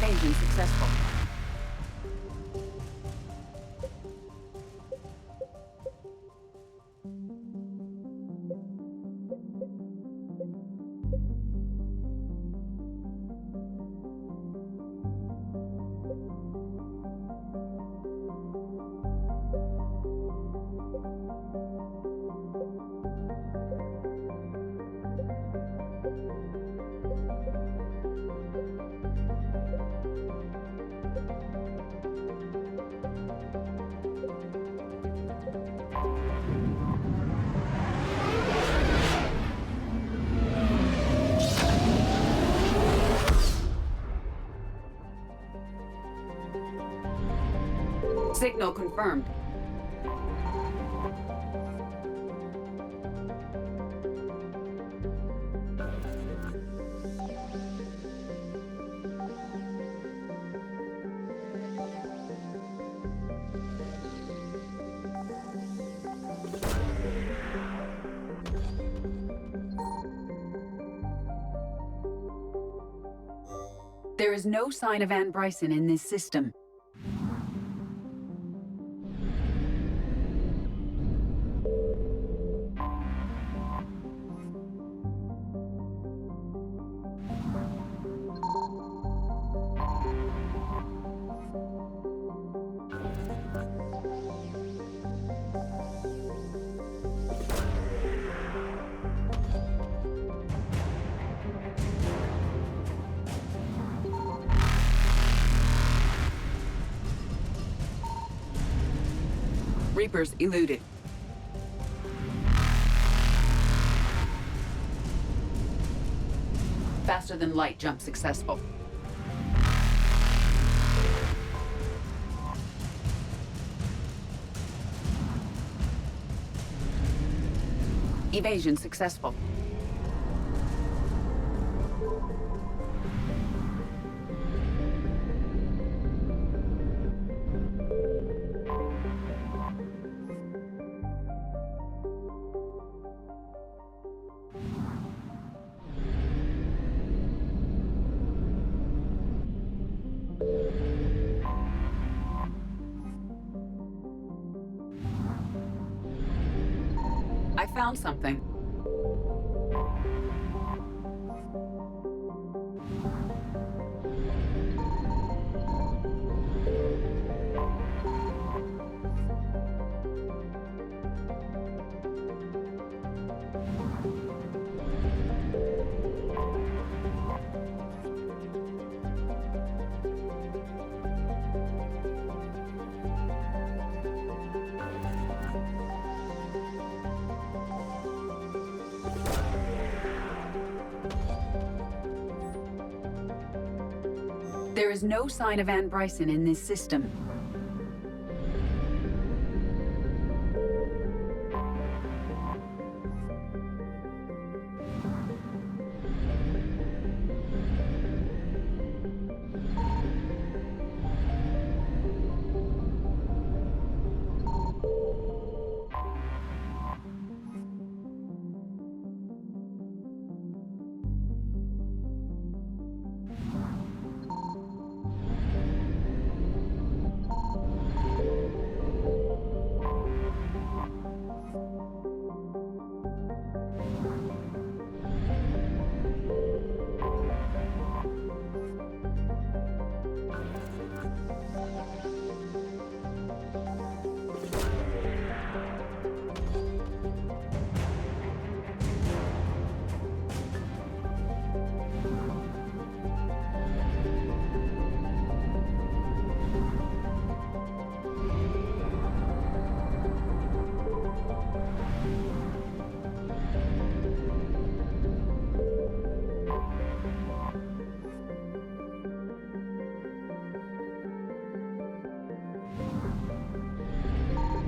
Evasion successful. Signal confirmed. There is no sign of Ann Bryson in this system. Reapers eluded. Faster than light jump successful. Evasion successful. I found something. There is no sign of Ann Bryson in this system.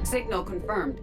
Signal confirmed.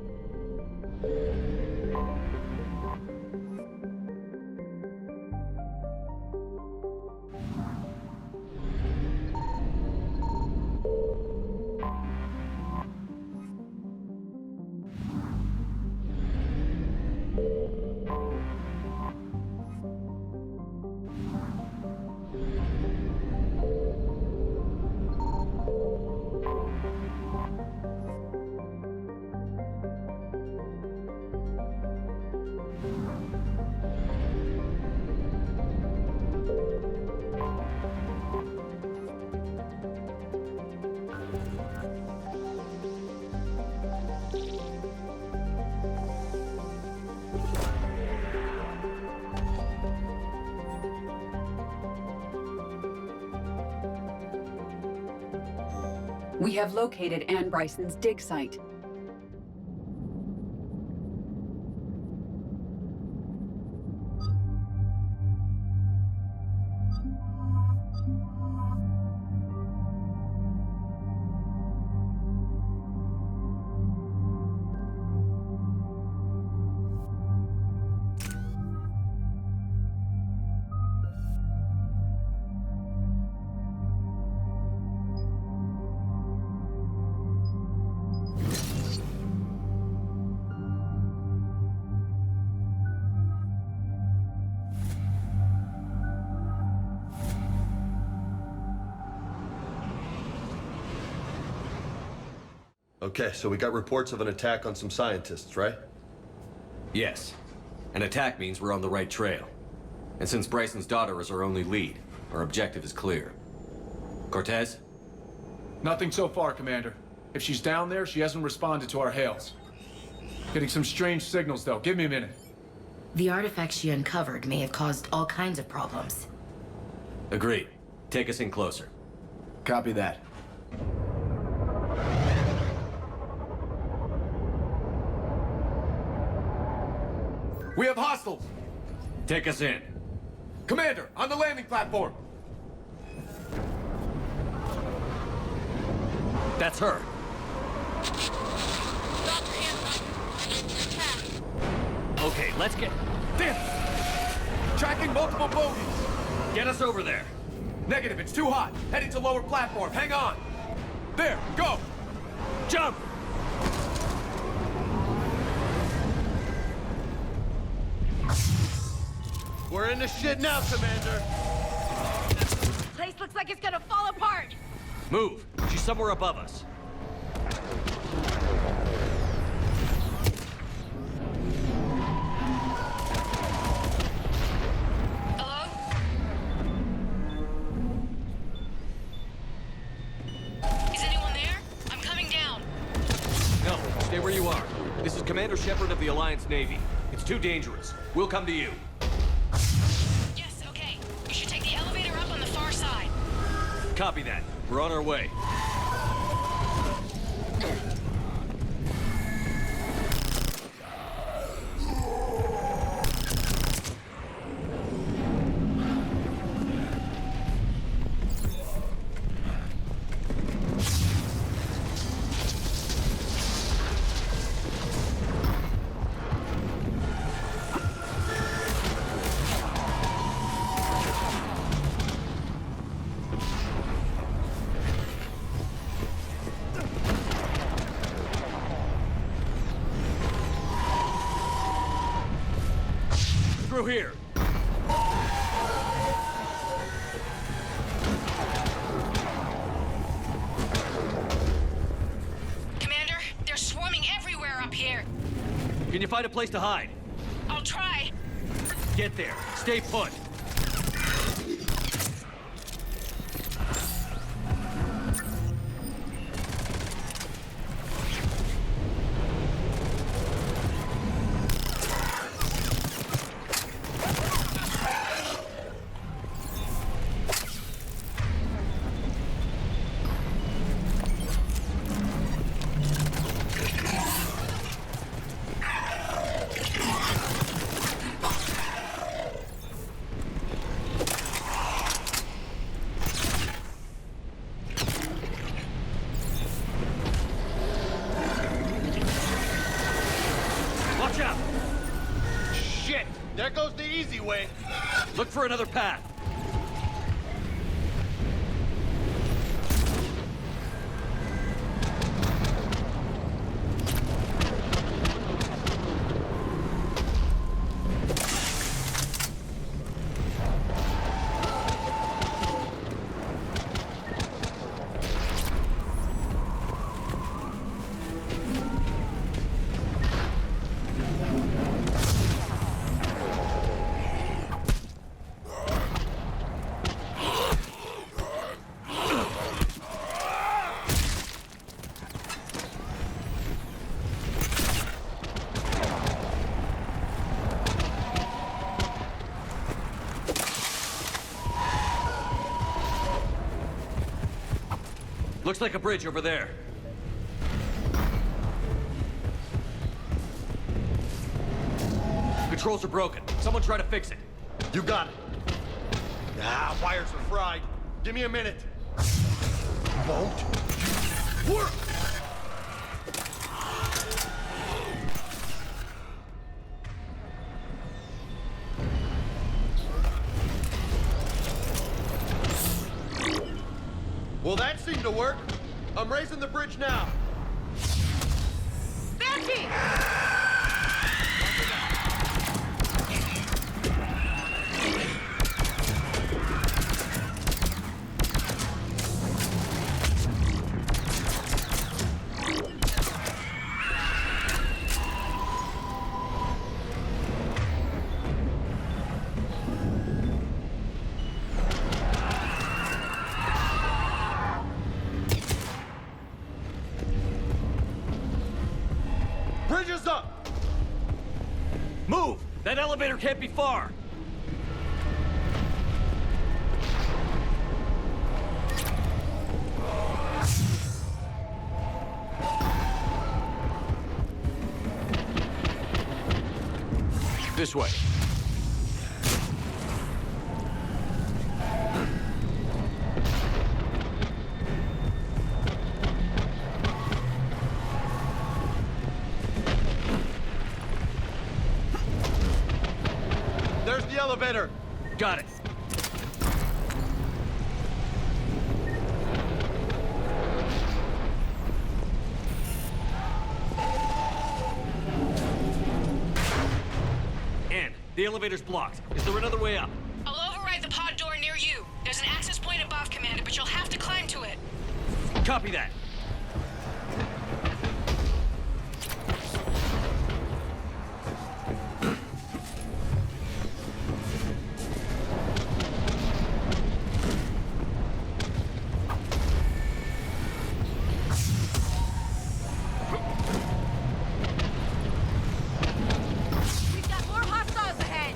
We have located Anne Bryson's dig site. Okay, so we got reports of an attack on some scientists, right? Yes. An attack means we're on the right trail. And since Bryson's daughter is our only lead, our objective is clear. Cortez? Nothing so far, Commander. If she's down there, she hasn't responded to our hails. Getting some strange signals, though. Give me a minute. The artifacts she uncovered may have caused all kinds of problems. Agreed. Take us in closer. Copy that. We have hostiles! Take us in. Commander, on the landing platform! That's her. Okay, let's get... Damn! Tracking multiple bogies! Get us over there. Negative, it's too hot. Heading to lower platform. Hang on! There, go! Jump! We're in the shit now, Commander! Place looks like it's gonna fall apart! Move! She's somewhere above us. Hello? Is anyone there? I'm coming down. No, stay where you are. This is Commander Shepard of the Alliance Navy. It's too dangerous. We'll come to you. Yes, okay. You should take the elevator up on the far side. Copy that. We're on our way. Through here. Commander, they're swarming everywhere up here. Can you find a place to hide? I'll try. Get there. Stay put. Watch out! Shit! There goes the easy way! Look for another path. Looks like a bridge over there. Controls are broken. Someone try to fix it. You got it. Ah, wires are fried. Give me a minute. Won't work. Well, that seemed to work. I'm raising the bridge now. Banshee! Bridge is up! Move! That elevator can't be far! This way. There's the elevator. Got it. Ann, the elevator's blocked. Is there another way up? I'll override the pod door near you. There's an access point above, Commander, but you'll have to climb to it. Copy that. We've got more hostiles ahead!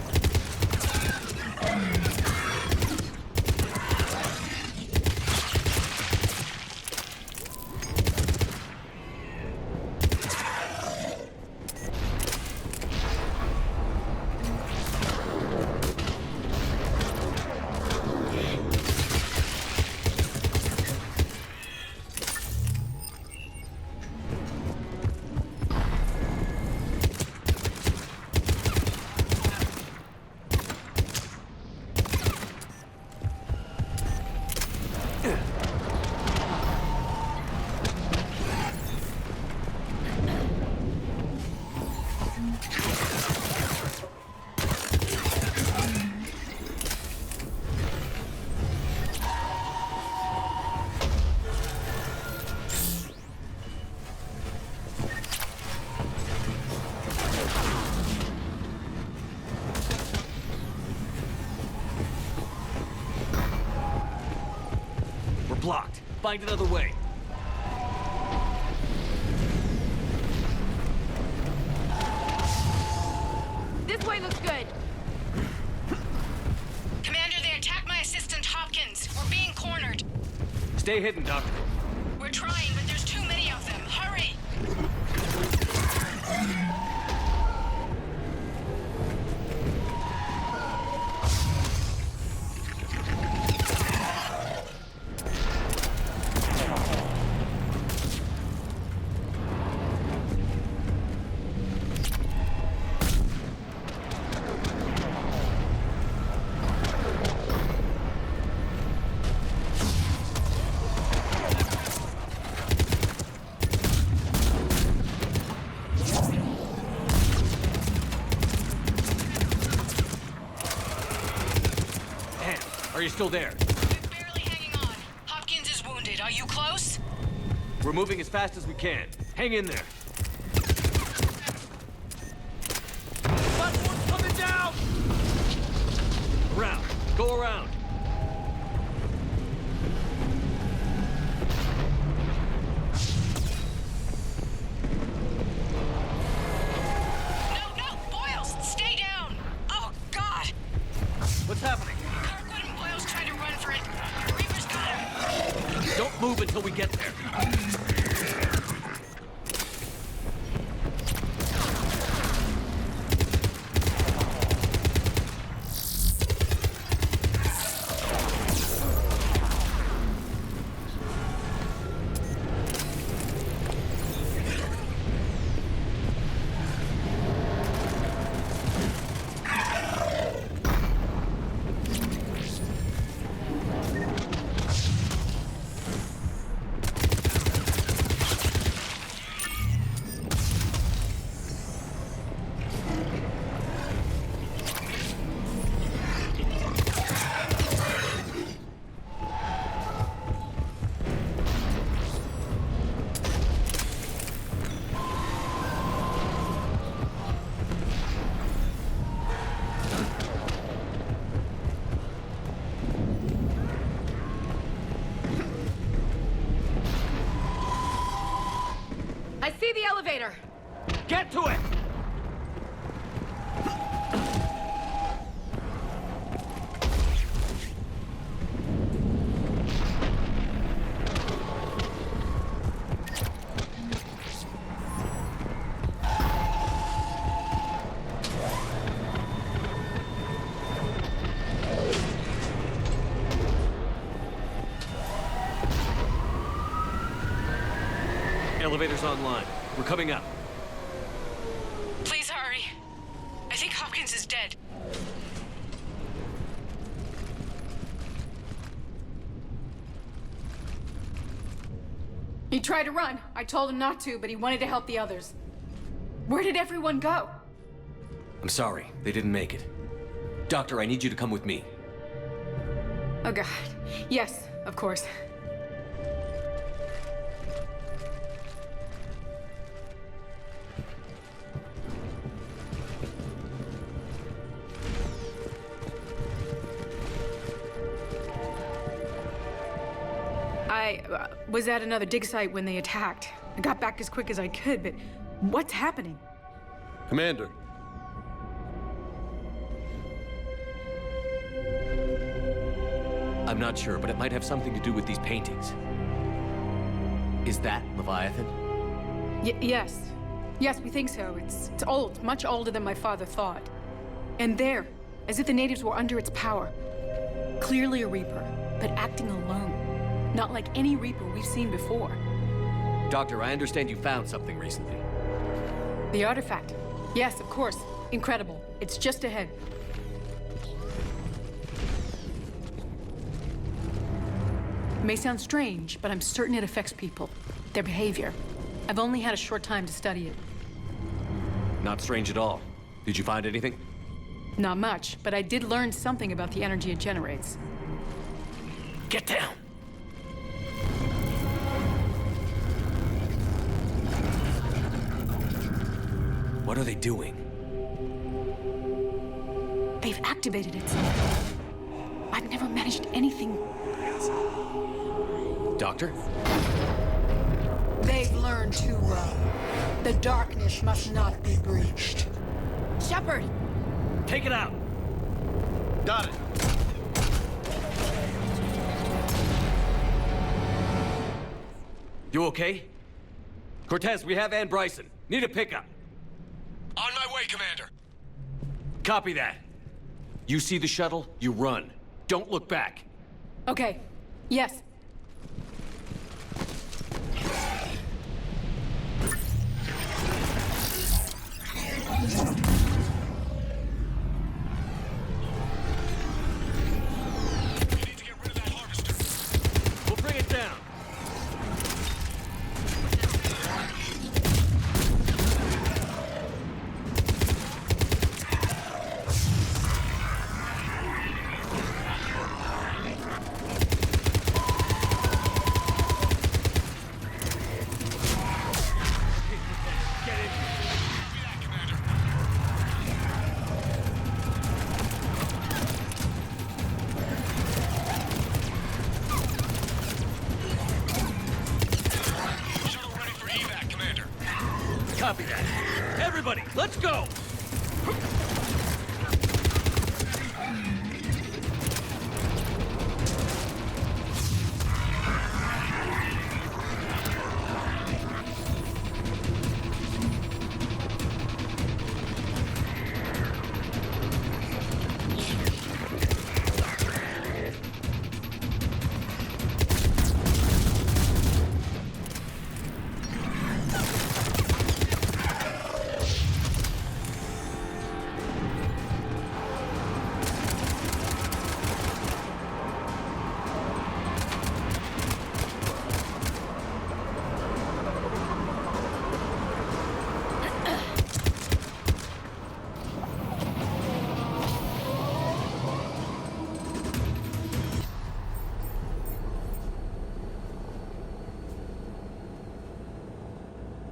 We're blocked. Find another way. This way looks good. Commander, they attacked my assistant, Hopkins. We're being cornered. Stay hidden, Doctor. We're trying, but there's too many of them. Hurry! Ann, are you still there? Barely hanging on. Hopkins is wounded. Are you close? We're moving as fast as we can. Hang in there. Platform's coming down! Around. Go around. No, Boyles, stay down! Oh, God! What's happening? Kirkwood and Boyles tried to run for it. Reaper's got him. Don't move until we get there. I see the elevator. Get to it! Elevator's online. We're coming up. Please hurry. I think Hopkins is dead. He tried to run. I told him not to, but he wanted to help the others. Where did everyone go? I'm sorry, they didn't make it. Doctor, I need you to come with me. Oh God. Yes, of course. I was at another dig site when they attacked. I got back as quick as I could, but what's happening? Commander. I'm not sure, but it might have something to do with these paintings. Is that Leviathan? Yes. Yes, we think so. It's old, much older than my father thought. And there, as if the natives were under its power. Clearly a Reaper, but acting alone. Not like any Reaper we've seen before. Doctor, I understand you found something recently. The artifact. Yes, of course. Incredible. It's just ahead. It may sound strange, but I'm certain it affects people. Their behavior. I've only had a short time to study it. Not strange at all. Did you find anything? Not much, but I did learn something about the energy it generates. Get down! What are they doing? They've activated it. I've never managed anything. Doctor? They've learned too well. The darkness must not be breached. Shepard! Take it out! Got it. You okay? Cortez, we have Ann Bryson. Need a pickup. On my way, Commander. Copy that. You see the shuttle, you run. Don't look back. Okay. Yes. We'll bring it down. Copy that. Everybody, let's go!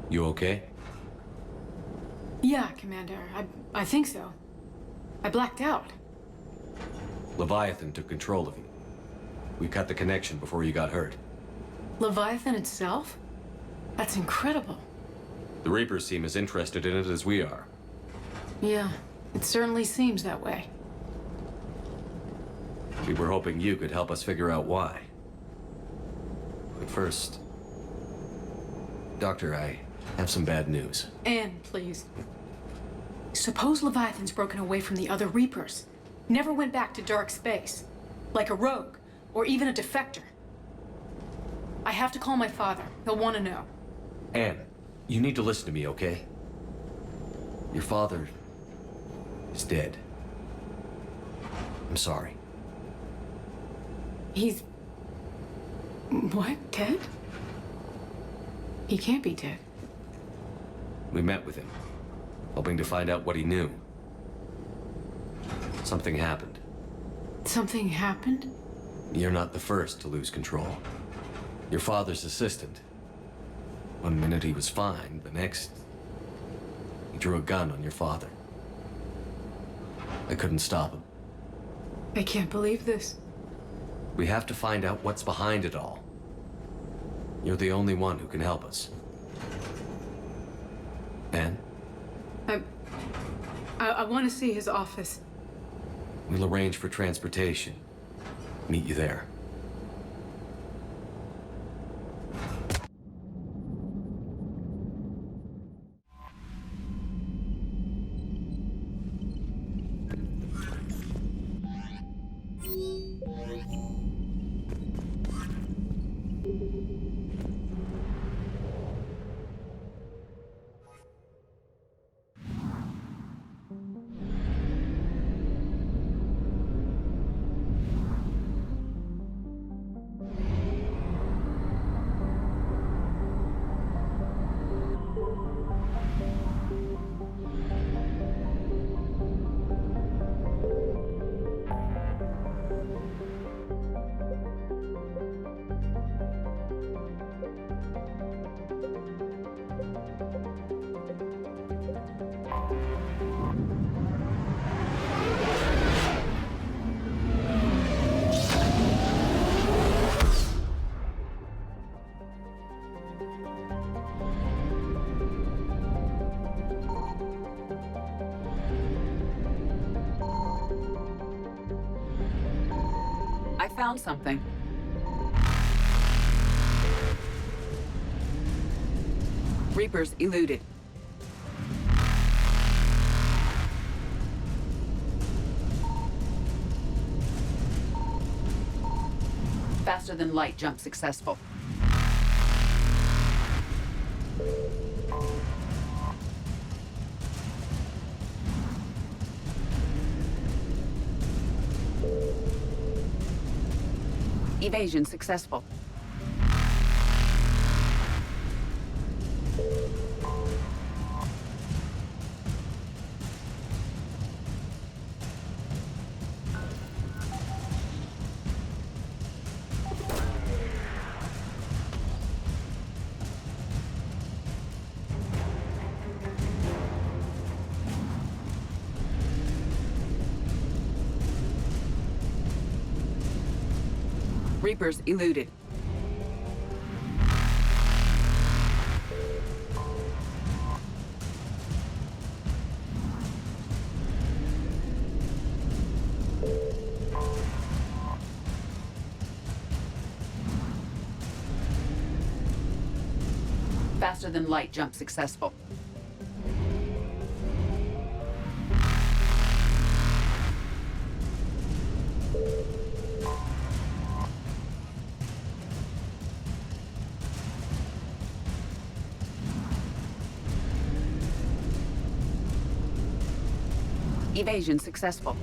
You okay? Yeah, Commander. I think so. I blacked out. Leviathan took control of you. We cut the connection before you got hurt. Leviathan itself? That's incredible. The Reapers seem as interested in it as we are. Yeah, it certainly seems that way. We were hoping you could help us figure out why. But first... Doctor, I have some bad news. Anne, please. Suppose Leviathan's broken away from the other Reapers. Never went back to dark space. Like a rogue, or even a defector. I have to call my father. He'll want to know. Anne, you need to listen to me, okay? Your father is dead. I'm sorry. He's... what? Dead? He can't be dead. We met with him, hoping to find out what he knew. Something happened. Something happened? You're not the first to lose control. Your father's assistant. One minute he was fine, the next... he drew a gun on your father. I couldn't stop him. I can't believe this. We have to find out what's behind it all. You're the only one who can help us. Anne? I want to see his office. We'll arrange for transportation. Meet you there. Found something. Reapers eluded. Faster than light jump successful. Evasion successful. Reapers eluded. Faster than light jump successful. Evasion successful.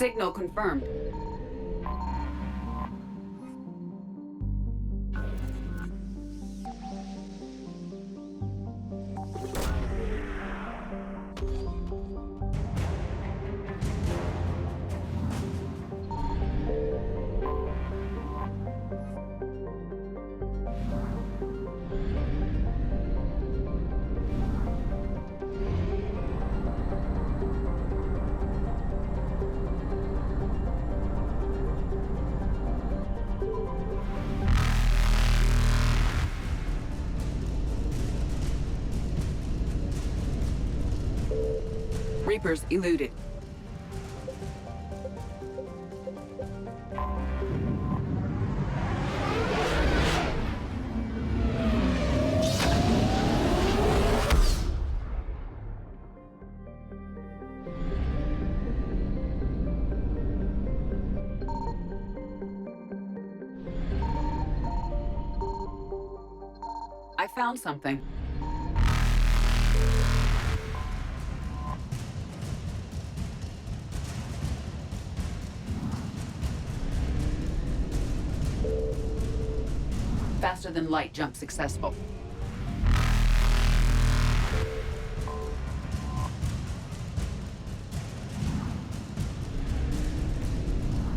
Signal confirmed. Reapers eluded. I found something. Faster than light jump successful.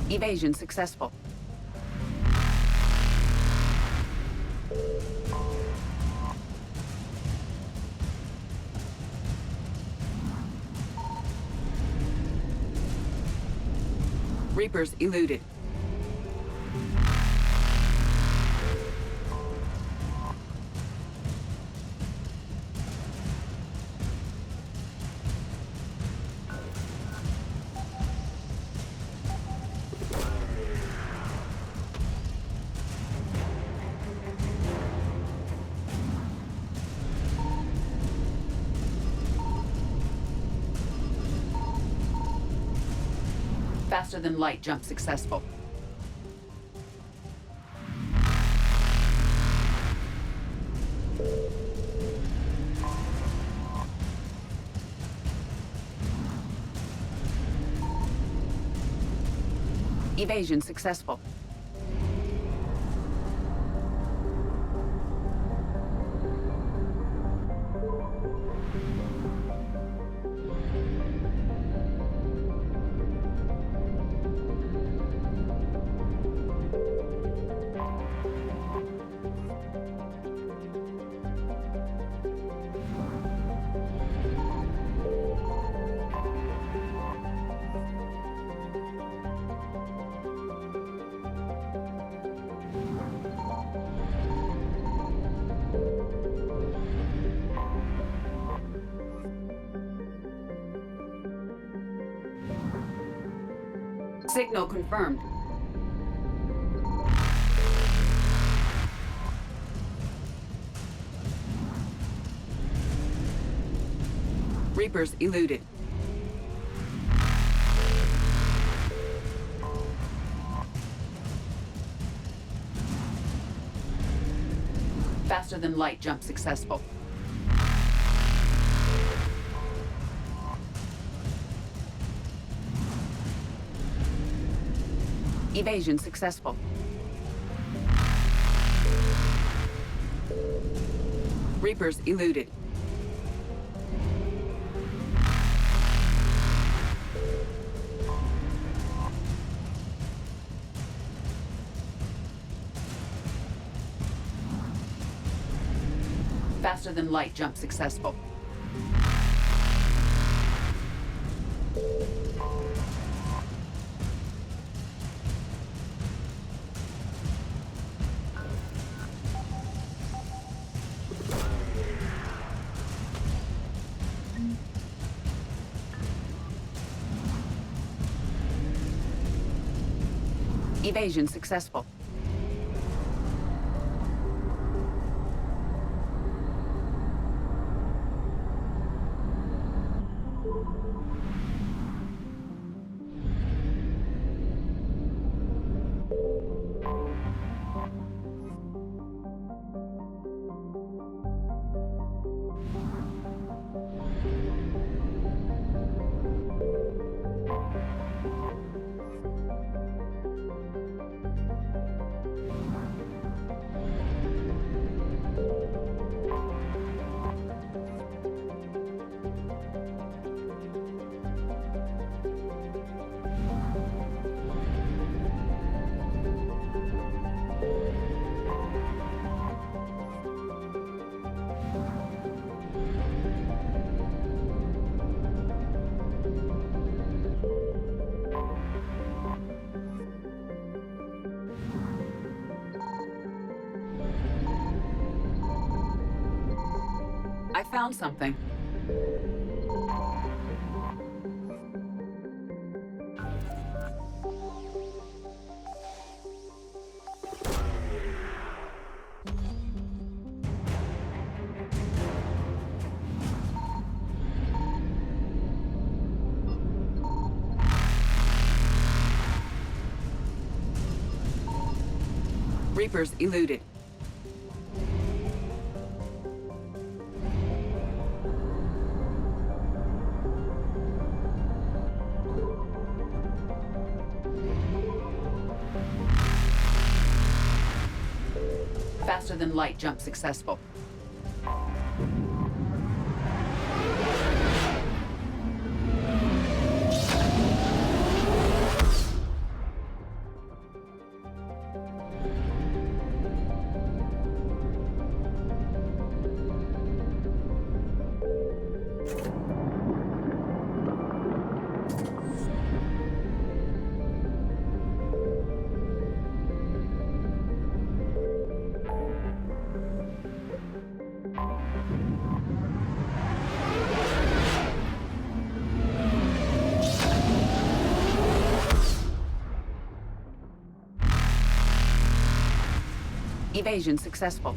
Evasion successful. Reapers eluded. Faster than light jump successful. Evasion successful. Signal confirmed. Reapers eluded. Faster than light jump successful. Evasion successful. Reapers eluded. Faster than light jump successful. Evasion successful. I found something. Reapers eluded. Faster than light jump successful. Evasion successful.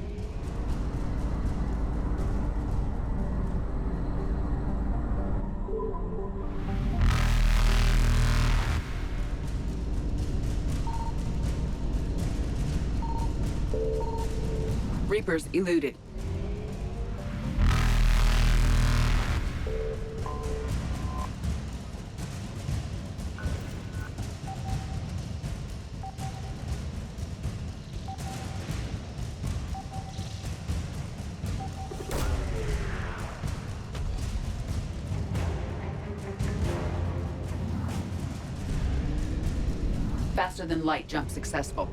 Reapers eluded. Faster than light jump successful.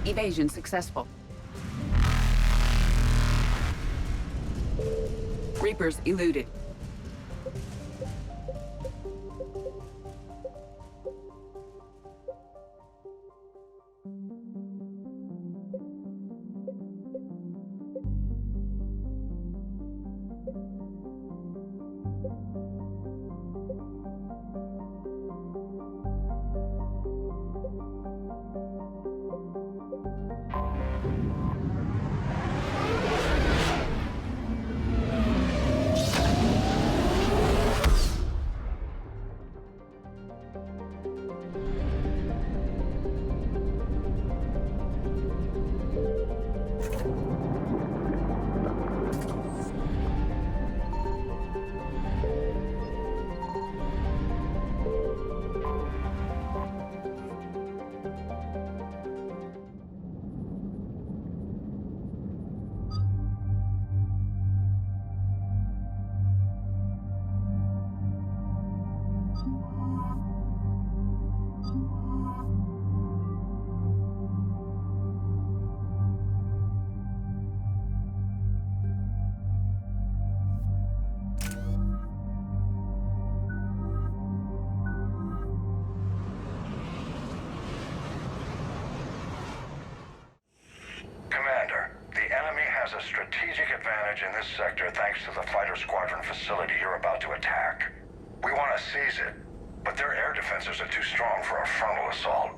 Evasion successful. Reapers eluded. has a strategic advantage in this sector thanks to the fighter squadron facility you're about to attack. We want to seize it, but their air defenses are too strong for a frontal assault.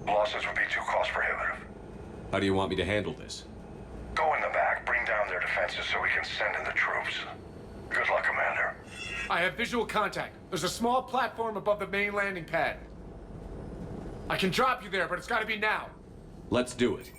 Losses would be too cost prohibitive. How do you want me to handle this? Go in the back, bring down their defenses so we can send in the troops. Good luck, Commander. I have visual contact. There's a small platform above the main landing pad. I can drop you there, but it's gotta be now. Let's do it.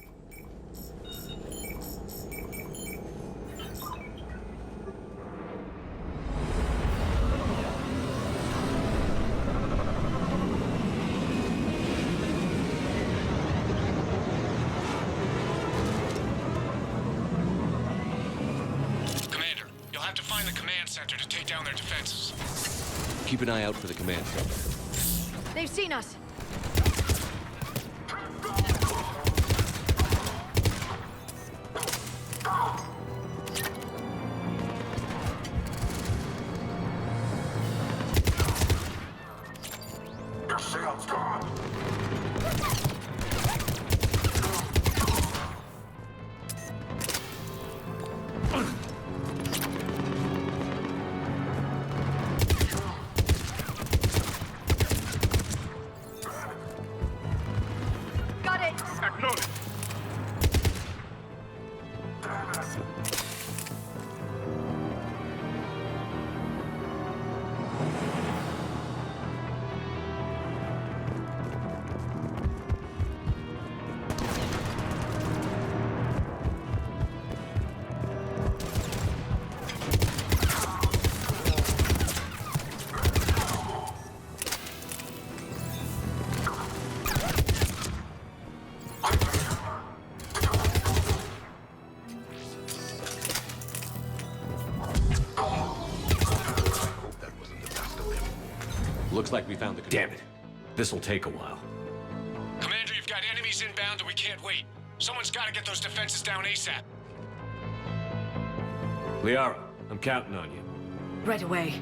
Find the command center to take down their defenses. Keep an eye out for the command center. They've seen us. Your shield's gone. Acknowledged. Looks like we found the... Damn it. This'll take a while. Commander, you've got enemies inbound and we can't wait. Someone's got to get those defenses down ASAP. Liara, I'm counting on you. Right away.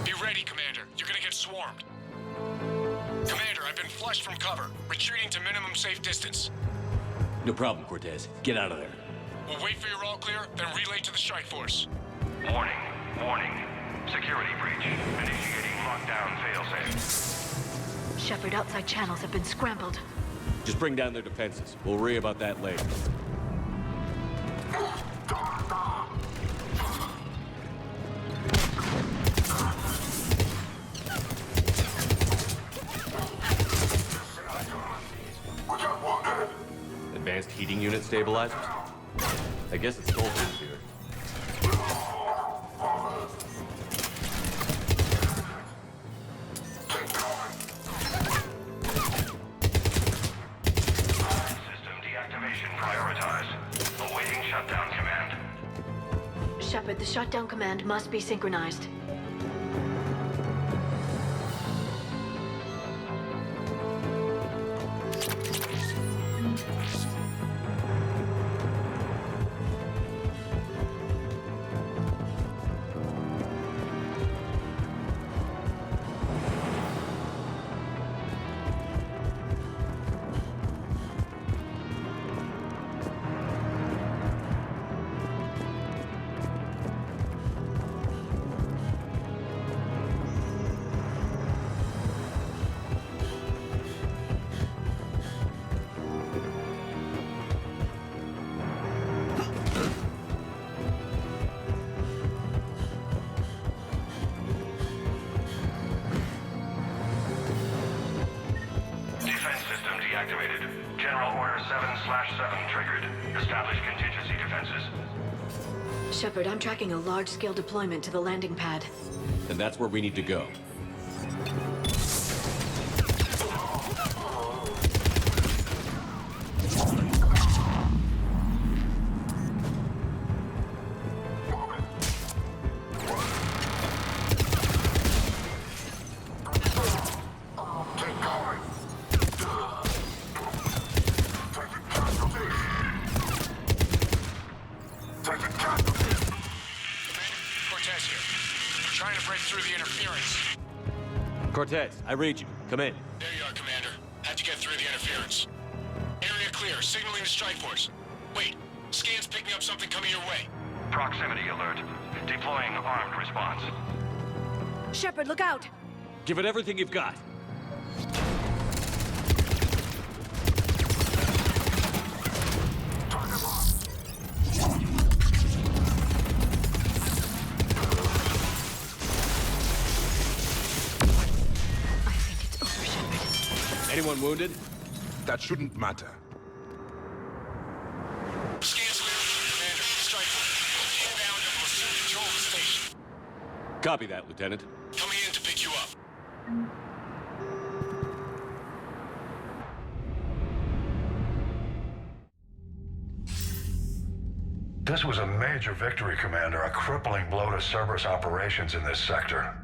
Be ready, Commander. You're gonna get swarmed. Commander, I've been flushed from cover. Retreating to minimum safe distance. No problem, Cortez. Get out of there. We'll wait for your all clear, then relay to the strike force. Warning. Warning. Security breach. Initiating lockdown failsafe. Shepard, outside channels have been scrambled. Just bring down their defenses. We'll worry about that later. Advanced heating unit stabilizers? I guess it's cold here. Shepard, the shutdown command must be synchronized. Shepard, I'm tracking a large-scale deployment to the landing pad. And that's where we need to go. Cortez, I read you. Come in. There you are, Commander. Had to get through the interference. Area clear, signaling to strike force. Wait, scan's picking up something coming your way. Proximity alert. Deploying armed response. Shepard, look out! Give it everything you've got. Anyone wounded? That shouldn't matter. Scans clear. Commander, strike force. Inbound and will soon control the station. Copy that, Lieutenant. Coming in to pick you up. This was a major victory, Commander. A crippling blow to Cerberus operations in this sector.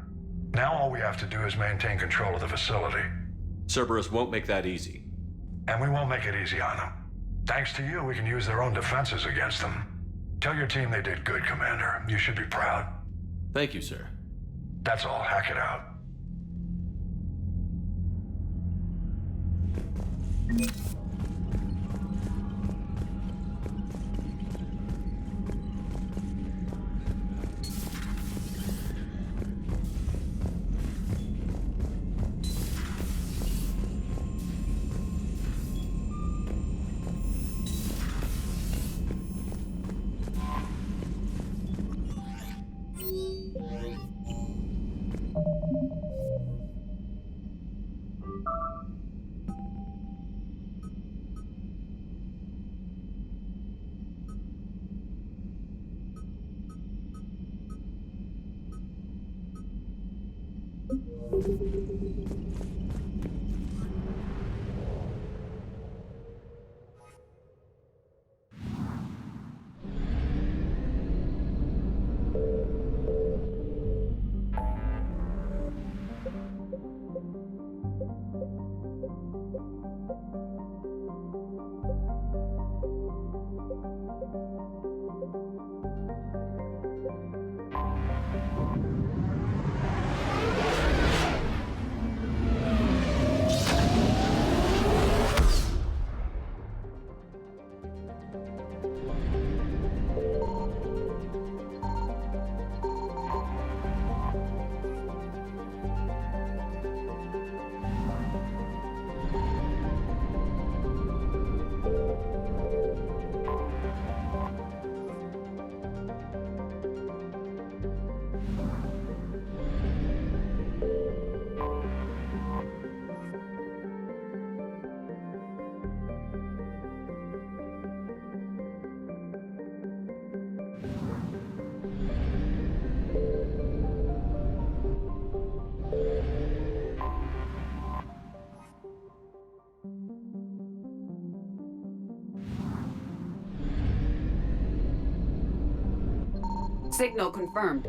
Now all we have to do is maintain control of the facility. Cerberus won't make that easy. And we won't make it easy on them. Thanks to you, we can use their own defenses against them. Tell your team they did good, Commander. You should be proud. Thank you, sir. That's all. Hack it out. Signal confirmed.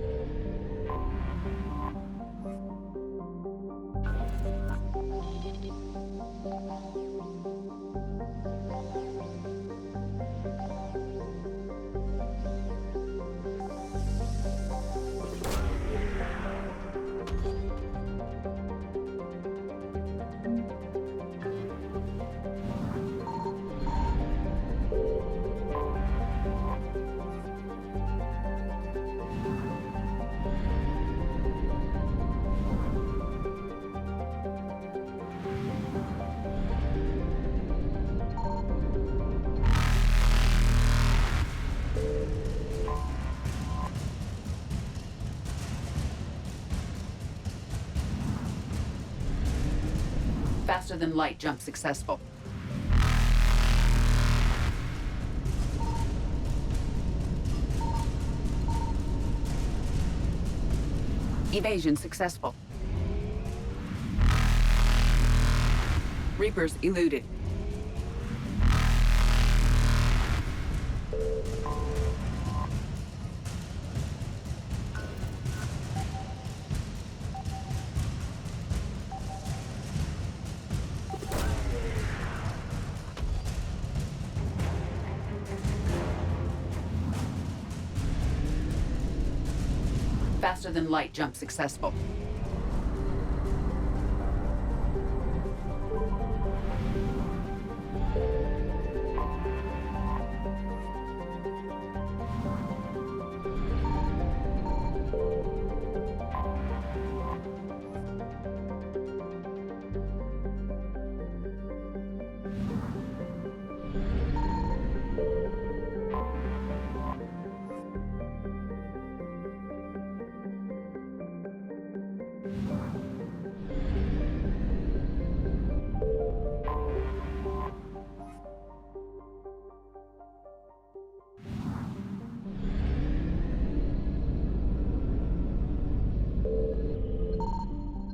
Faster than light jump successful. Evasion successful. Reapers eluded. Faster than light jump successful.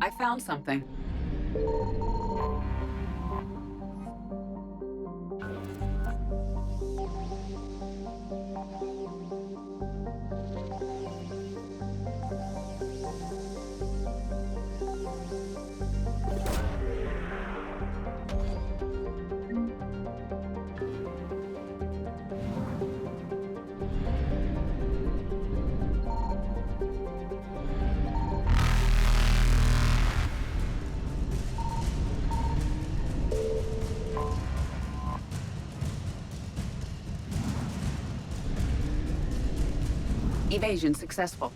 I found something. Evasion successful.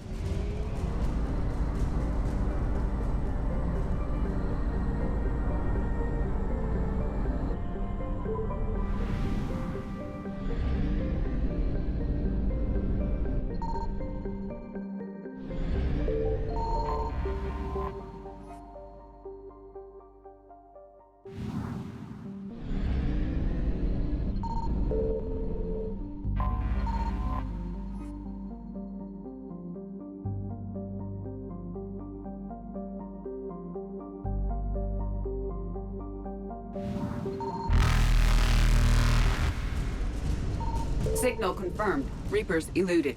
Signal confirmed. Reapers eluded.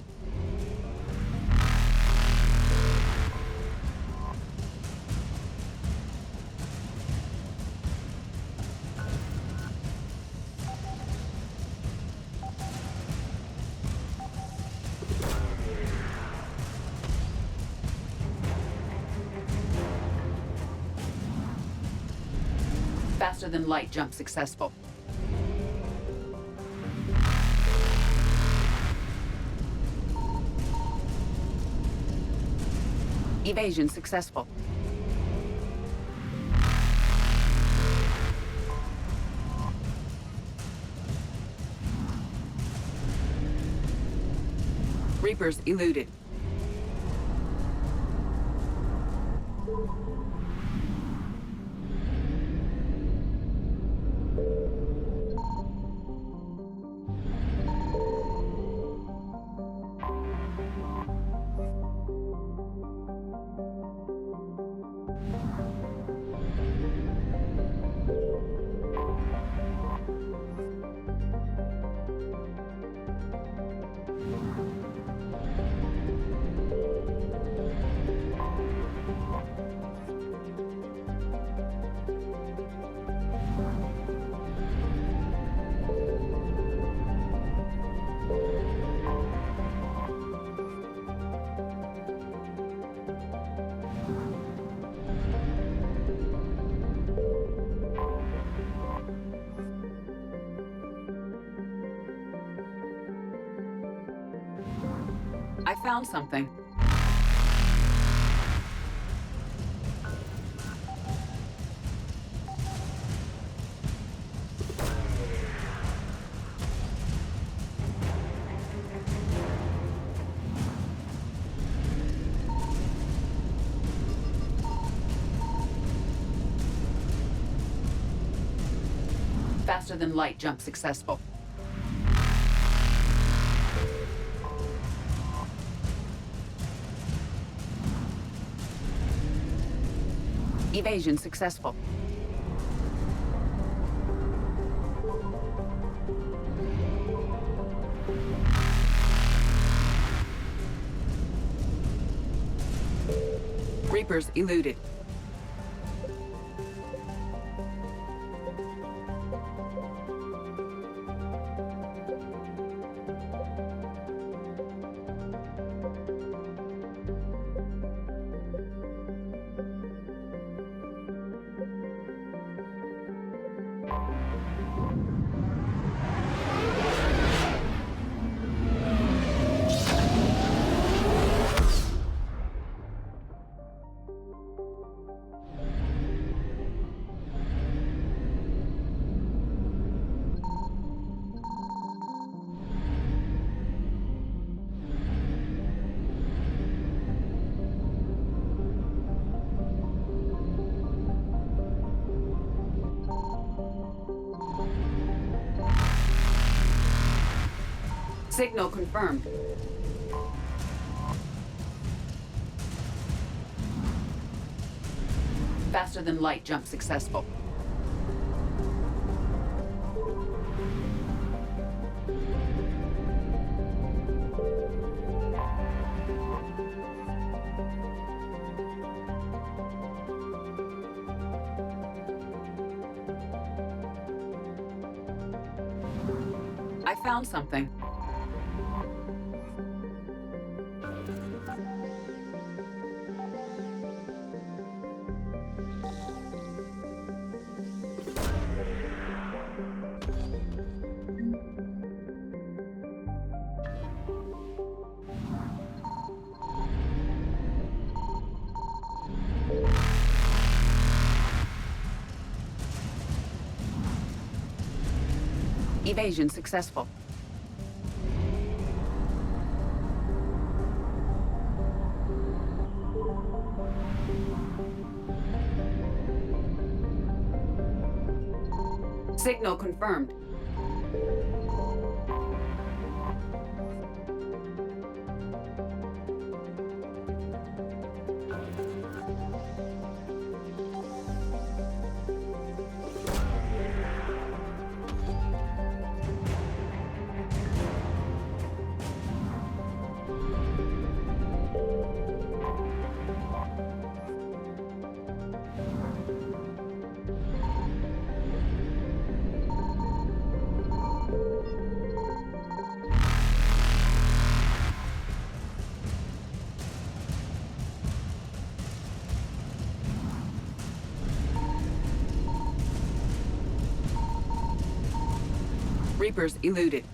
Faster than light jump successful. Evasion successful. Reapers eluded. found something. Faster than light jump successful. Evasion successful. Reapers eluded. Signal confirmed. Faster than light jump successful. I found something. Evasion successful. Signal confirmed. Reapers eluded.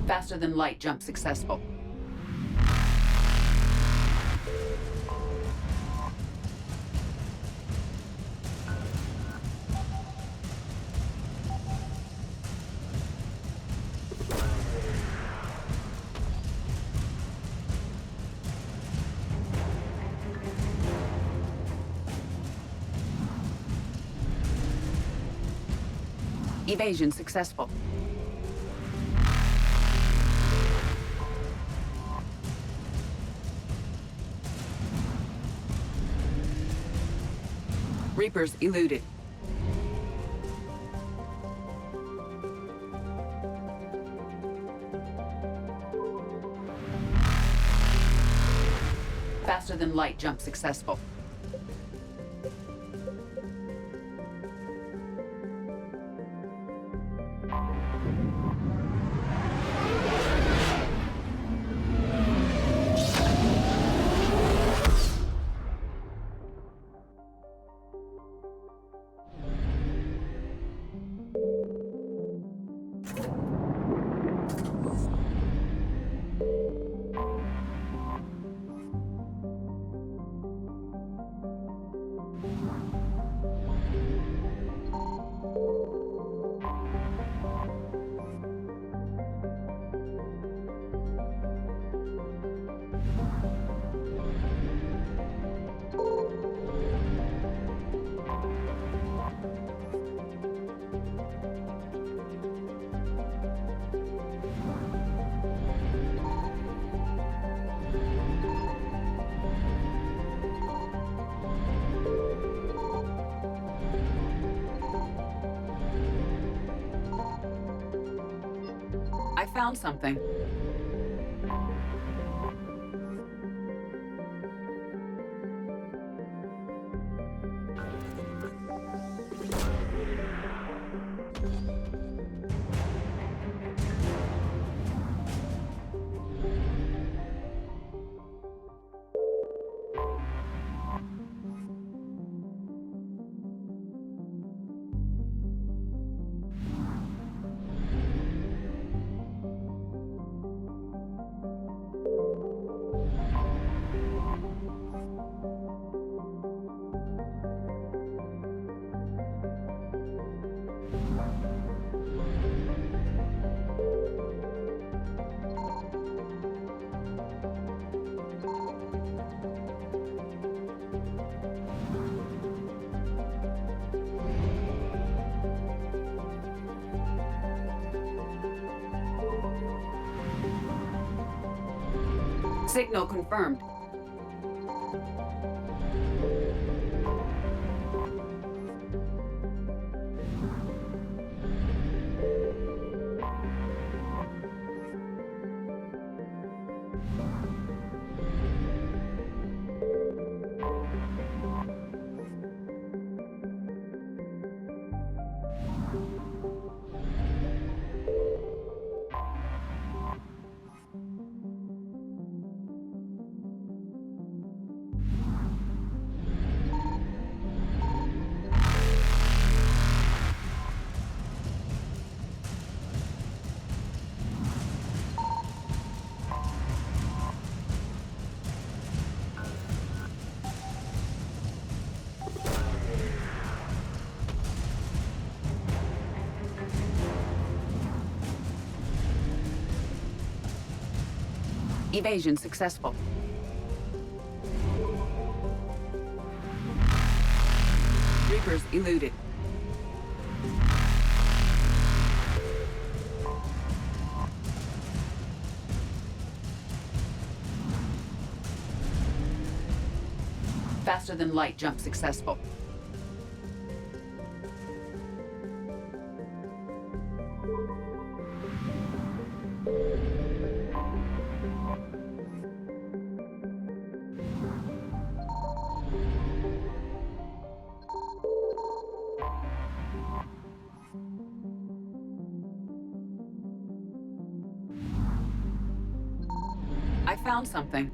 Faster than light jump successful. Evasion successful. Reapers eluded. Faster than light jump successful. I found something. Signal confirmed. Evasion successful. Reapers eluded. Faster than light jump successful. I found something.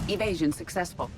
Evasion successful.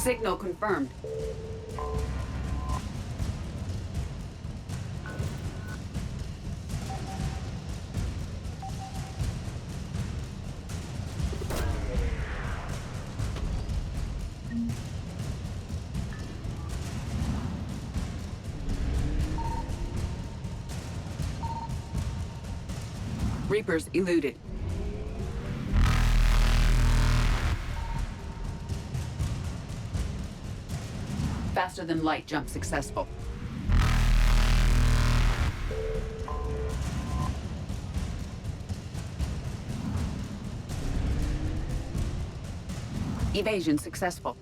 Signal confirmed. Reapers eluded. Faster than light jump successful. Evasion successful.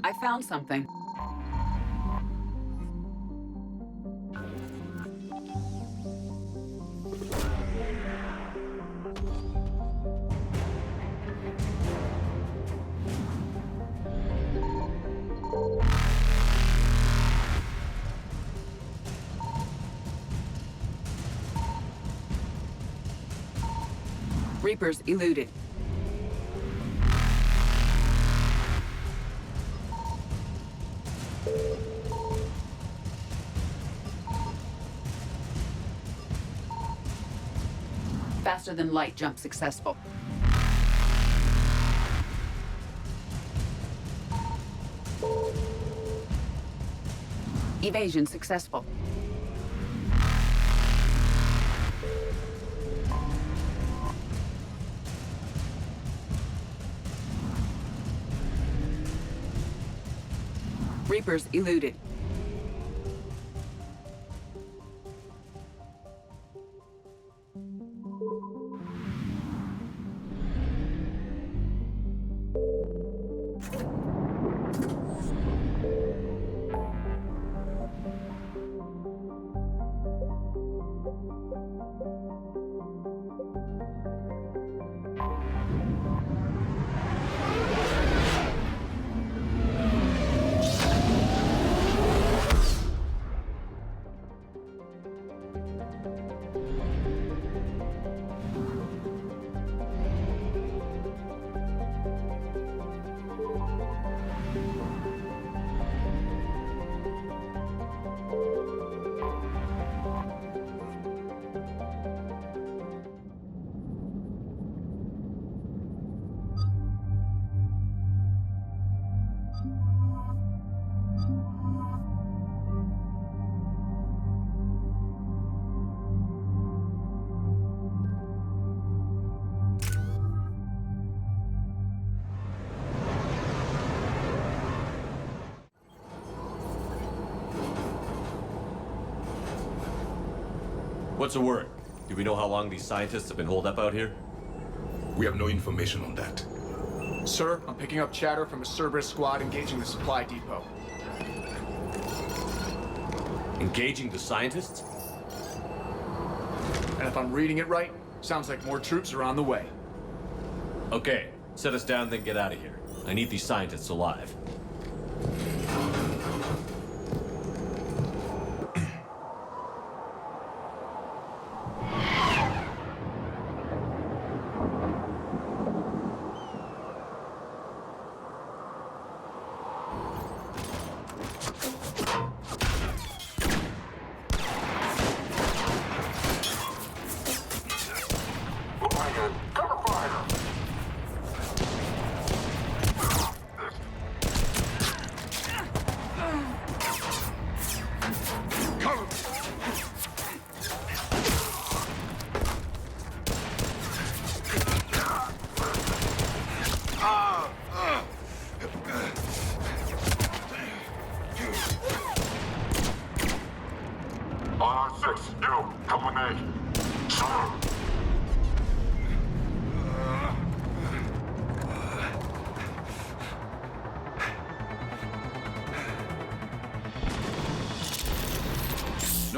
I found something. Reapers eluded. Faster than light jump successful. Evasion successful. Reapers eluded. What's the word? Do we know how long these scientists have been holed up out here? We have no information on that. Sir, I'm picking up chatter from a Cerberus squad engaging the supply depot. Engaging the scientists? And if I'm reading it right, sounds like more troops are on the way. Okay, set us down, then get out of here. I need these scientists alive.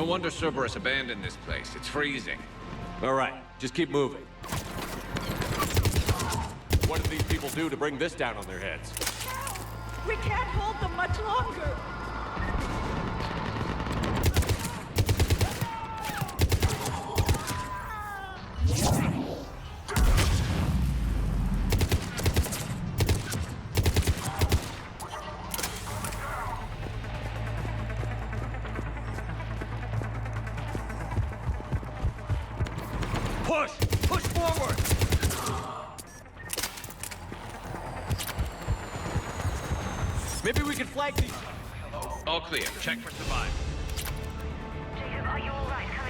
No wonder Cerberus abandoned this place. It's freezing. All right, just keep moving. What did these people do to bring this down on their heads? We can't hold them much longer. Push! Push forward! Maybe we can flank these. All clear. Check for survival. Jacob, are you alright? Come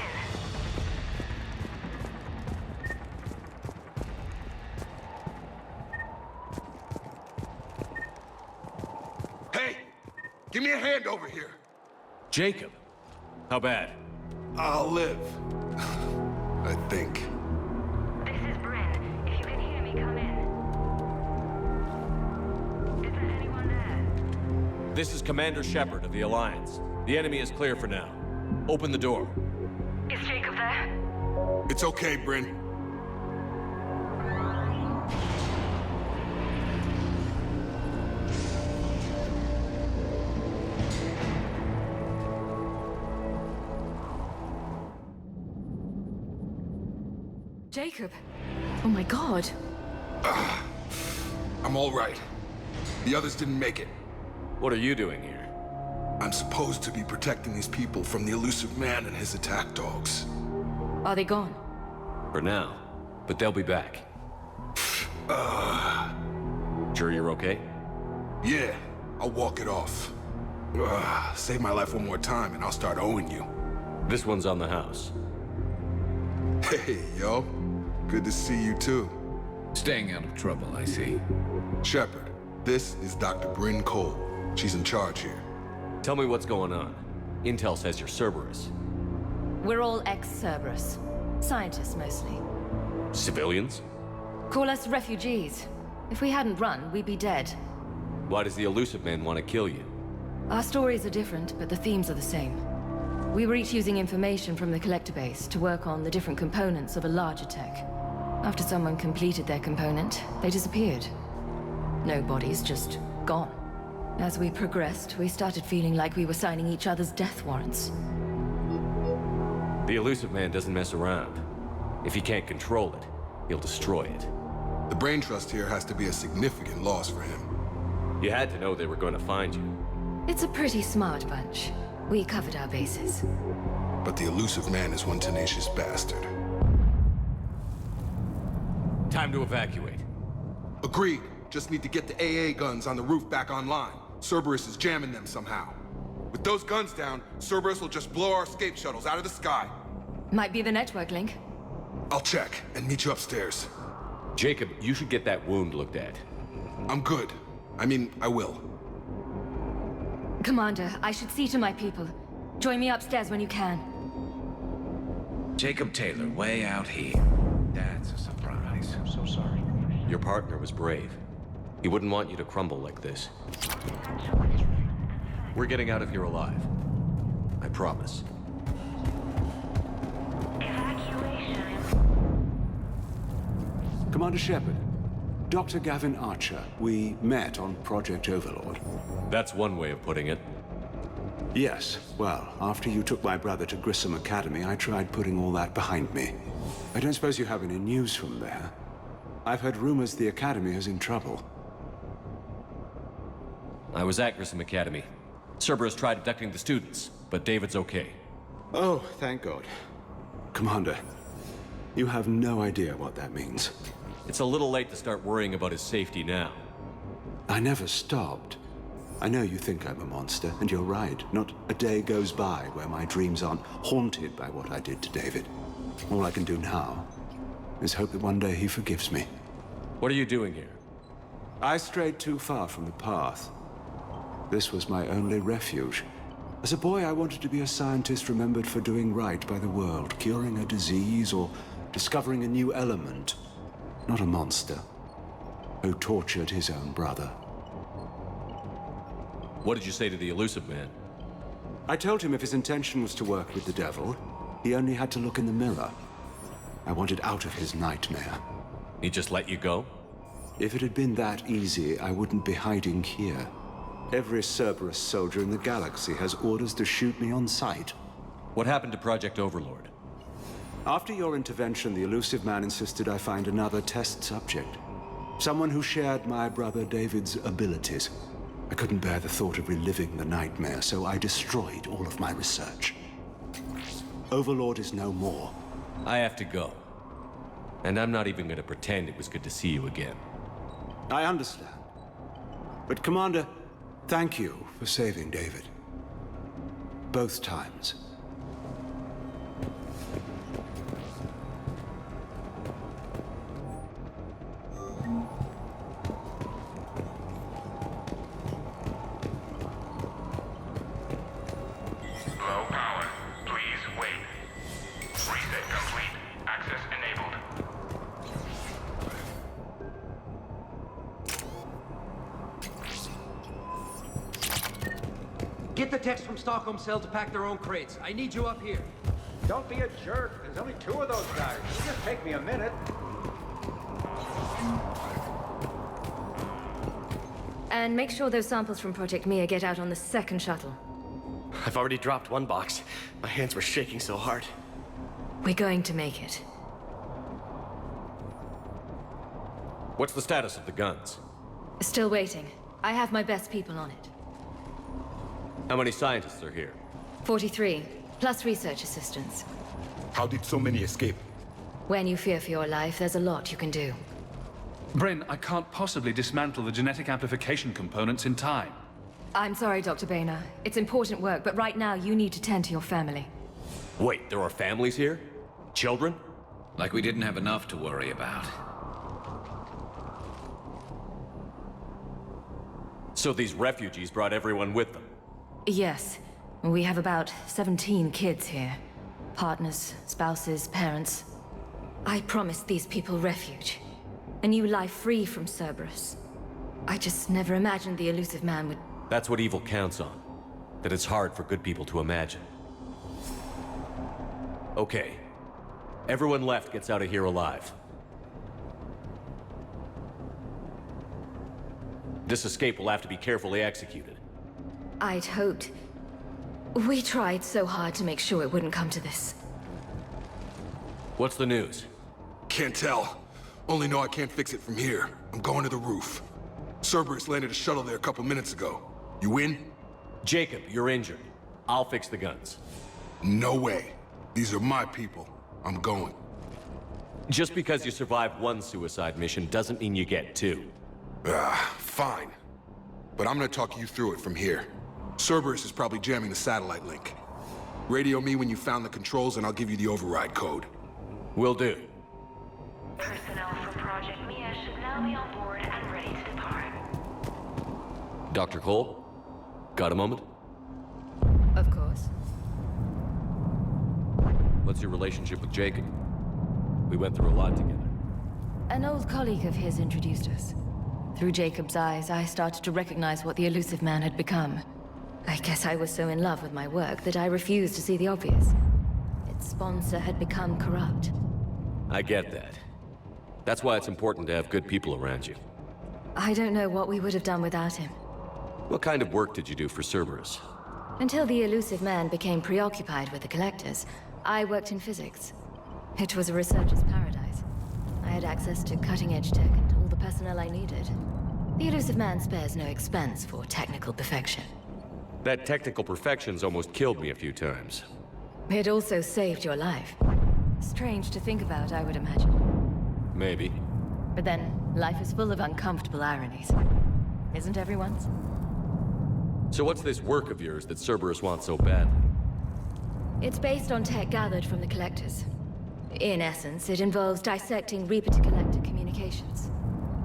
in. Hey! Give me a hand over here. Jacob. How bad? I'll live. I think. This is Bryn. If you can hear me, come in. Is there anyone there? This is Commander Shepard of the Alliance. The enemy is clear for now. Open the door. Is Jacob there? It's okay, Bryn. Jacob. Oh my god. I'm all right. The others didn't make it. What are you doing here? I'm supposed to be protecting these people from the elusive man and his attack dogs. Are they gone? For now. But they'll be back. Sure you're okay? Yeah, I'll walk it off. Save my life one more time and I'll start owing you. This one's on the house. Hey, yo. Good to see you too. Staying out of trouble, I see. Shepard, this is Dr. Bryn Cole. She's in charge here. Tell me what's going on. Intel says you're Cerberus. We're all ex-Cerberus. Scientists, mostly. Civilians? Call us refugees. If we hadn't run, we'd be dead. Why does the elusive man want to kill you? Our stories are different, but the themes are the same. We were each using information from the collector base to work on the different components of a larger tech. After someone completed their component, they disappeared. No bodies, just gone. As we progressed, we started feeling like we were signing each other's death warrants. The elusive man doesn't mess around. If he can't control it, he'll destroy it. The brain trust here has to be a significant loss for him. You had to know they were going to find you. It's a pretty smart bunch. We covered our bases. But the elusive man is one tenacious bastard. Time to evacuate. Agreed. Just need to get the AA guns on the roof back online. Cerberus is jamming them somehow. With those guns down, Cerberus will just blow our escape shuttles out of the sky. Might be the network link. I'll check and meet you upstairs. Jacob, you should get that wound looked at. I'm good. I mean, I will. Commander, I should see to my people. Join me upstairs when you can. Jacob Taylor, way out here. That's a surprise. I'm so sorry. Your partner was brave. He wouldn't want you to crumble like this. We're getting out of here alive. I promise. Commander Shepard, Dr. Gavin Archer, we met on Project Overlord. That's one way of putting it. Yes, well, after you took my brother to Grissom Academy, I tried putting all that behind me. I don't suppose you have any news from there. I've heard rumors the Academy is in trouble. I was at Grissom Academy. Cerberus tried abducting the students, but David's okay. Oh, thank God. Commander, you have no idea what that means. It's a little late to start worrying about his safety now. I never stopped. I know you think I'm a monster, and you're right. Not a day goes by where my dreams aren't haunted by what I did to David. All I can do now is hope that one day he forgives me. What are you doing here? I strayed too far from the path. This was my only refuge. As a boy, I wanted to be a scientist remembered for doing right by the world, curing a disease or discovering a new element. Not a monster who tortured his own brother. What did you say to the elusive man? I told him if his intention was to work with the devil, he only had to look in the mirror. I wanted out of his nightmare. He just let you go? If it had been that easy, I wouldn't be hiding here. Every Cerberus soldier in the galaxy has orders to shoot me on sight. What happened to Project Overlord? After your intervention, the Elusive Man insisted I find another test subject. Someone who shared my brother David's abilities. I couldn't bear the thought of reliving the nightmare, so I destroyed all of my research. Overlord is no more. I have to go. And I'm not even gonna pretend it was good to see you again. I understand. But Commander, thank you for saving David. Both times. Low power. Please wait. Reset complete. Access enabled. Get the techs from Stockholm Cell to pack their own crates. I need you up here. Don't be a jerk. There's only 2 of those guys. It'll just take me a minute. And make sure those samples from Project Mia get out on the second shuttle. I've already dropped one box. My hands were shaking so hard. We're going to make it. What's the status of the guns? Still waiting. I have my best people on it. How many scientists are here? 43, plus research assistants. How did so many escape? When you fear for your life, there's a lot you can do. Bryn, I can't possibly dismantle the genetic amplification components in time. I'm sorry, Dr. Boehner. It's important work, but right now you need to tend to your family. Wait, there are families here? Children? Like we didn't have enough to worry about. So these refugees brought everyone with them? Yes. We have about 17 kids here. Partners, spouses, parents. I promised these people refuge. A new life free from Cerberus. I just never imagined the Elusive Man would... That's what evil counts on. That it's hard for good people to imagine. Okay. Everyone left gets out of here alive. This escape will have to be carefully executed. I'd hoped. We tried so hard to make sure it wouldn't come to this. What's the news? Can't tell. Only know I can't fix it from here. I'm going to the roof. Cerberus landed a shuttle there a couple minutes ago. You in? Jacob, you're injured. I'll fix the guns. No way. These are my people. I'm going. Just because you survived one suicide mission doesn't mean you get 2. Fine. But I'm gonna talk you through it from here. Cerberus is probably jamming the satellite link. Radio me when you found the controls and I'll give you the override code. Will do. Personnel from Project Mia should now be on board and ready to depart. Dr. Cole? Got a moment? Of course. What's your relationship with Jacob? We went through a lot together. An old colleague of his introduced us. Through Jacob's eyes, I started to recognize what the Elusive Man had become. I guess I was so in love with my work that I refused to see the obvious. Its sponsor had become corrupt. I get that. That's why it's important to have good people around you. I don't know what we would have done without him. What kind of work did you do for Cerberus? Until the Elusive Man became preoccupied with the Collectors, I worked in physics. It was a researcher's paradise. I had access to cutting-edge tech and all the personnel I needed. The Elusive Man spares no expense for technical perfection. That technical perfection's almost killed me a few times. It also saved your life. Strange to think about, I would imagine. Maybe. But then, life is full of uncomfortable ironies. Isn't everyone's? So what's this work of yours that Cerberus wants so badly? It's based on tech gathered from the Collectors. In essence, it involves dissecting Reaper-to-Collector communications.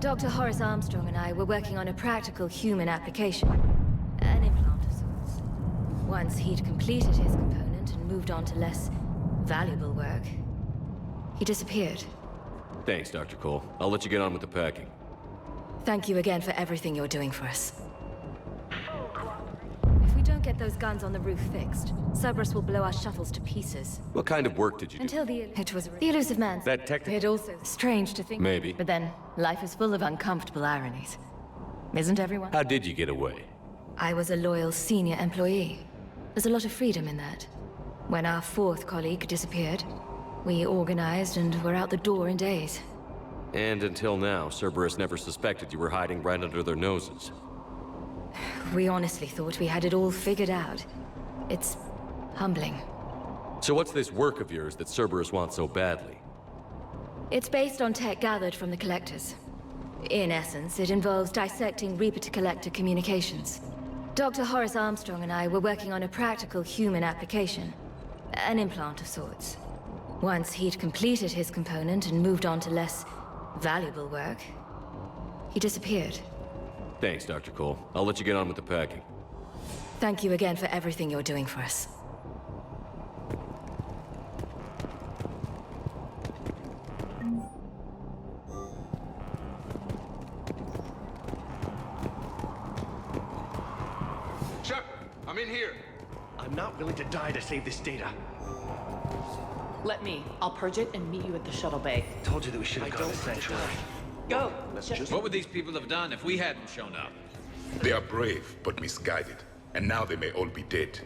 Dr. Horace Armstrong and I were working on a practical human application. An implant of sorts. Once he'd completed his component and moved on to less valuable work, he disappeared. Thanks, Dr. Cole. I'll let you get on with the packing. Thank you again for everything you're doing for us. If we don't get those guns on the roof fixed, Cerberus will blow our shuttles to pieces. What kind of work did you do? Until it was the elusive man. That technical... It also strange to think. Maybe. But then, life is full of uncomfortable ironies. Isn't everyone? How did you get away? I was a loyal senior employee. There's a lot of freedom in that. When our fourth colleague disappeared, we organized and were out the door in days. And until now, Cerberus never suspected you were hiding right under their noses. We honestly thought we had it all figured out. It's humbling. So what's this work of yours that Cerberus wants so badly? It's based on tech gathered from the Collectors. In essence, it involves dissecting Reaper-to-Collector communications. Dr. Horace Armstrong and I were working on a practical human application. An implant of sorts. Once he'd completed his component and moved on to less valuable work, he disappeared. Thanks, Dr. Cole. I'll let you get on with the packing. Thank you again for everything you're doing for us. Shepard, I'm in here. I'm not willing to die to save this data. Let me. I'll purge it and meet you at the shuttle bay. Told you that we should have gone to Sanctuary. Go! What would these people have done if we hadn't shown up? They are brave, but misguided. And now they may all be dead.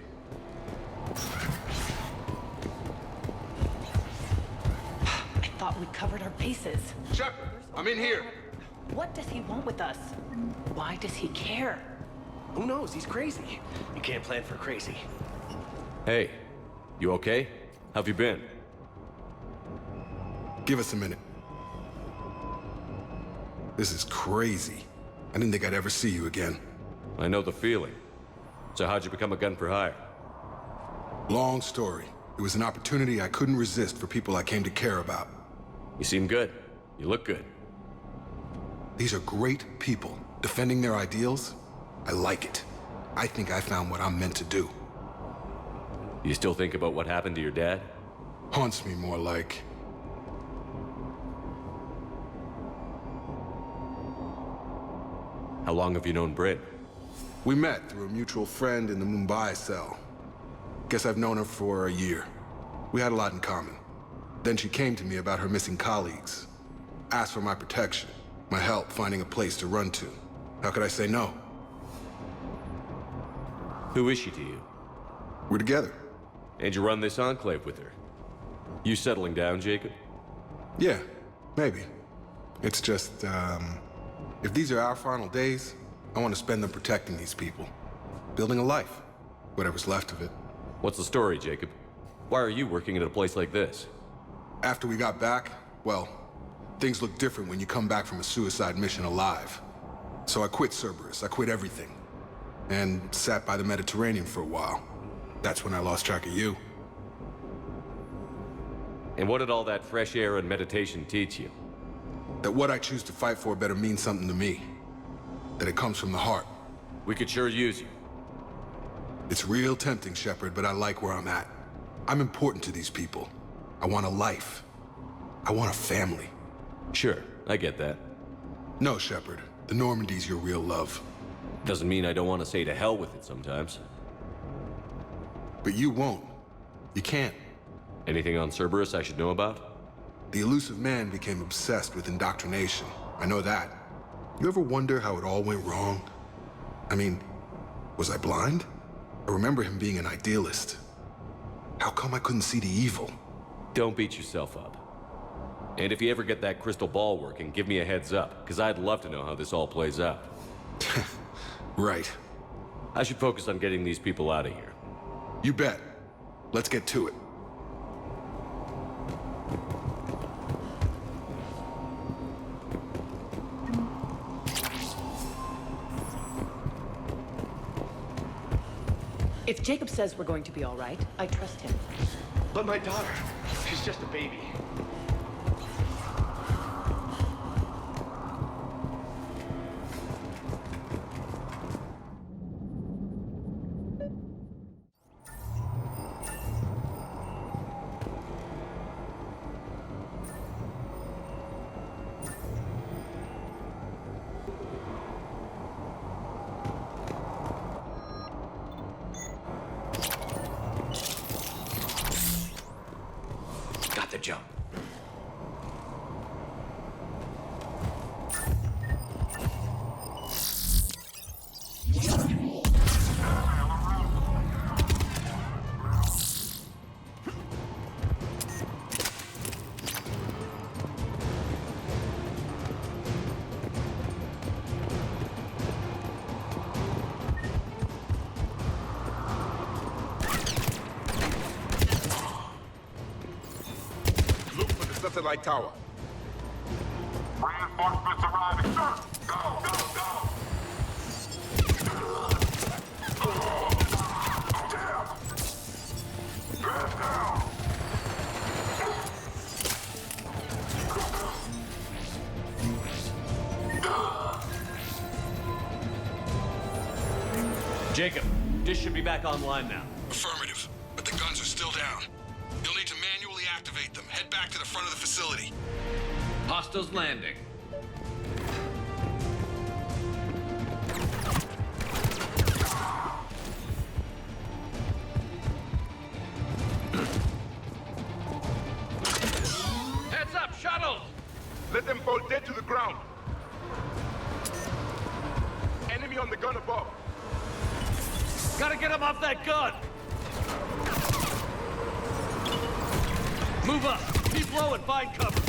I thought we covered our bases. Shepard, I'm in here. What does he want with us? Why does he care? Who knows? He's crazy. You can't plan for crazy. Hey, you okay? How've you been? Give us a minute. This is crazy. I didn't think I'd ever see you again. I know the feeling. So how'd you become a gun for hire? Long story. It was an opportunity I couldn't resist for people I came to care about. You seem good. You look good. These are great people, defending their ideals. I like it. I think I found what I'm meant to do. You still think about what happened to your dad? Haunts me more like... How long have you known Britt? We met through a mutual friend in the Mumbai cell. Guess I've known her for a year. We had a lot in common. Then she came to me about her missing colleagues. Asked for my protection, my help finding a place to run to. How could I say no? Who is she to you? We're together. And you run this enclave with her? You settling down, Jacob? Yeah, maybe. It's just, if these are our final days, I want to spend them protecting these people. Building a life. Whatever's left of it. What's the story, Jacob? Why are you working at a place like this? After we got back, well, things look different when you come back from a suicide mission alive. So I quit Cerberus, I quit everything. And sat by the Mediterranean for a while. That's when I lost track of you. And what did all that fresh air and meditation teach you? That what I choose to fight for better mean something to me. That it comes from the heart. We could sure use you. It's real tempting, Shepard, but I like where I'm at. I'm important to these people. I want a life. I want a family. Sure, I get that. No, Shepard. The Normandy's your real love. Doesn't mean I don't want to say to hell with it sometimes. But you won't. You can't. Anything on Cerberus I should know about? The elusive man became obsessed with indoctrination. I know that. You ever wonder how it all went wrong? I mean, was I blind? I remember him being an idealist. How come I couldn't see the evil? Don't beat yourself up. And if you ever get that crystal ball working, give me a heads up, because I'd love to know how this all plays out. Right. I should focus on getting these people out of here. You bet. Let's get to it. If Jacob says we're going to be all right, I trust him. But my daughter, she's just a baby. satellite tower. Reinforcements arriving, sir! Go, go, go! Damn! Get down! Jacob, dish should be back online now. Affirmative, but the guns are still down. You'll need to manually activate them. Head back to the front of the facility. Hostiles landing. Heads up, shuttles! Let them fall dead to the ground. Enemy on the gun above. Gotta get him off that gun! Move up! Keep low and find cover!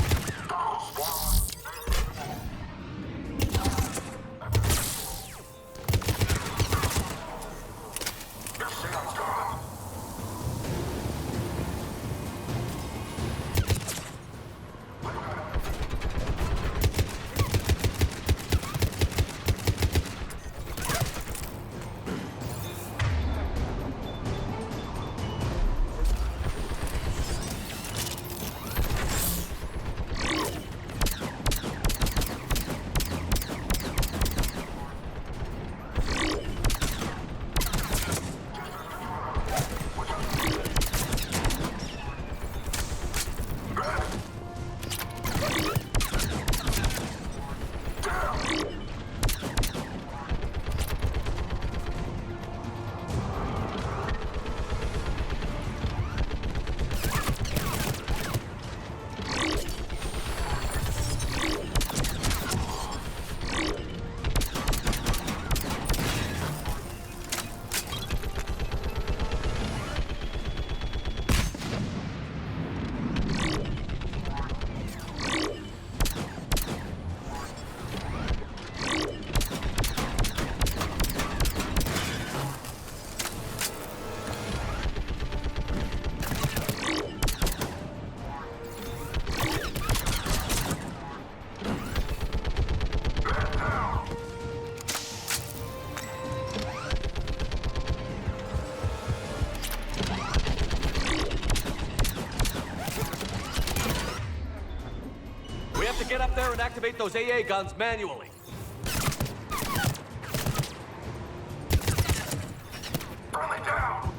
Get up there and activate those AA guns manually. Friendly down!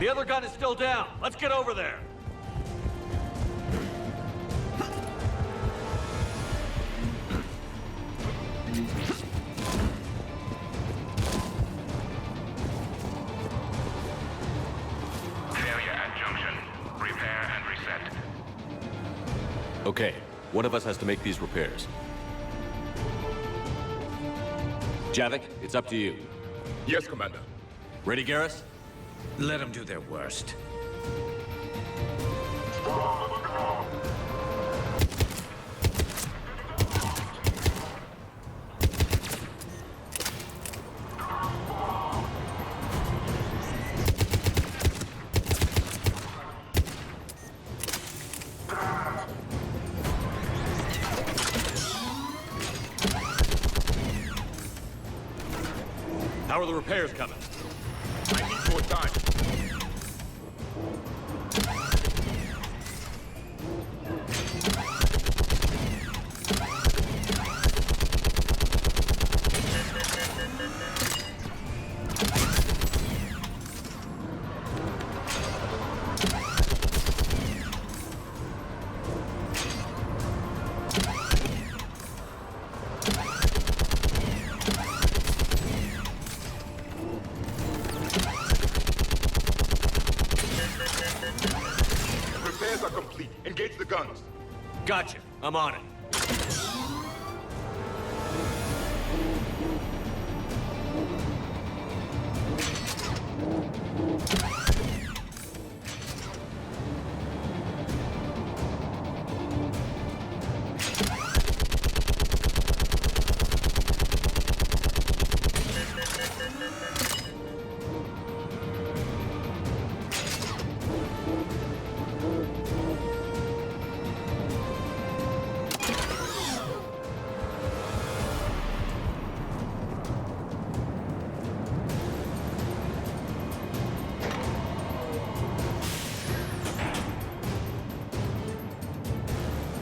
The other gun is still down. Let's get over there. Failure at junction. Repair and reset. Okay, one of us has to make these repairs. Javik, it's up to you. Yes, Commander. Ready, Garrus? Let them do their worst. How are the repairs coming? I need more time. Engage the guns. Gotcha. I'm on it.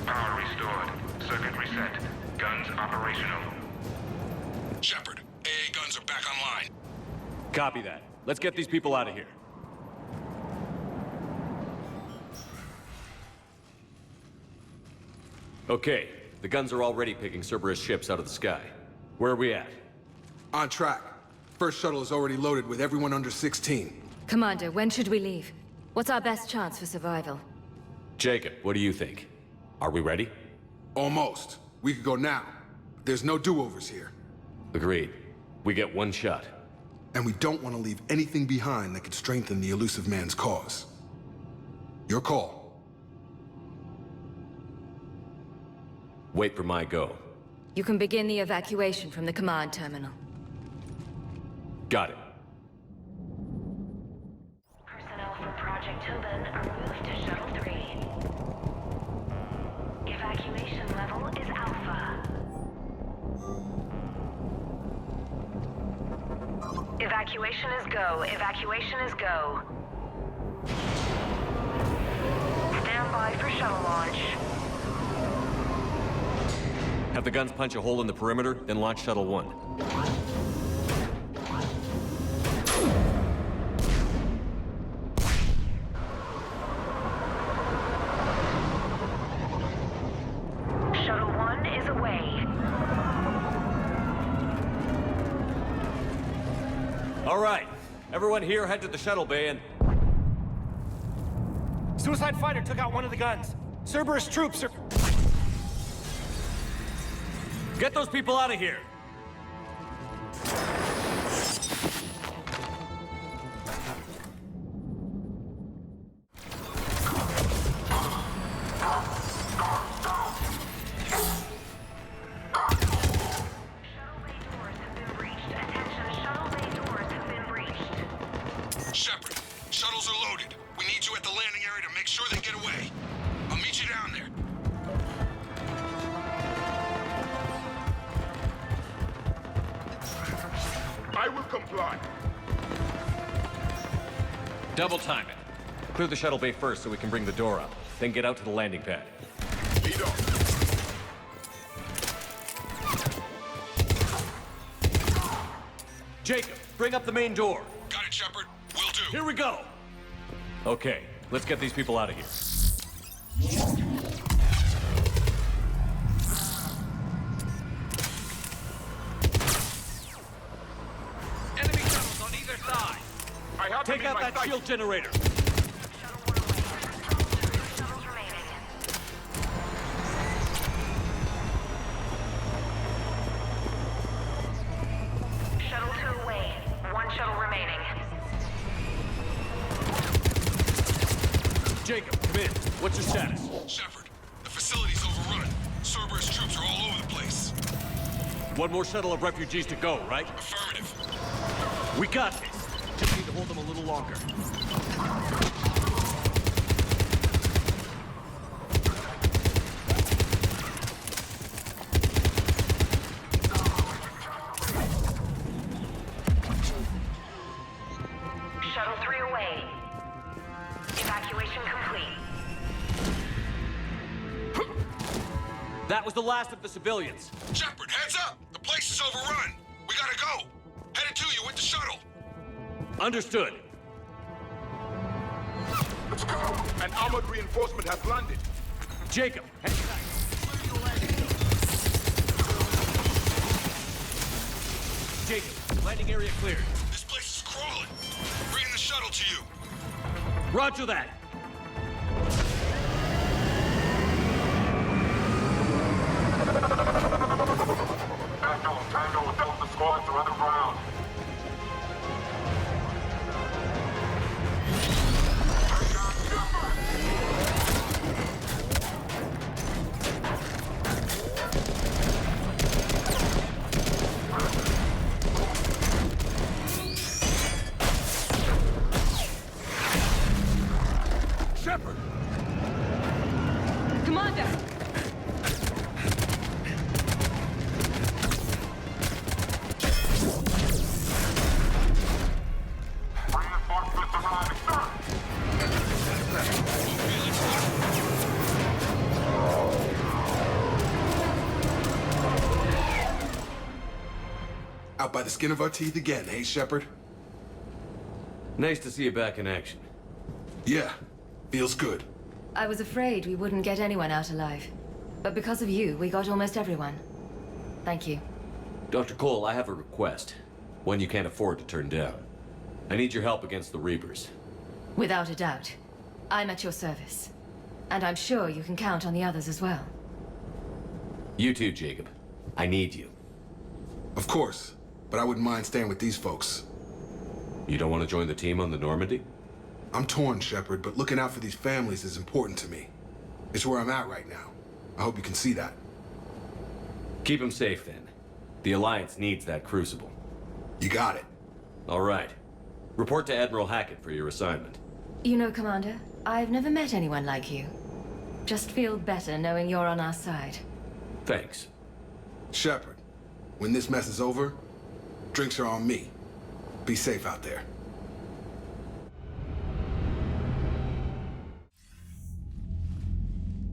Power restored. Circuit reset. Guns operational. Shepard, AA guns are back online. Copy that. Let's get these people out of here. Okay, the guns are already picking Cerberus ships out of the sky. Where are we at? On track. First shuttle is already loaded with everyone under 16. Commander, when should we leave? What's our best chance for survival? Jacob, what do you think? Are we ready? Almost. We could go now. There's no do-overs here. Agreed. We get one shot. And we don't want to leave anything behind that could strengthen the elusive man's cause. Your call. Wait for my go. You can begin the evacuation from the command terminal. Got it. Personnel from Project Tobin are moved to Shuttle 3. Evacuation level is Alpha. Evacuation is go. Evacuation is go. Stand by for shuttle launch. Have the guns punch a hole in the perimeter, then launch Shuttle 1. Shuttle 1 is away. All right. Everyone here head to the shuttle bay and... Suicide fighter took out one of the guns. Cerberus troops are... Get those people out of here! Shepard, shuttles are loaded. We need you at the landing area to make sure they get away. I'll meet you down there. I will comply. Double time it. Clear the shuttle bay first so we can bring the door up. Then get out to the landing pad. Lead on. Jacob, bring up the main door. Got it, Shepard. Will do. Here we go! Okay, let's get these people out of here. Enemy shuttles on either side. I have them Take in out my that sight. shield generator. Shuttles remaining. Shuttle 2 away. One shuttle remaining. Jacob, come in. What's your status? Shepard, the facility's overrun. Cerberus troops are all over the place. One more shuttle of refugees to go, right? Affirmative. We got this. Just need to hold them a little longer. Shuttle 3 away. Evacuation complete. That was the last of the civilians. Shepard, heads up! The place is overrun. We gotta go. Headed to you with the shuttle. Understood. Let's go. An armored reinforcement has landed. Jacob, hang tight. Jacob, landing area cleared. This place is crawling. Bringing the shuttle to you. Roger that. Tango, Delta squads are underground. Shepard! Commander! Reinforcements arriving, sir! Out by the skin of our teeth again, hey, Shepard? Nice to see you back in action. Yeah, feels good. I was afraid we wouldn't get anyone out alive. But because of you, we got almost everyone. Thank you. Dr. Cole, I have a request. One you can't afford to turn down. I need your help against the Reapers. Without a doubt. I'm at your service. And I'm sure you can count on the others as well. You too, Jacob. I need you. Of course, but I wouldn't mind staying with these folks. You don't want to join the team on the Normandy? I'm torn, Shepard, but looking out for these families is important to me. It's where I'm at right now. I hope you can see that. Keep them safe, then. The Alliance needs that Crucible. You got it. All right. Report to Admiral Hackett for your assignment. You know, Commander, I've never met anyone like you. Just feel better knowing you're on our side. Thanks. Shepard, when this mess is over, drinks are on me. Be safe out there.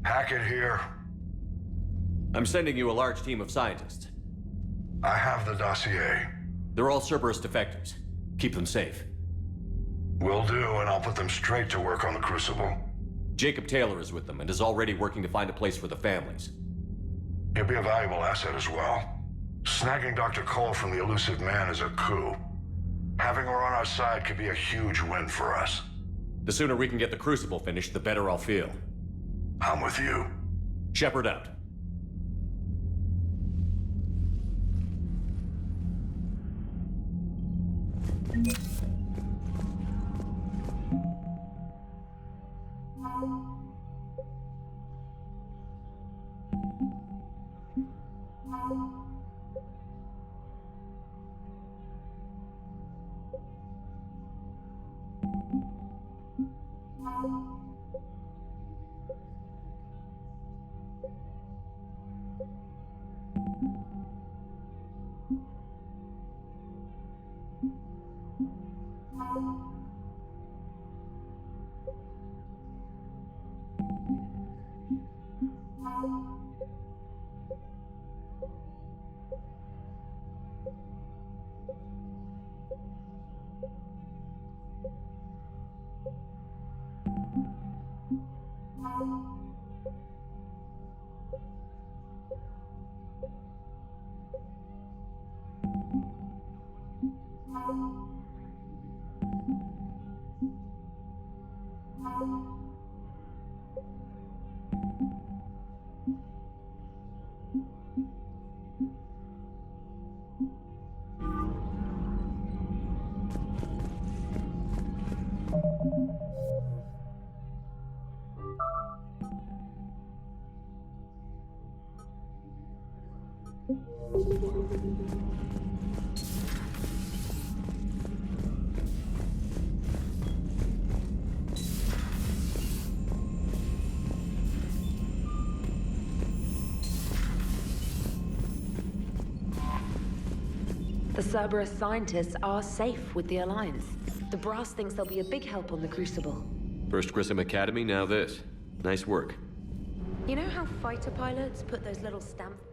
Hackett here. I'm sending you a large team of scientists. I have the dossier. They're all Cerberus defectors. Keep them safe. Will do, and I'll put them straight to work on the Crucible. Jacob Taylor is with them and is already working to find a place for the families. He'll be a valuable asset as well. Snagging Dr. Cole from the elusive man is a coup. Having her on our side could be a huge win for us. The sooner we can get the Crucible finished, the better I'll feel. I'm with you. Shepard out. The Cerberus scientists are safe with the Alliance. The Brass thinks they'll be a big help on the Crucible. First Grissom Academy, now this. Nice work. You know how fighter pilots put those little stamps?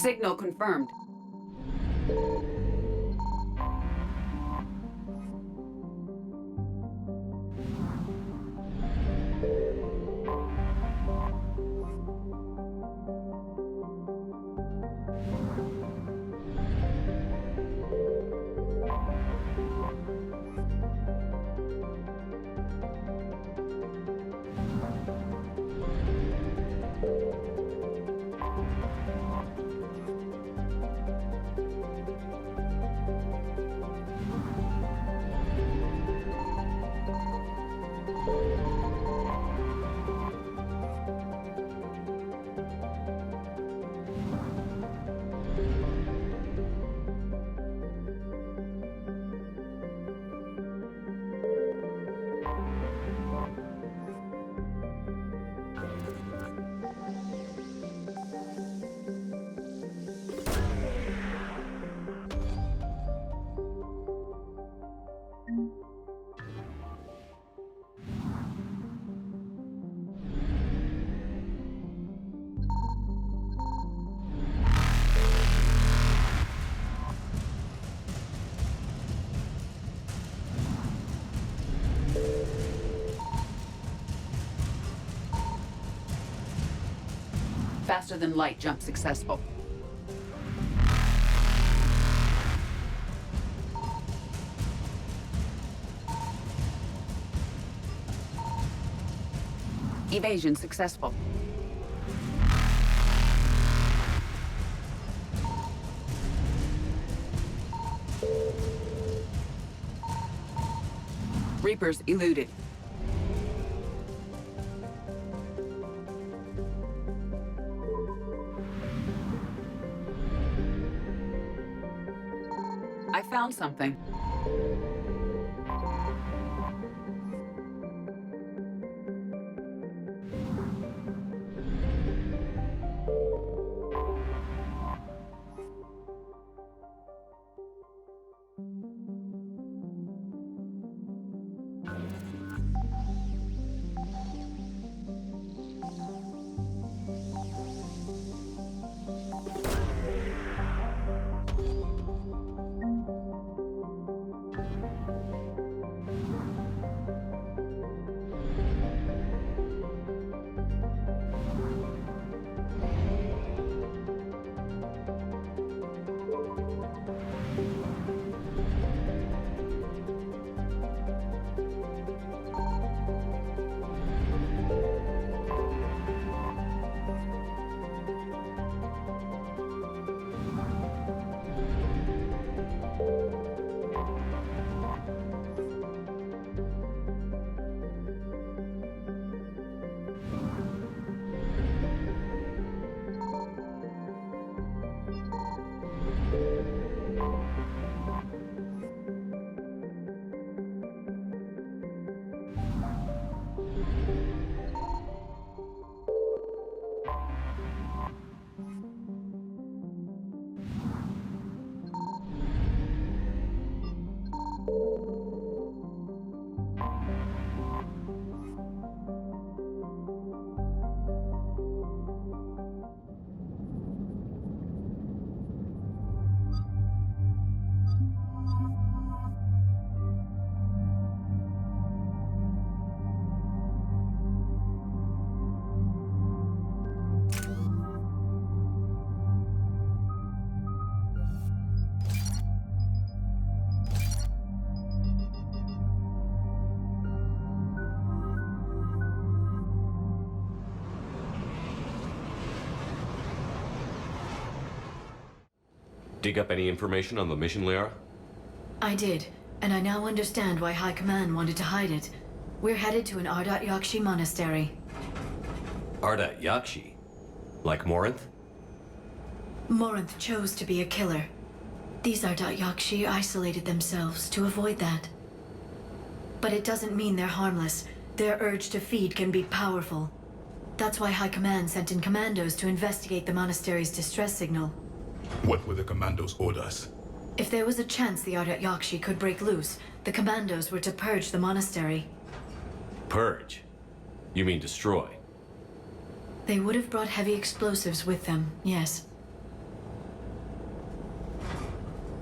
Signal confirmed. Faster than light jump successful. Evasion successful. Reapers eluded. I found something. Dig up any information on the mission, Liara? I did, and I now understand why High Command wanted to hide it. We're headed to an Ardat Yakshi monastery. Ardat Yakshi? Like Morinth? Morinth chose to be a killer. These Ardat Yakshi isolated themselves to avoid that. But it doesn't mean they're harmless. Their urge to feed can be powerful. That's why High Command sent in commandos to investigate the monastery's distress signal. What were the commandos' orders? If there was a chance the Ardat Yakshi could break loose, the commandos were to purge the monastery. Purge? You mean destroy? They would have brought heavy explosives with them, yes.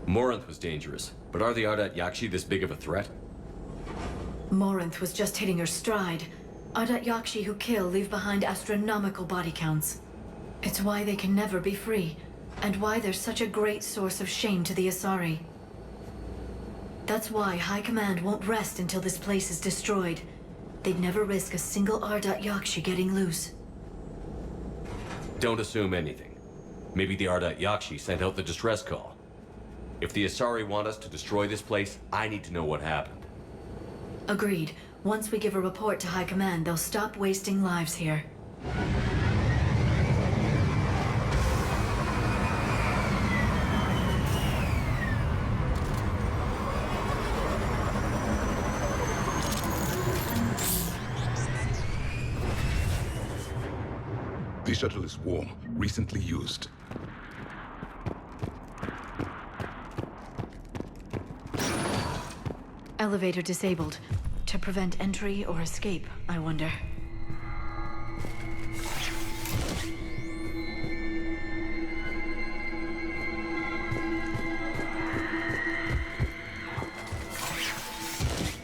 Morinth was dangerous, but are the Ardat Yakshi this big of a threat? Morinth was just hitting her stride. Ardat Yakshi who kill leave behind astronomical body counts. It's why they can never be free, and why they're such a great source of shame to the Asari. That's why High Command won't rest until this place is destroyed. They'd never risk a single Ardat Yakshi getting loose. Don't assume anything. Maybe the Ardat Yakshi sent out the distress call. If the Asari want us to destroy this place, I need to know what happened. Agreed. Once we give a report to High Command, they'll stop wasting lives here. The shuttle is warm, recently used. Elevator disabled. To prevent entry or escape, I wonder.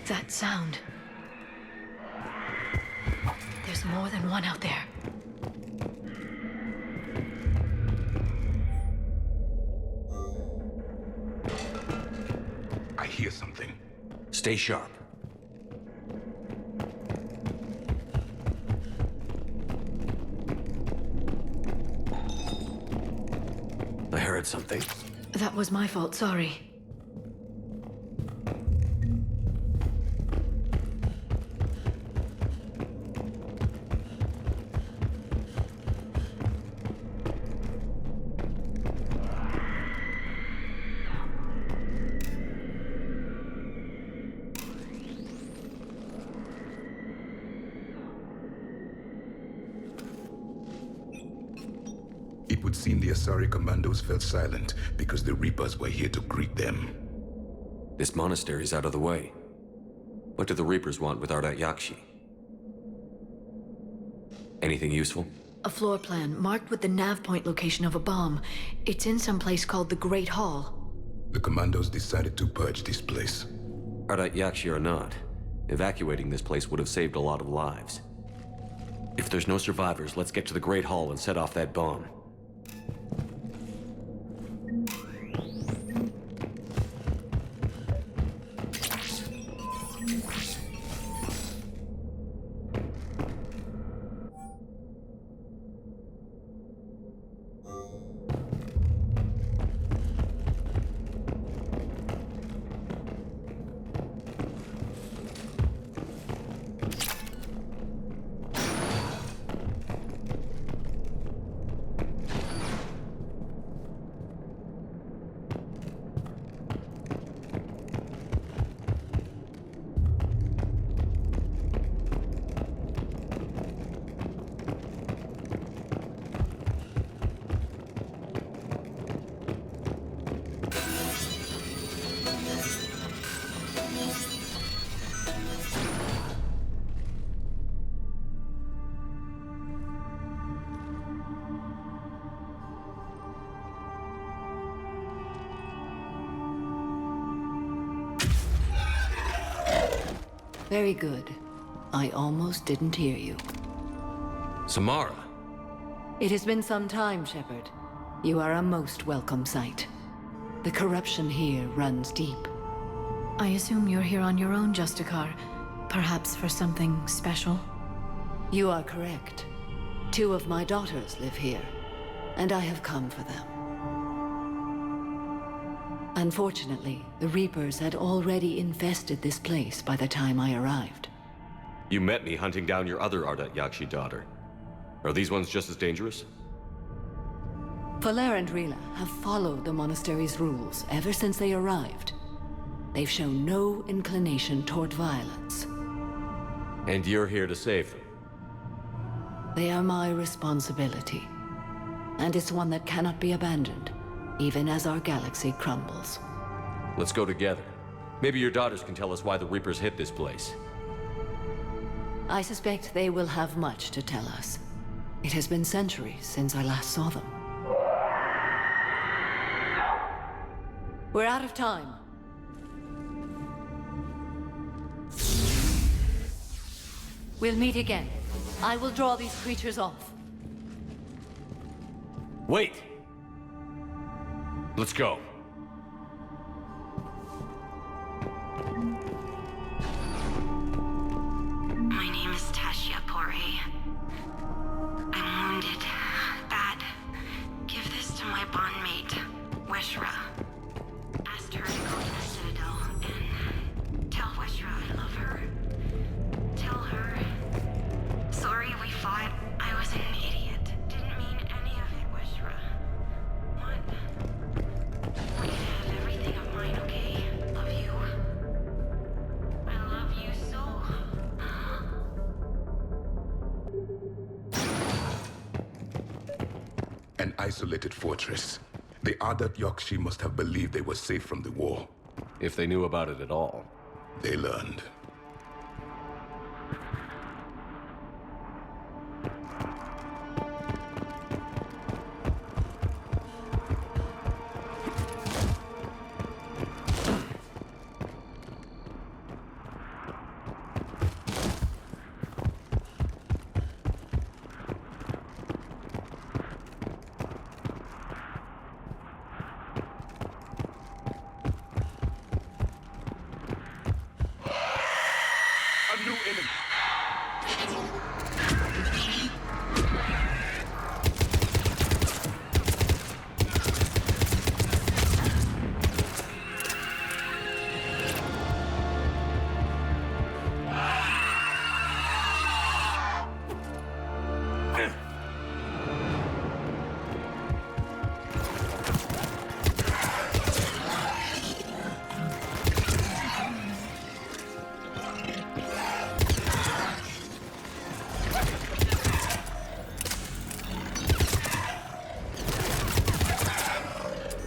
That sound. There's more than one out there. I hear something. Stay sharp. I heard something. That was my fault, sorry. It would seem the Asari commandos fell silent because the Reapers were here to greet them. This monastery's out of the way. What do the Reapers want with Ardat Yakshi? Anything useful? A floor plan marked with the nav point location of a bomb. It's in some place called the Great Hall. The commandos decided to purge this place. Ardat Yakshi or not, evacuating this place would have saved a lot of lives. If there's no survivors, let's get to the Great Hall and set off that bomb. Very good. I almost didn't hear you. Samara! It has been some time, Shepard. You are a most welcome sight. The corruption here runs deep. I assume you're here on your own, Justicar. Perhaps for something special? You are correct. 2 of my daughters live here, and I have come for them. Unfortunately, the Reapers had already infested this place by the time I arrived. You met me hunting down your other Ardat Yakshi daughter. Are these ones just as dangerous? Falere and Rila have followed the monastery's rules ever since they arrived. They've shown no inclination toward violence. And you're here to save them? They are my responsibility. And it's one that cannot be abandoned, even as our galaxy crumbles. Let's go together. Maybe your daughters can tell us why the Reapers hit this place. I suspect they will have much to tell us. It has been centuries since I last saw them. We're out of time. We'll meet again. I will draw these creatures off. Wait! Let's go. My name is Tashia Pore. I'm wounded. Bad. Give this to my bondmate, Weshra. Asked her to go to the Citadel and tell Weshra I love her. Tell her. Sorry we fought. I was an idiot. Didn't mean any of it, Weshra. What? You can have everything of mine, okay? Love you. I love you so. An isolated fortress. The Ardat Yakshi must have believed they were safe from the war. If they knew about it at all. They learned.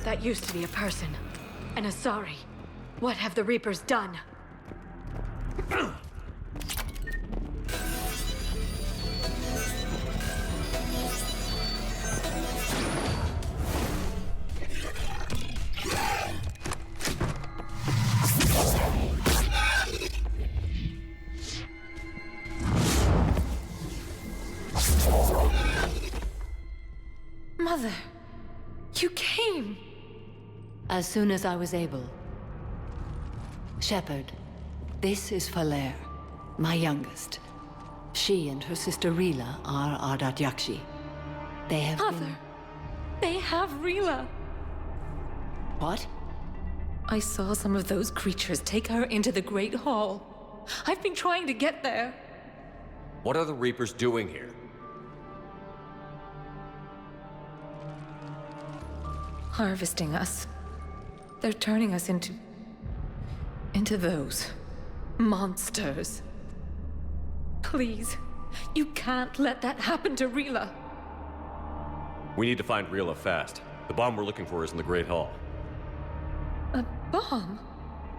That used to be a person. An Asari. What have the Reapers done? Mother, you came. As soon as I was able. Shepard, this is Falere, my youngest. She and her sister Rila are Ardat Yakshi. They have Mother, they have Rila. What? I saw some of those creatures take her into the Great Hall. I've been trying to get there. What are the Reapers doing here? Harvesting us. They're turning us into those monsters. Please, you can't let that happen to Rila. We need to find Rila fast. The bomb we're looking for is in the Great Hall. A bomb?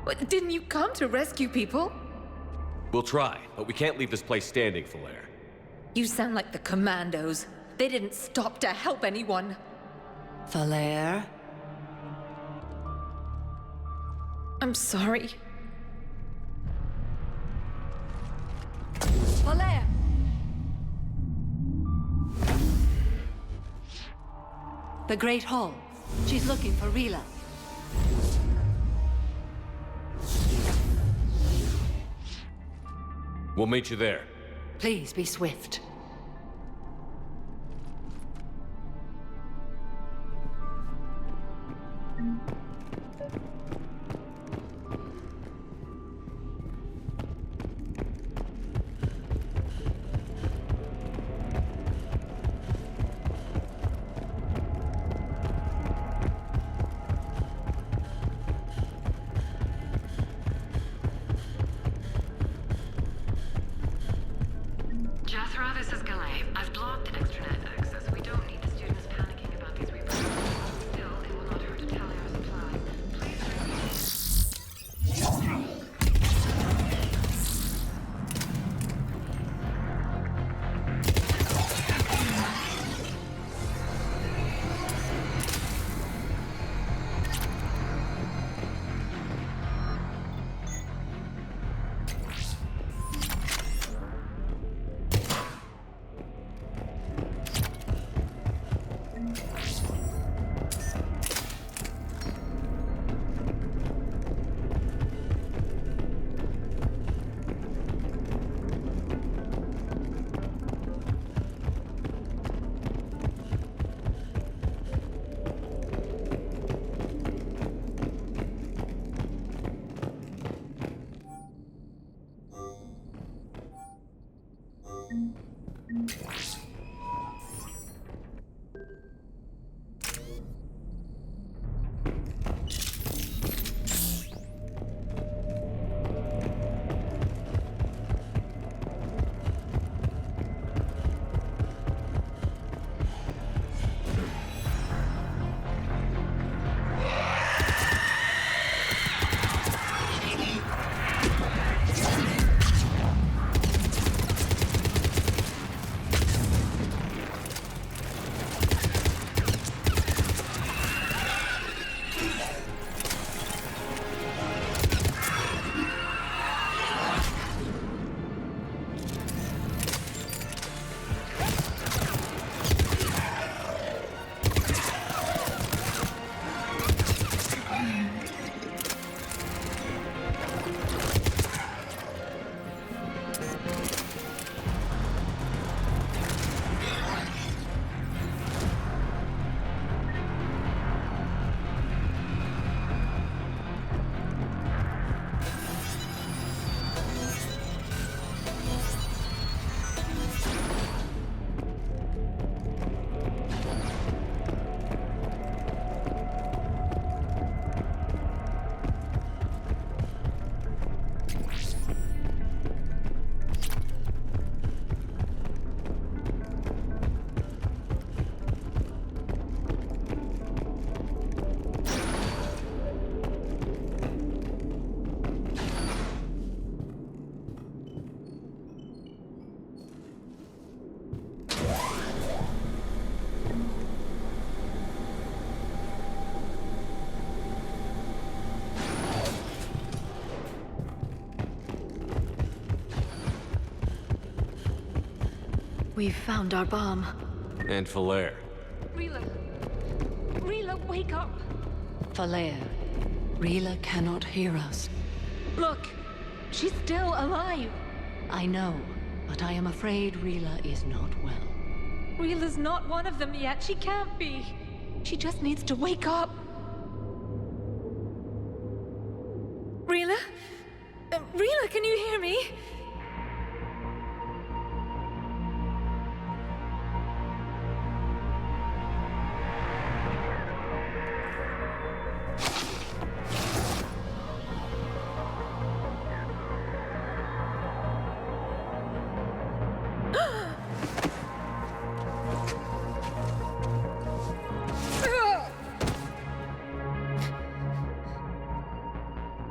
What, didn't you come to rescue people? We'll try, but we can't leave this place standing, Falere. You sound like the Commandos. They didn't stop to help anyone. Falere? I'm sorry. Falere! The Great Hall. She's looking for Rila. We'll meet you there. Please be swift. Jethro, this is We've found our bomb. And Falair. Rila! Rila, wake up! Falair, Rila cannot hear us. Look! She's still alive! I know, but I am afraid Rila is not well. Rila's not one of them yet. She can't be. She just needs to wake up. Rila? Rila, can you hear me?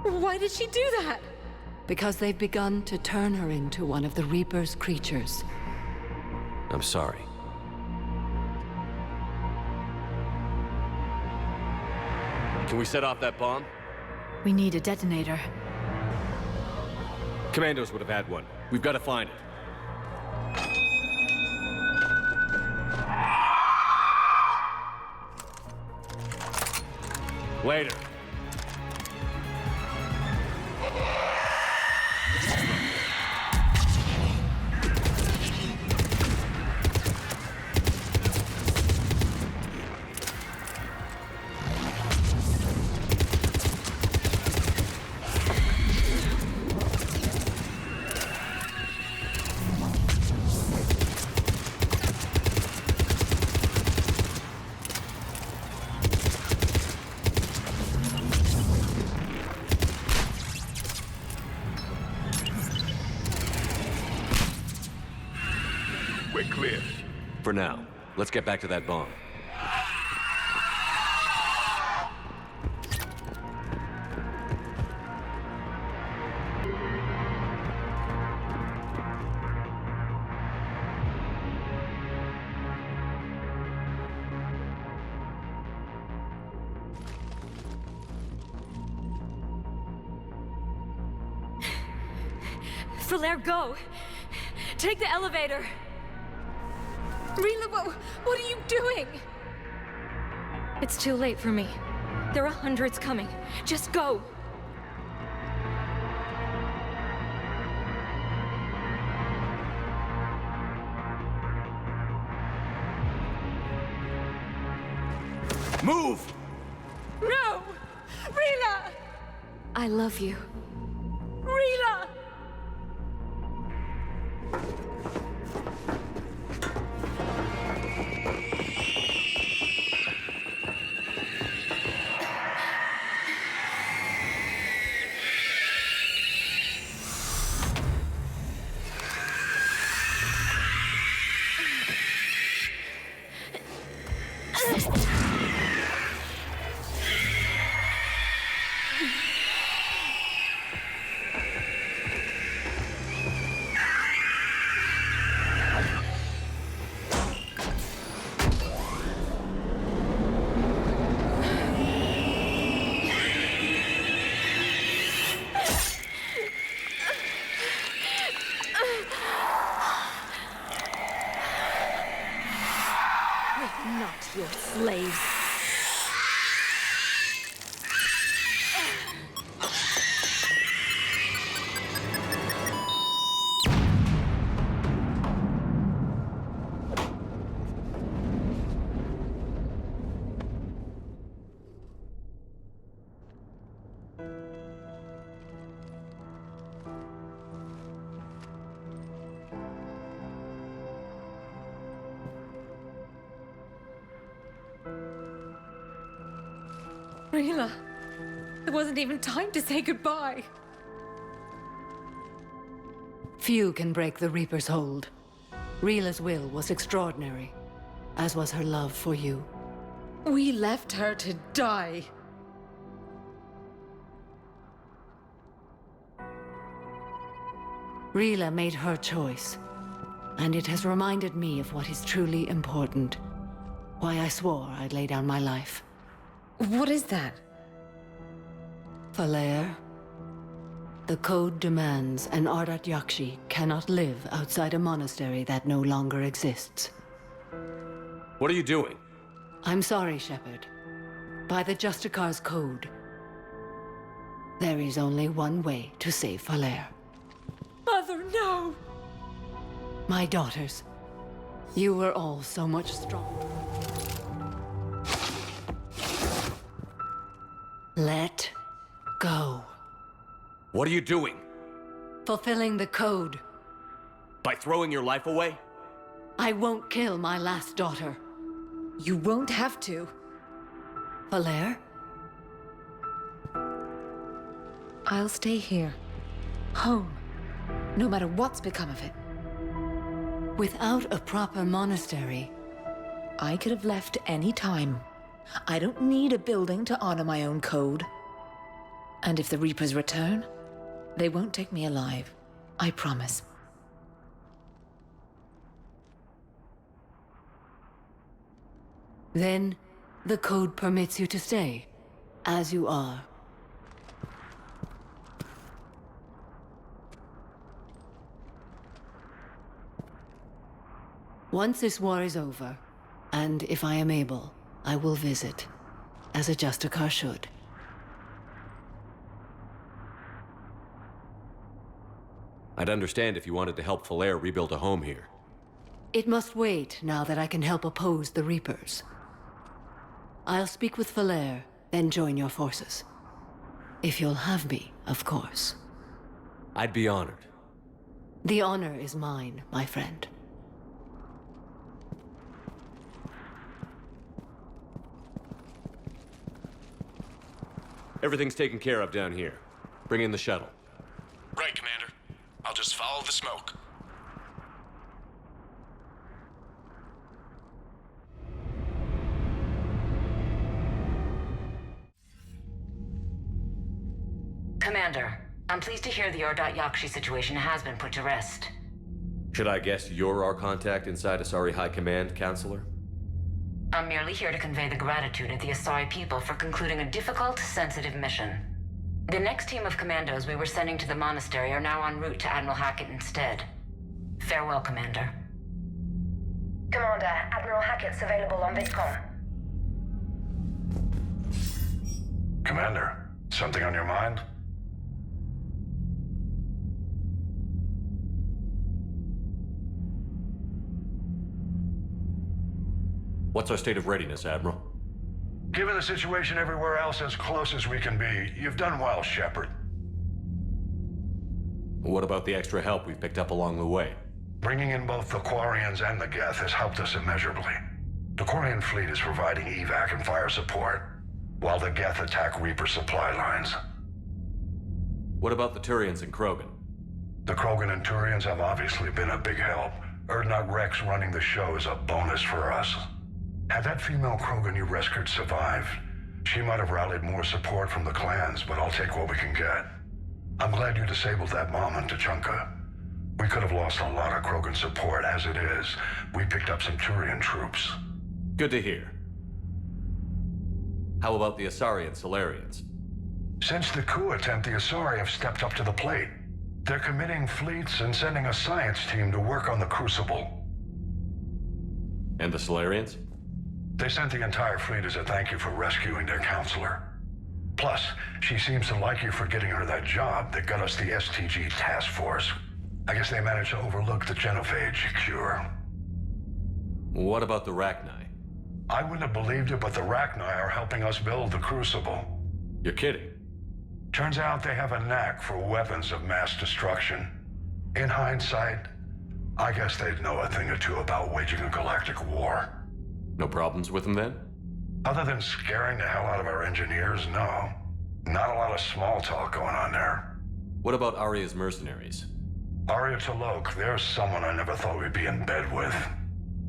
Why did she do that? Because they've begun to turn her into one of the Reaper's creatures. I'm sorry. Can we set off that bomb? We need a detonator. Commandos would have had one. We've got to find it. Later. We're clear. For now. Let's get back to that bomb. Falair, go! Take the elevator! Rila, what are you doing? It's too late for me. There are hundreds coming. Just go! Move! No! Rila! I love you. Rila! Not your slaves. Rila, there wasn't even time to say goodbye. Few can break the Reaper's hold. Rila's will was extraordinary, as was her love for you. We left her to die. Rila made her choice, and it has reminded me of what is truly important. Why I swore I'd lay down my life. What is that? Falair, The Code demands an Ardat Yakshi cannot live outside a monastery that no longer exists. What are you doing? I'm sorry, Shepard. By the Justicar's Code, there is only one way to save Falere. Mother, no! My daughters, you were all so much stronger. Let go. What are you doing? Fulfilling the Code. By throwing your life away? I won't kill my last daughter. You won't have to. Falere? I'll stay here. Home. No matter what's become of it. Without a proper monastery, I could have left any time. I don't need a building to honor my own code. And if the Reapers return, they won't take me alive. I promise. Then, the Code permits you to stay, as you are. Once this war is over, and if I am able, I will visit, as a Justicar should. I'd understand if you wanted to help Falere rebuild a home here. It must wait now that I can help oppose the Reapers. I'll speak with Falere, then join your forces. If you'll have me, of course. I'd be honored. The honor is mine, my friend. Everything's taken care of down here. Bring in the shuttle. Right, Commander. I'll just follow the smoke. Commander, I'm pleased to hear the Ardat Yakshi situation has been put to rest. Should I guess you're our contact inside Asari High Command, Counselor? I'm merely here to convey the gratitude of the Asari people for concluding a difficult, sensitive mission. The next team of commandos we were sending to the monastery are now en route to Admiral Hackett instead. Farewell, Commander. Commander, Admiral Hackett's available on VidCom. Commander, something on your mind? What's our state of readiness, Admiral? Given the situation everywhere else, as close as we can be, you've done well, Shepard. What about the extra help we've picked up along the way? Bringing in both the Quarians and the Geth has helped us immeasurably. The Quarian fleet is providing evac and fire support, while the Geth attack Reaper supply lines. What about the Turians and Krogan? The Krogan and Turians have obviously been a big help. Urdnot Rex running the show is a bonus for us. Had that female Krogan you rescued survived, she might have rallied more support from the clans, but I'll take what we can get. I'm glad you disabled that bomb on Tuchanka. We could have lost a lot of Krogan support. As it is, we picked up some Turian troops. Good to hear. How about the Asari and Solarians? Since the coup attempt, the Asari have stepped up to the plate. They're committing fleets and sending a science team to work on the Crucible. And the Solarians? They sent the entire fleet as a thank you for rescuing their counselor. Plus, she seems to like you for getting her that job that got us the STG task force. I guess they managed to overlook the genophage cure. What about the Rachni? I wouldn't have believed it, but the Rachni are helping us build the Crucible. You're kidding. Turns out they have a knack for weapons of mass destruction. In hindsight, I guess they'd know a thing or two about waging a galactic war. No problems with them then? Other than scaring the hell out of our engineers, no. Not a lot of small talk going on there. What about Aria's mercenaries? Aria T'Loak, there's someone I never thought we'd be in bed with.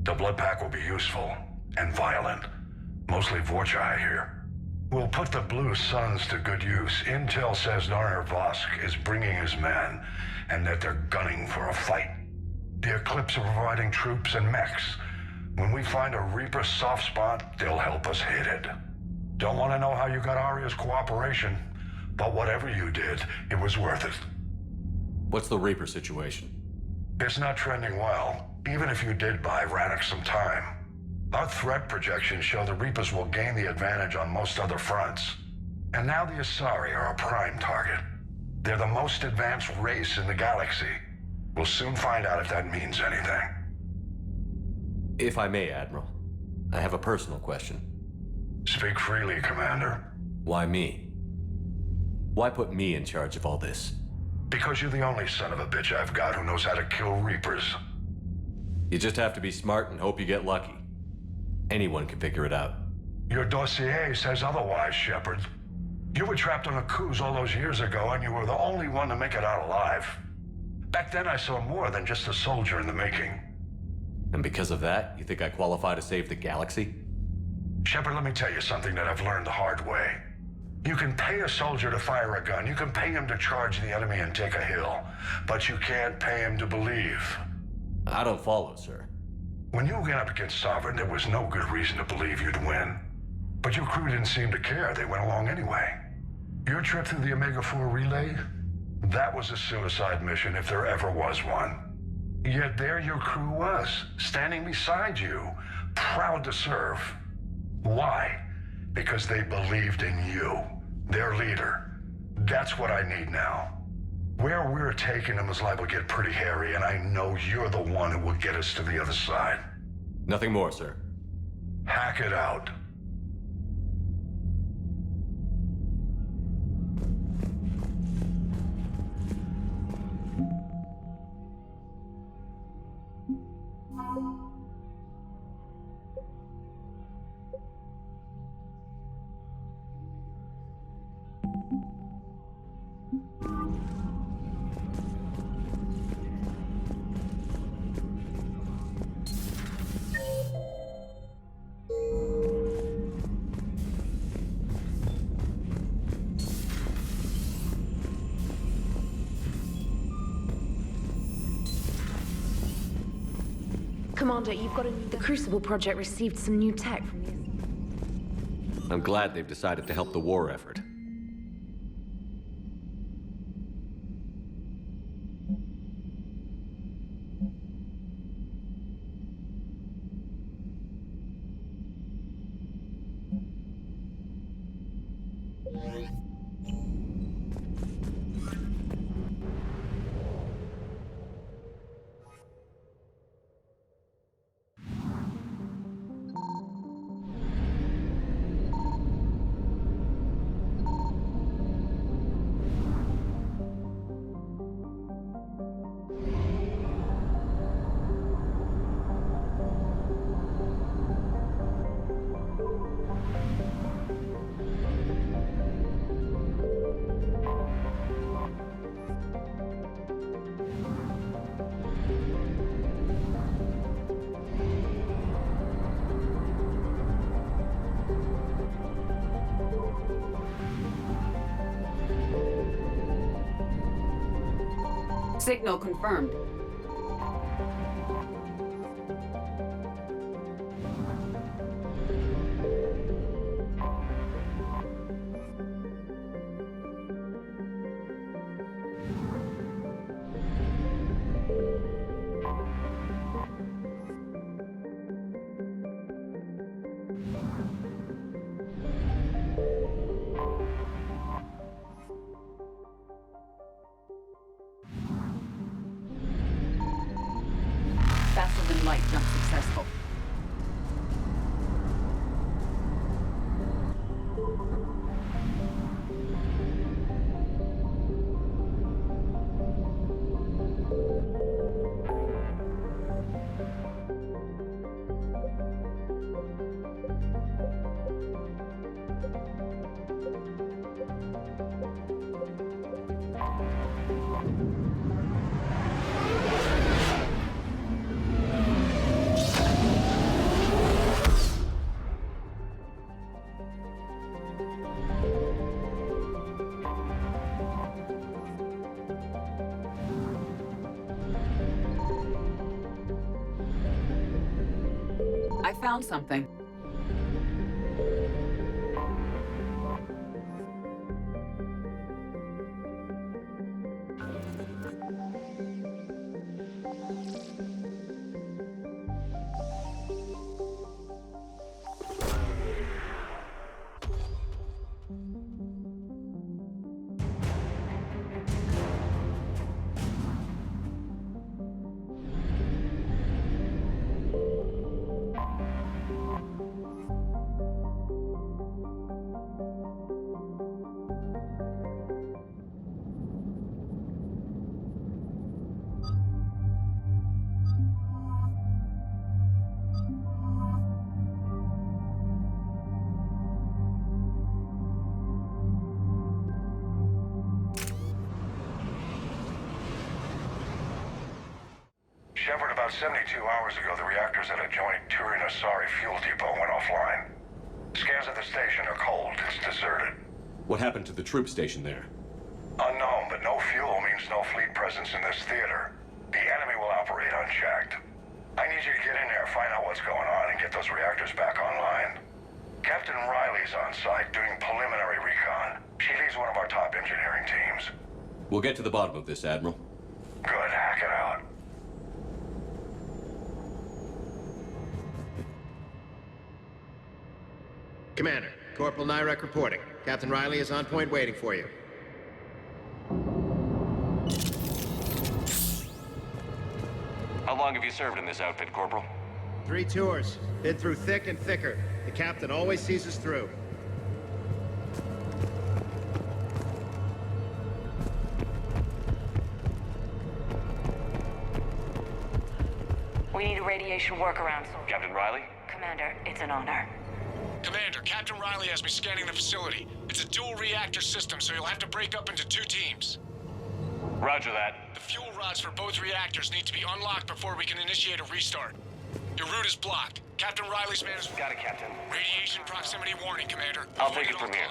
The Blood Pack will be useful, and violent. Mostly Vorcha, I hear. We'll put the Blue Suns to good use. Intel says Narner Vosk is bringing his men, and that they're gunning for a fight. The Eclipse are providing troops and mechs. When we find a Reaper soft spot, they'll help us hit it. Don't want to know how you got Aria's cooperation, But whatever you did, it was worth it. What's the Reaper situation? It's not trending well, even if you did buy Rannoch some time. Our threat projections show the Reapers will gain the advantage on most other fronts. And now the Asari are a prime target. They're the most advanced race in the galaxy. We'll soon find out if that means anything. If I may, Admiral, I have a personal question. Speak freely, Commander. Why me? Why put me in charge of all this? Because you're the only son of a bitch I've got who knows how to kill Reapers. You just have to be smart and hope you get lucky. Anyone can figure it out. Your dossier says otherwise, Shepard. You were trapped on a cruise all those years ago, and you were the only one to make it out alive. Back then, I saw more than just a soldier in the making. And because of that, you think I qualify to save the galaxy? Shepard, let me tell you something that I've learned the hard way. You can pay a soldier to fire a gun. You can pay him to charge the enemy and take a hill. But you can't pay him to believe. I don't follow, sir. When you went up against Sovereign, there was no good reason to believe you'd win. But your crew didn't seem to care. They went along anyway. Your trip through the Omega-4 relay? That was a suicide mission if there ever was one. Yet there your crew was, standing beside you, proud to serve. Why? Because they believed in you, their leader. That's what I need now. Where we're taking them is liable to get pretty hairy, and I know you're the one who will get us to the other side. Nothing more, sir. Hack it out. Commander, you've got the Crucible Project received some new tech from the... I'm glad they've decided to help the war effort. Signal confirmed. Faster than light jump successful. I found something. Shepard, about 72 hours ago, the reactors at a joint Turin-Asari fuel depot went offline. Scans at the station are cold. It's deserted. What happened to the troop station there? Unknown, but no fuel means no fleet presence in this theater. The enemy will operate unchecked. I need you to get in there, find out what's going on, and get those reactors back online. Captain Riley's on site doing preliminary recon. She leads one of our top engineering teams. We'll get to the bottom of this, Admiral. Good, hack it out. Commander, Corporal Nyrek reporting. Captain Riley is on point waiting for you. How long have you served in this outfit, Corporal? 3 tours. Been through thick and thicker. The captain always sees us through. We need a radiation workaround, soldier. Captain Riley? Commander, it's an honor. Commander, Captain Riley has me scanning the facility. It's a dual reactor system, so you'll have to break up into 2 teams. Roger that. The fuel rods for both reactors need to be unlocked before we can initiate a restart. Your route is blocked. Captain Riley's man is... Got it, Captain. Radiation proximity warning, Commander. I'll take it from here.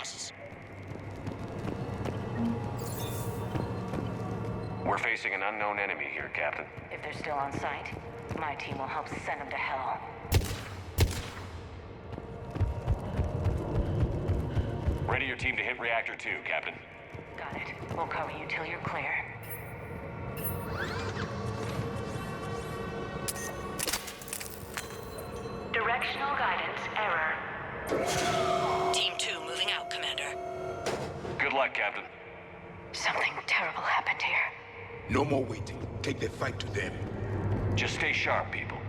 We're facing an unknown enemy here, Captain. If they're still on site, my team will help send them to hell. Ready your team to hit Reactor 2, Captain. Got it. We'll cover you till you're clear. Directional guidance error. Team 2 moving out, Commander. Good luck, Captain. Something terrible happened here. No more waiting. Take the fight to them. Just stay sharp, people.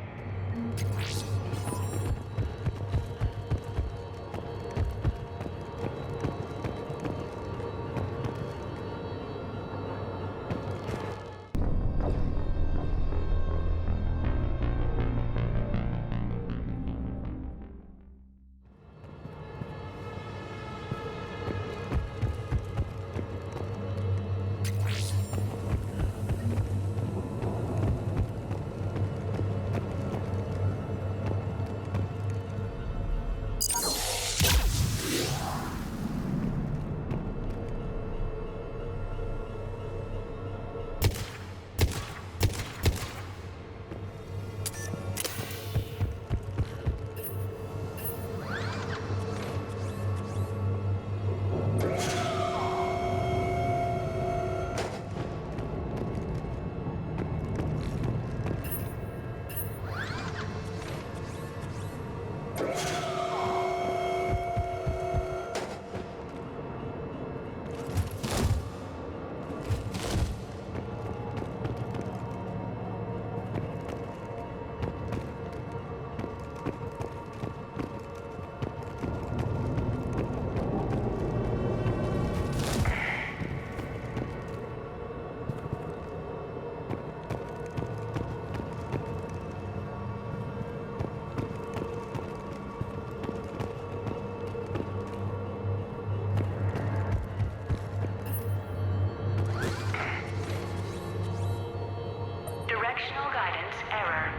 Directional guidance error.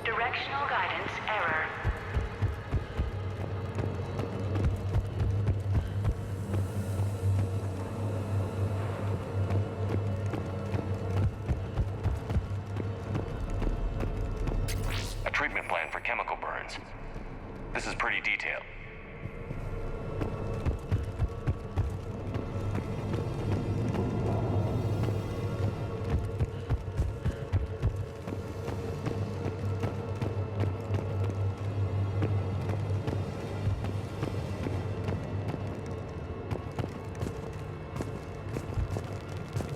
Directional guidance error. A treatment plan for chemical burns. This is pretty detailed.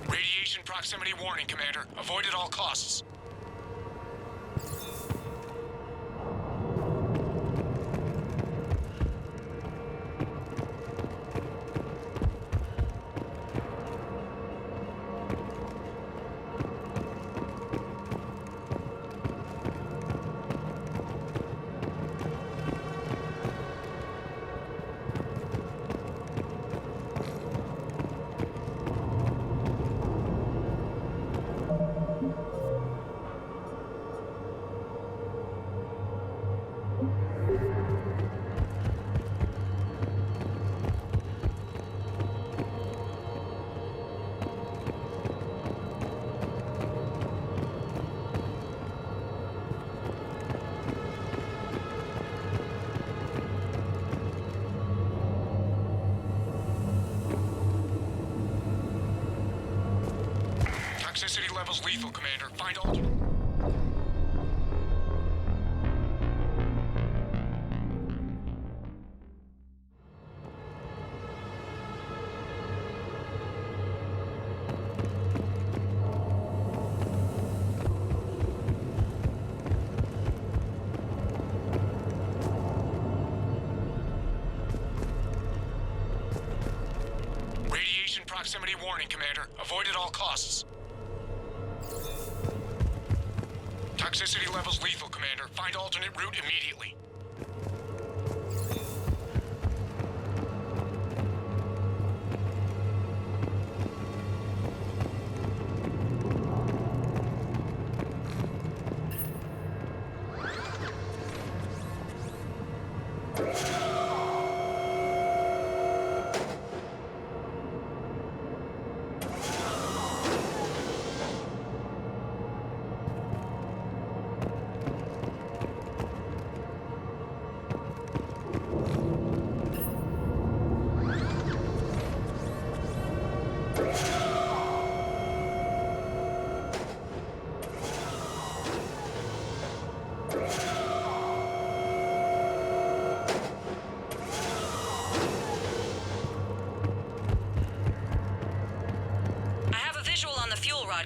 Radiation proximity warning, Commander. Avoid at all costs. Toxicity levels lethal, Commander. Find alternate. Radiation proximity warning, Commander. Avoid at all costs. Toxicity levels lethal, Commander. Find alternate route immediately.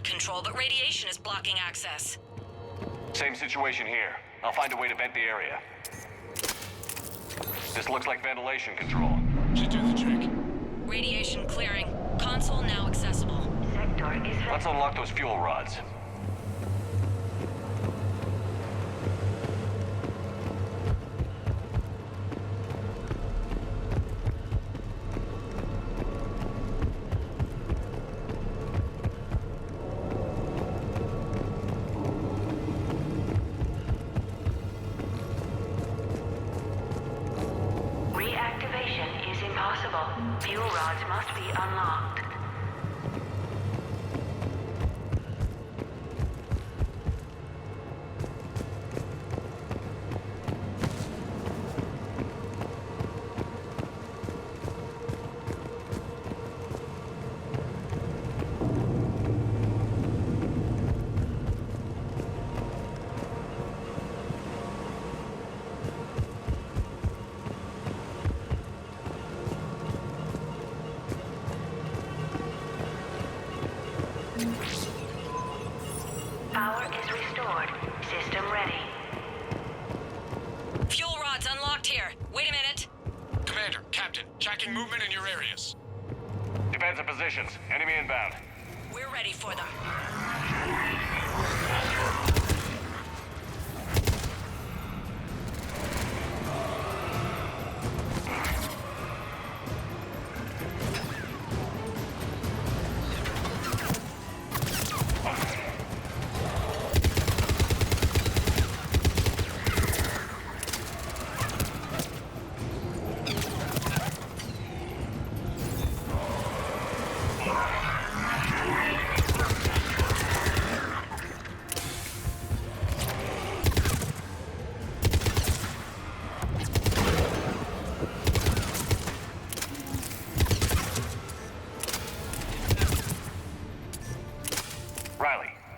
Control, but radiation is blocking access. Same situation here. I'll find a way to vent the area. This looks like ventilation control. Should do the trick. Radiation clearing. Console now accessible. Let's unlock those fuel rods. Fuel rods must be unlocked. Power is restored. System ready. Fuel rods unlocked here. Wait a minute. Commander, Captain, tracking movement in your areas. Defensive positions. Enemy inbound. We're ready for them.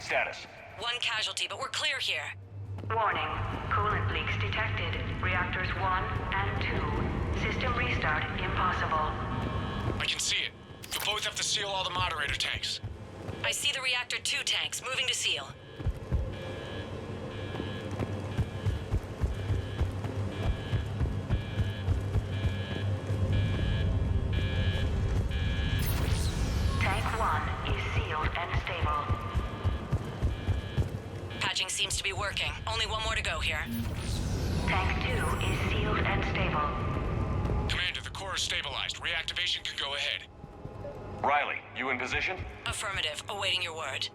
Status. One casualty, but we're clear here. Warning. Coolant leaks detected. Reactors 1 and 2. System restart impossible. I can see it. You both have to seal all the moderator tanks. I see the Reactor 2 tanks moving to seal. Tank 1 is sealed and stable. Patching seems to be working. Only one more to go here. Tank 2 is sealed and stable. Commander, the core is stabilized. Reactivation can go ahead. Riley, you in position? Affirmative. Awaiting your word.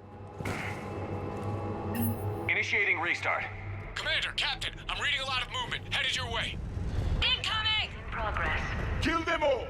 Initiating restart. Commander, Captain, I'm reading a lot of movement. Headed your way. Incoming! In progress. Kill them all!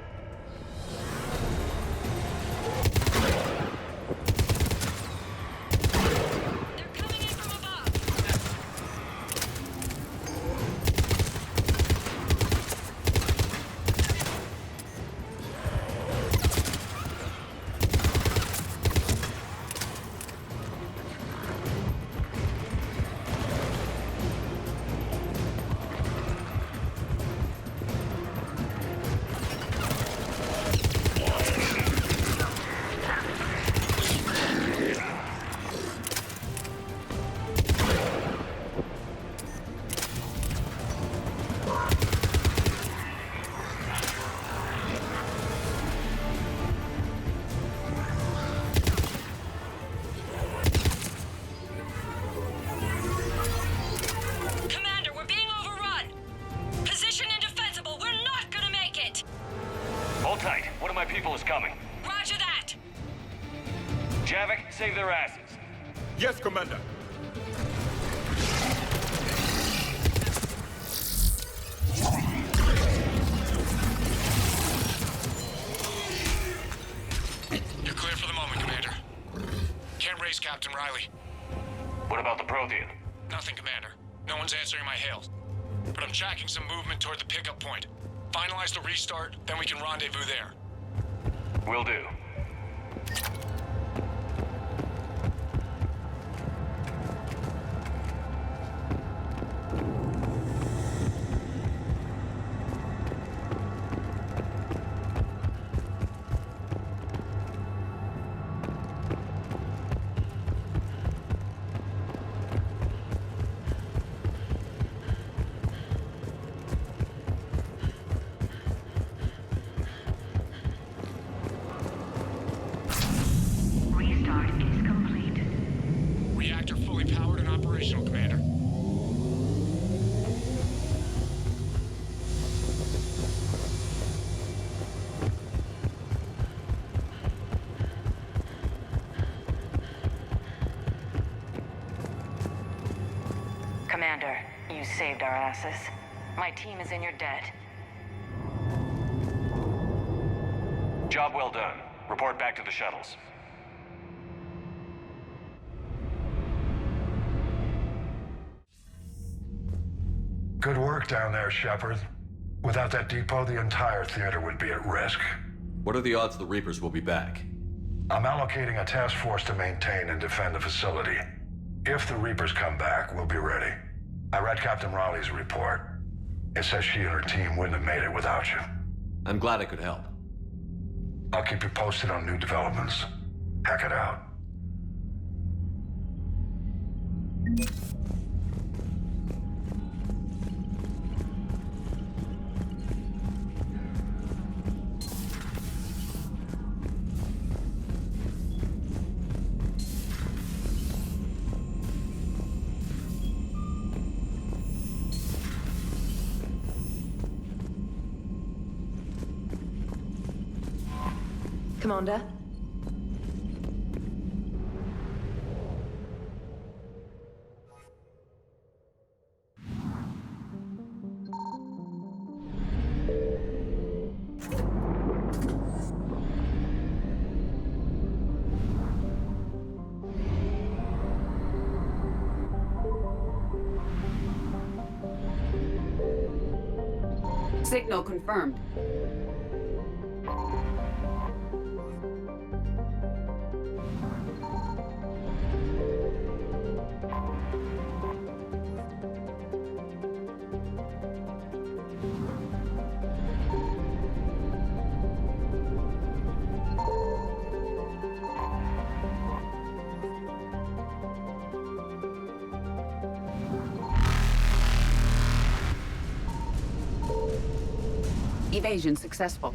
tight. One of my people is coming. Roger that! Javik, save their asses. Yes, Commander. You're clear for the moment, Commander. Can't raise Captain Riley. What about the Prothean? Nothing, Commander. No one's answering my hails. But I'm tracking some movement toward the pickup point. Finalize the restart, then we can rendezvous there. Will do. Reactor fully powered and operational, Commander. Commander, you saved our asses. My team is in your debt. Job well done. Report back to the shuttles. Good work down there, Shepard. Without that depot, the entire theater would be at risk. What are the odds the Reapers will be back? I'm allocating a task force to maintain and defend the facility. If the Reapers come back, we'll be ready. I read Captain Raleigh's report. It says she and her team wouldn't have made it without you. I'm glad I could help. I'll keep you posted on new developments. Hack it out. Commander? Signal confirmed. Evasion successful.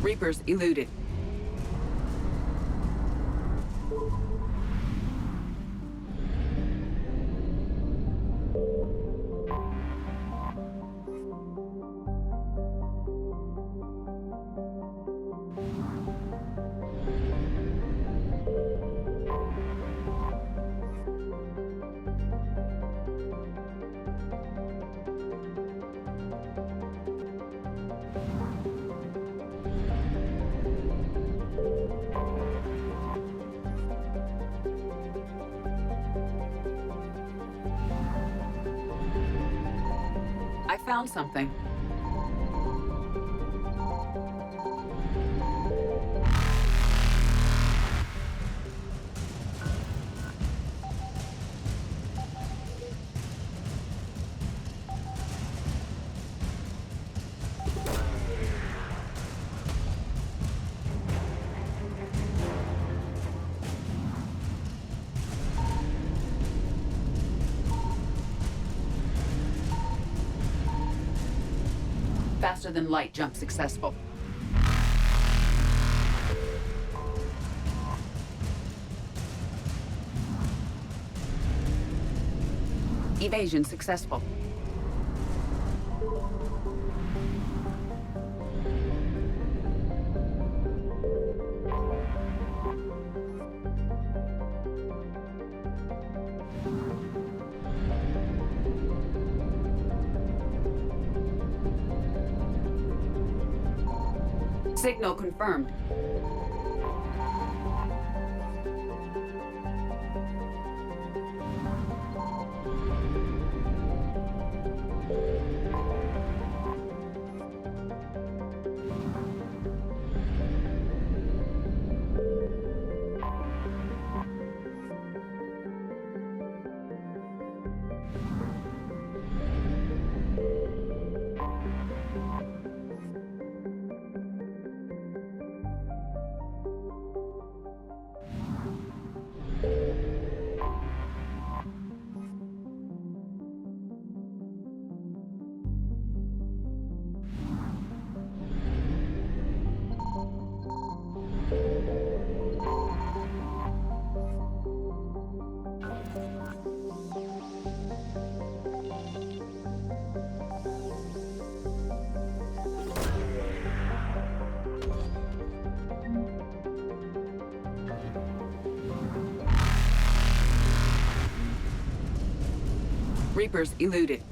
Reapers eluded. I found something. Faster than light jump successful. Evasion successful. Signal confirmed. Reapers eluded.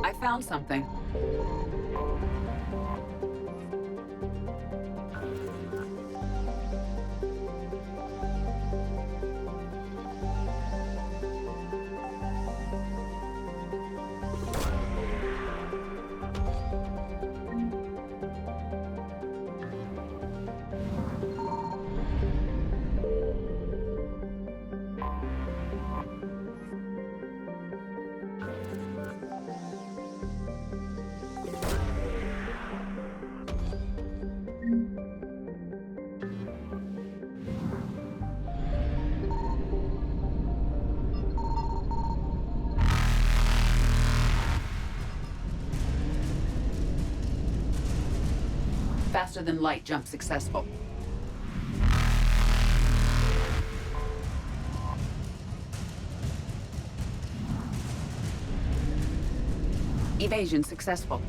I found something. Faster than light jump successful. Evasion successful.